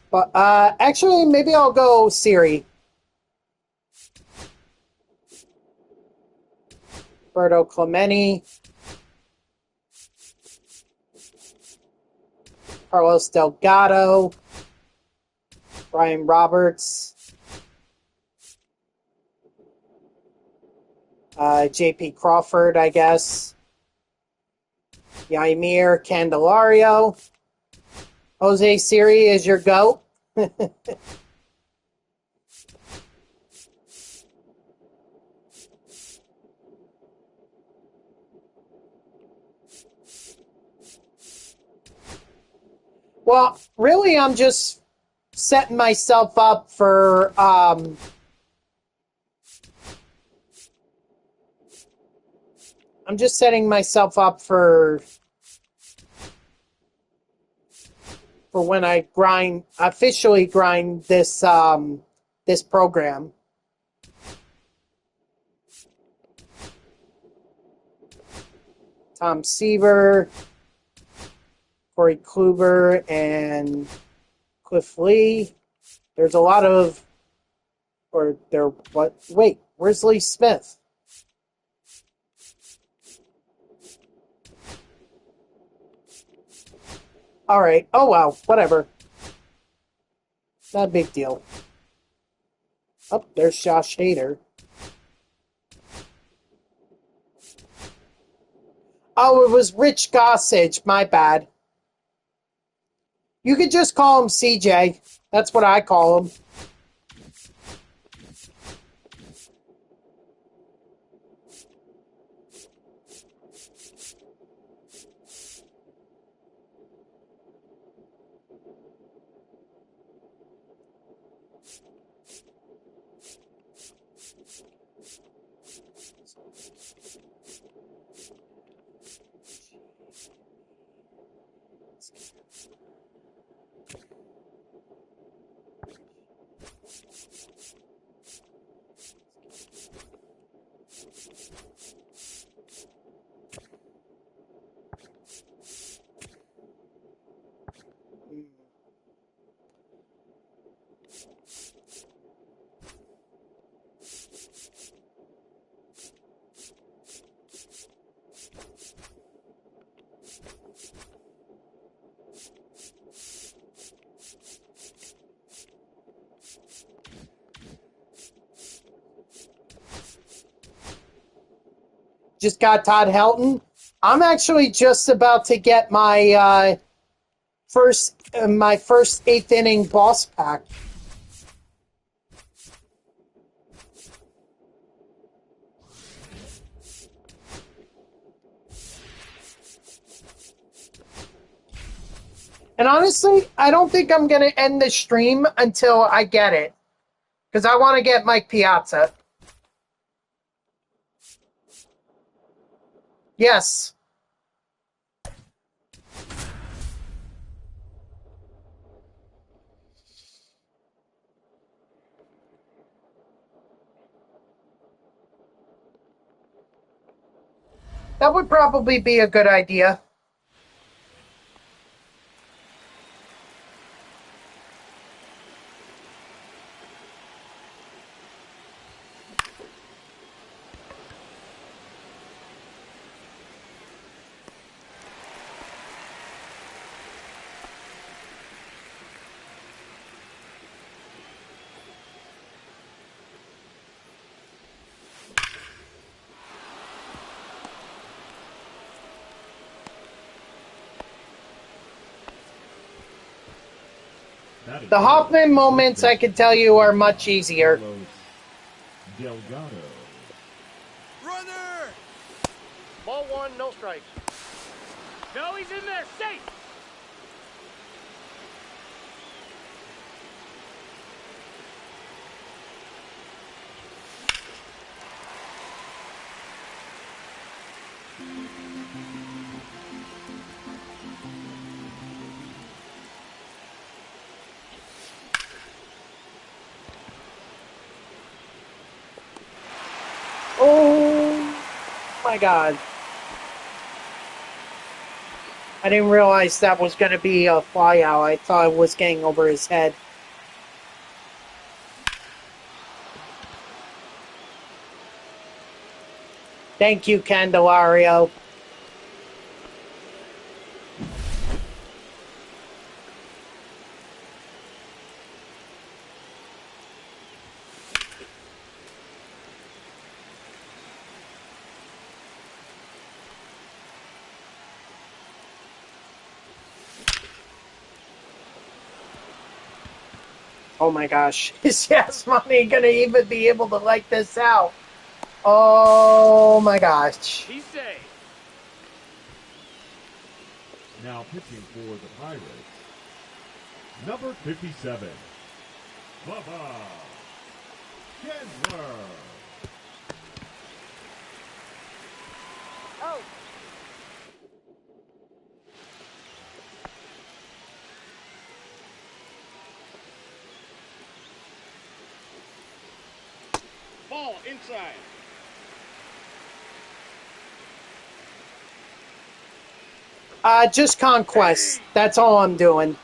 But actually, maybe I'll go Siri. Berto Clemente. Carlos Delgado. Brian Roberts. J.P. Crawford, I guess. Yaimir Candelario. Jose Siri is your GOAT. Well, really, I'm just setting myself up for, I'm just setting myself up for when I officially grind this, this program. Tom Seaver, Corey Kluber, and Cliff Lee. There's a lot of, wait, where's Lee Smith? All right. Oh, well, whatever. Not a big deal. Oh, there's Josh Hader. Oh, it was Rich Gossage. My bad. You could just call him CJ. That's what I call him. Just got Todd Helton. I'm actually just about to get my first eighth inning boss pack. And honestly, I don't think I'm going to end the stream until I get it. Because I want to get Mike Piazza. Yes. That would probably be a good idea. The Hoffman moments, I can tell you, are much easier. Delgado. Runner! Ball one, no strikes. No, he's in there, safe. Oh my God. I didn't realize that was going to be a fly out. I thought it was getting over his head. Thank you, Candelario. Oh my gosh. Is Yasmani going to even be able to like this out? Oh my gosh. He's safe. Now pitching for the Pirates, Number 57, Bubba Chandler. Out. Ball inside. Just conquest. That's all I'm doing.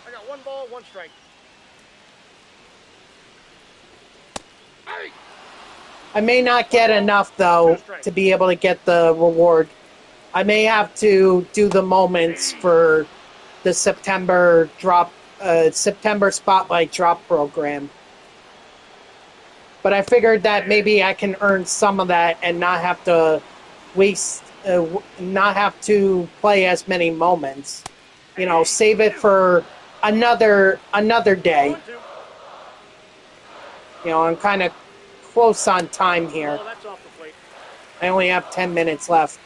I got 1 ball, 1 strike. Hey! I may not get enough, though, to be able to get the reward. I may have to do the moments for the September Spotlight drop program. But I figured that maybe I can earn some of that and not have to not have to play as many moments. You know, save it for another day. 1-2. You know, I'm kind of close on time here. Oh, that's off the plate. I only have 10 minutes left.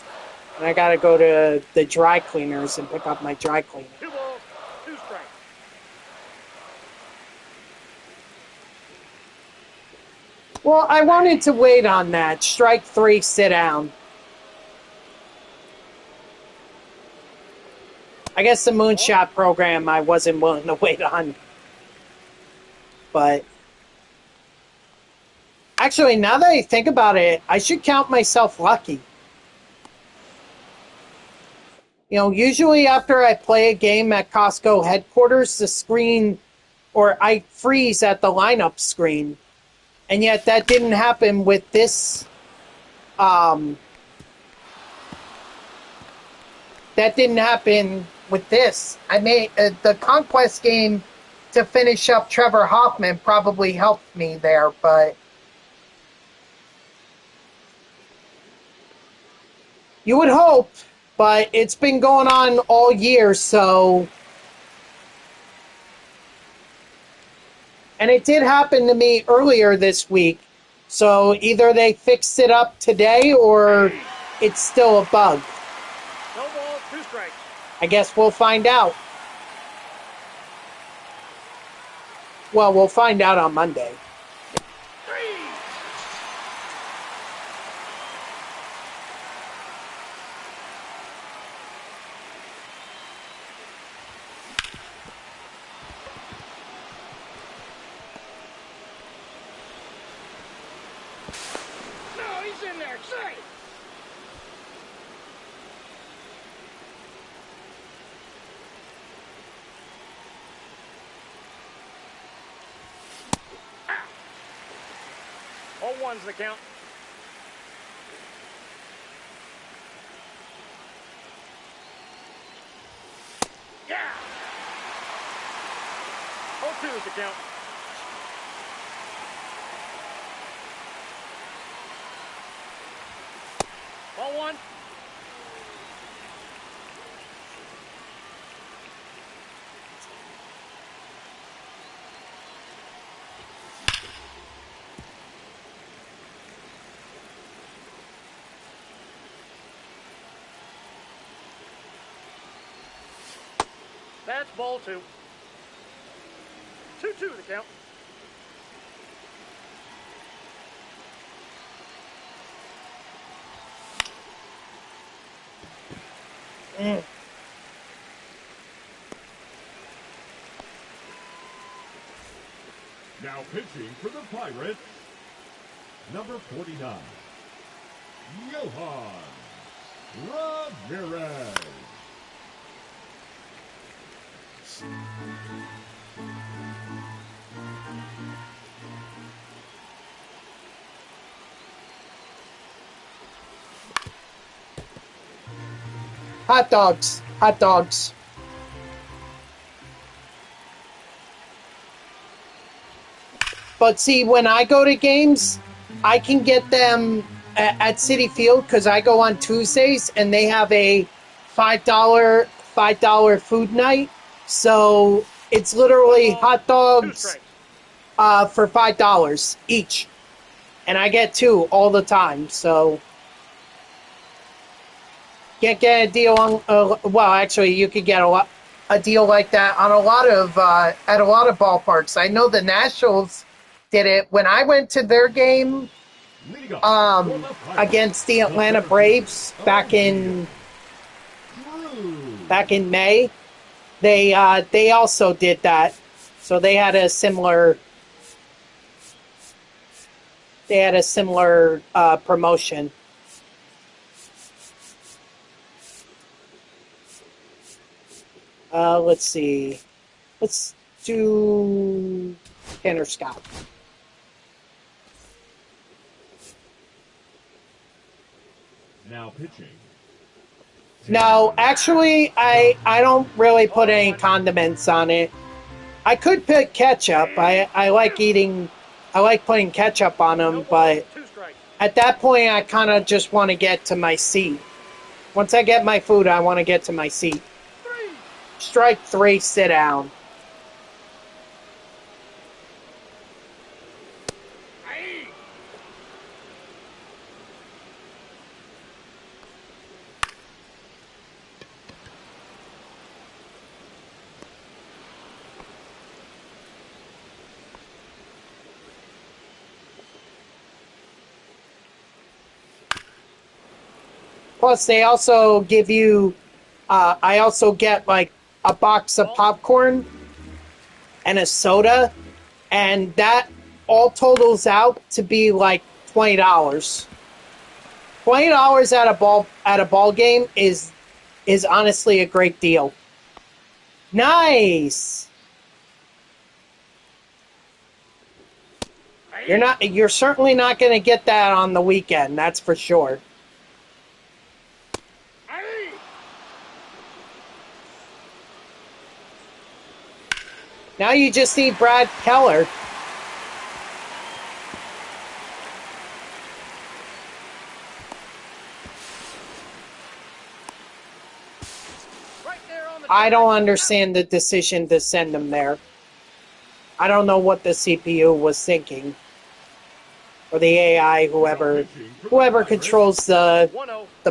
And I gotta go to the dry cleaners and pick up my dry cleaner. 2 balls, 2 strikes. Well, I wanted to wait on that. Strike 3, sit down. I guess the Moonshot program I wasn't willing to wait on. But actually, now that I think about it, I should count myself lucky. You know, usually after I play a game at Costco headquarters, the screen, or I freeze at the lineup screen. And yet that didn't happen with this, that didn't happen with this. I made, the Conquest game to finish up Trevor Hoffman probably helped me there, but you would hope. But it's been going on all year, so... And it did happen to me earlier this week. So either they fixed it up today or it's still a bug. No ball, 2 strikes. I guess we'll find out. Well, we'll find out on Monday. 3. No, he's in there. Say. All 1's the count. Yeah. All 2 is the count. All 1. That's ball 2. 2-2 the count. Now pitching for the Pirates, number 49, Johan Ramirez. Hot dogs. Hot dogs. But see, when I go to games, I can get them at Citi Field because I go on Tuesdays and they have a $5 food night. So it's literally hot dogs for $5 each. And I get 2 all the time. So can't get a deal on, well, actually, you could get a lot. a deal like that on a lot of at a lot of ballparks. I know the Nationals did it when I went to their game Leading up for the final, against the Atlanta Braves back in May. They also did that, so they had a similar promotion. Let's see. Let's do Tanner Scott. Now pitching. No, actually, I don't really put any condiments on it. I could put ketchup. I like putting ketchup on them, but at that point, I kind of just want to get to my seat. Once I get my food, I want to get to my seat. Strike 3, sit down. Plus, they also give you, I also get like a box of popcorn and a soda, and that all totals out to be like $20. $20 at a ball game is honestly a great deal. Nice. You're certainly not going to get that on the weekend, that's for sure. Now you just need Brad Keller. I don't understand the decision to send him there. I don't know what the CPU was thinking. Or the AI, whoever controls the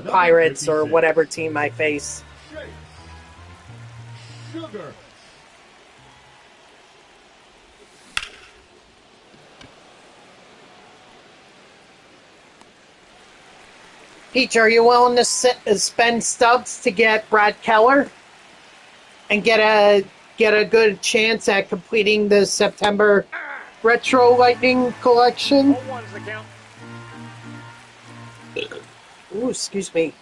Pirates or whatever team I face. Sugar. Peach, are you willing to spend stubs to get Brad Keller and get a good chance at completing the September Retro Lightning collection? Ooh, excuse me.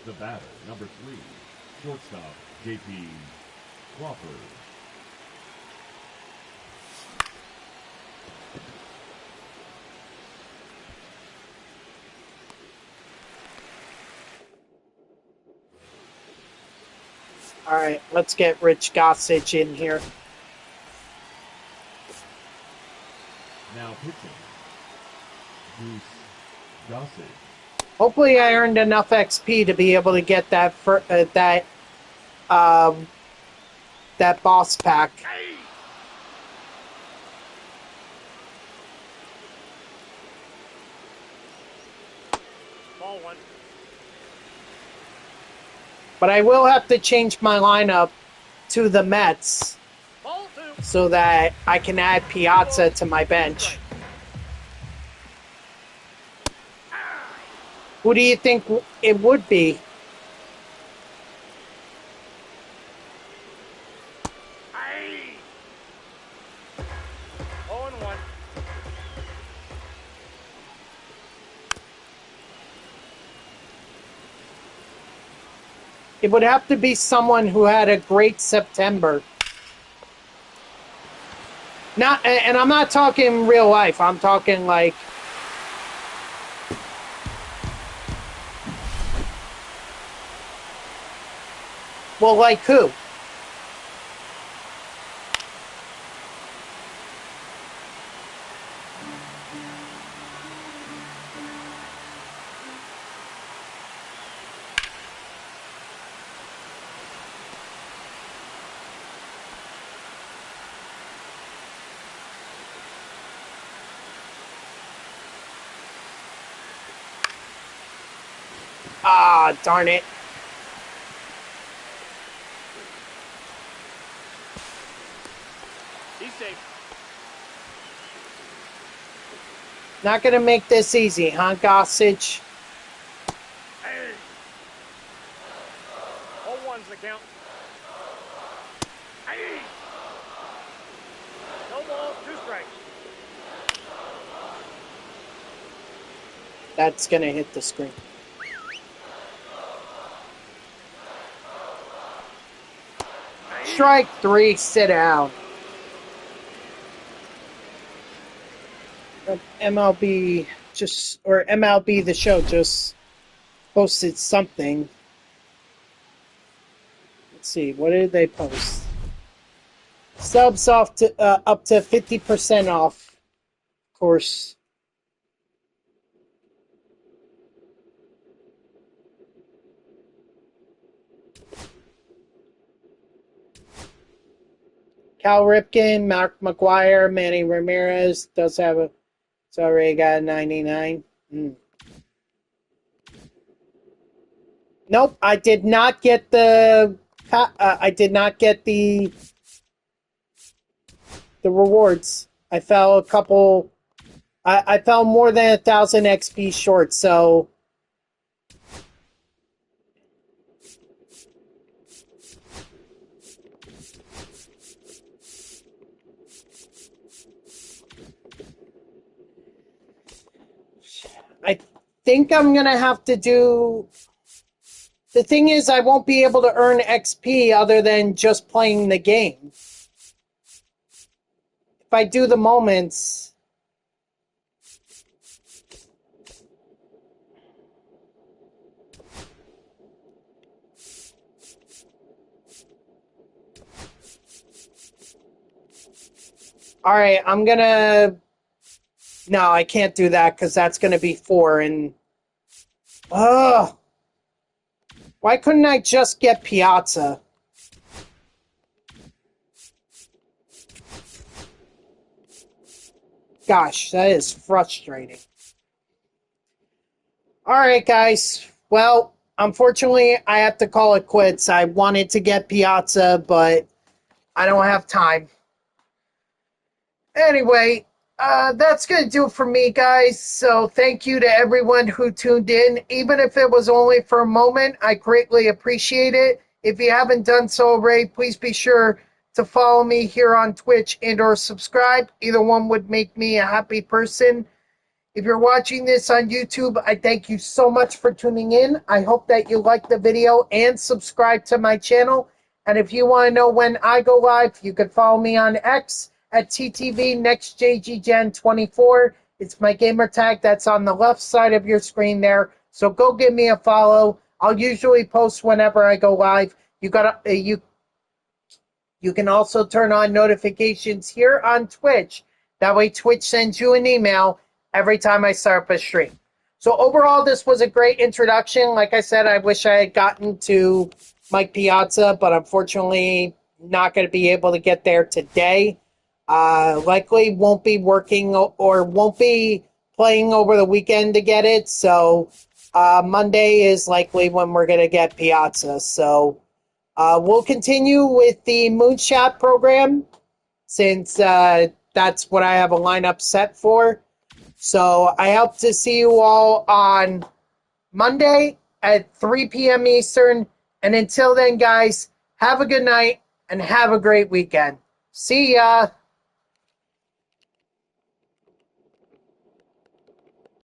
The batter, number 3, shortstop, J.P. Crawford. All right, let's get Rich Gossage in here. Now pitching, Bruce Gossage. Hopefully, I earned enough XP to be able to get that that boss pack. Ball 1. But I will have to change my lineup to the Mets Ball 2. so that I can add Piazza to my bench. Who do you think it would be? Aye. 0-1. It would have to be someone who had a great September. Not, and I'm not talking real life. I'm talking like... Well, like who? Ah, darn it. He's safe. Not going to make this easy, huh, Gossage? Hey. 0-1's the count. Hey. No ball, 2 strikes. That's going to hit the screen. Strike 3, sit down. MLB MLB The Show just posted something. Let's see, what did they post? Subs off to up to 50% off. Of course. Cal Ripken, Mark McGuire, Manny Ramirez does have a. It's already got a 99. Nope, I did not get the. I did not get the rewards. I fell a couple. I fell more than 1,000 XP short. So. I think I'm going to have to do... The thing is, I won't be able to earn XP other than just playing the game. If I do the moments... Alright, I'm going to... No, I can't do that because that's going to be 4 and... Ugh! Why couldn't I just get Piazza? Gosh, that is frustrating. Alright, guys. Well, unfortunately, I have to call it quits. I wanted to get Piazza, but I don't have time. Anyway... that's going to do it for me, guys. So thank you to everyone who tuned in. Even if it was only for a moment, I greatly appreciate it. If you haven't done so already, please be sure to follow me here on Twitch and or subscribe. Either one would make me a happy person. If you're watching this on YouTube, I thank you so much for tuning in. I hope that you like the video and subscribe to my channel. And if you want to know when I go live, you can follow me on X at TTV NextJGGen24. It's my gamer tag that's on the left side of your screen there. So go give me a follow. I'll usually post whenever I go live. You can also turn on notifications here on Twitch. That way Twitch sends you an email every time I start up a stream. So overall, this was a great introduction. Like I said, I wish I had gotten to Mike Piazza, but unfortunately not going to be able to get there today. Likely won't be working or won't be playing over the weekend to get it. So Monday is likely when we're going to get Piazza. So we'll continue with the Moonshot program since that's what I have a lineup set for. So I hope to see you all on Monday at 3 p.m. Eastern. And until then, guys, have a good night and have a great weekend. See ya.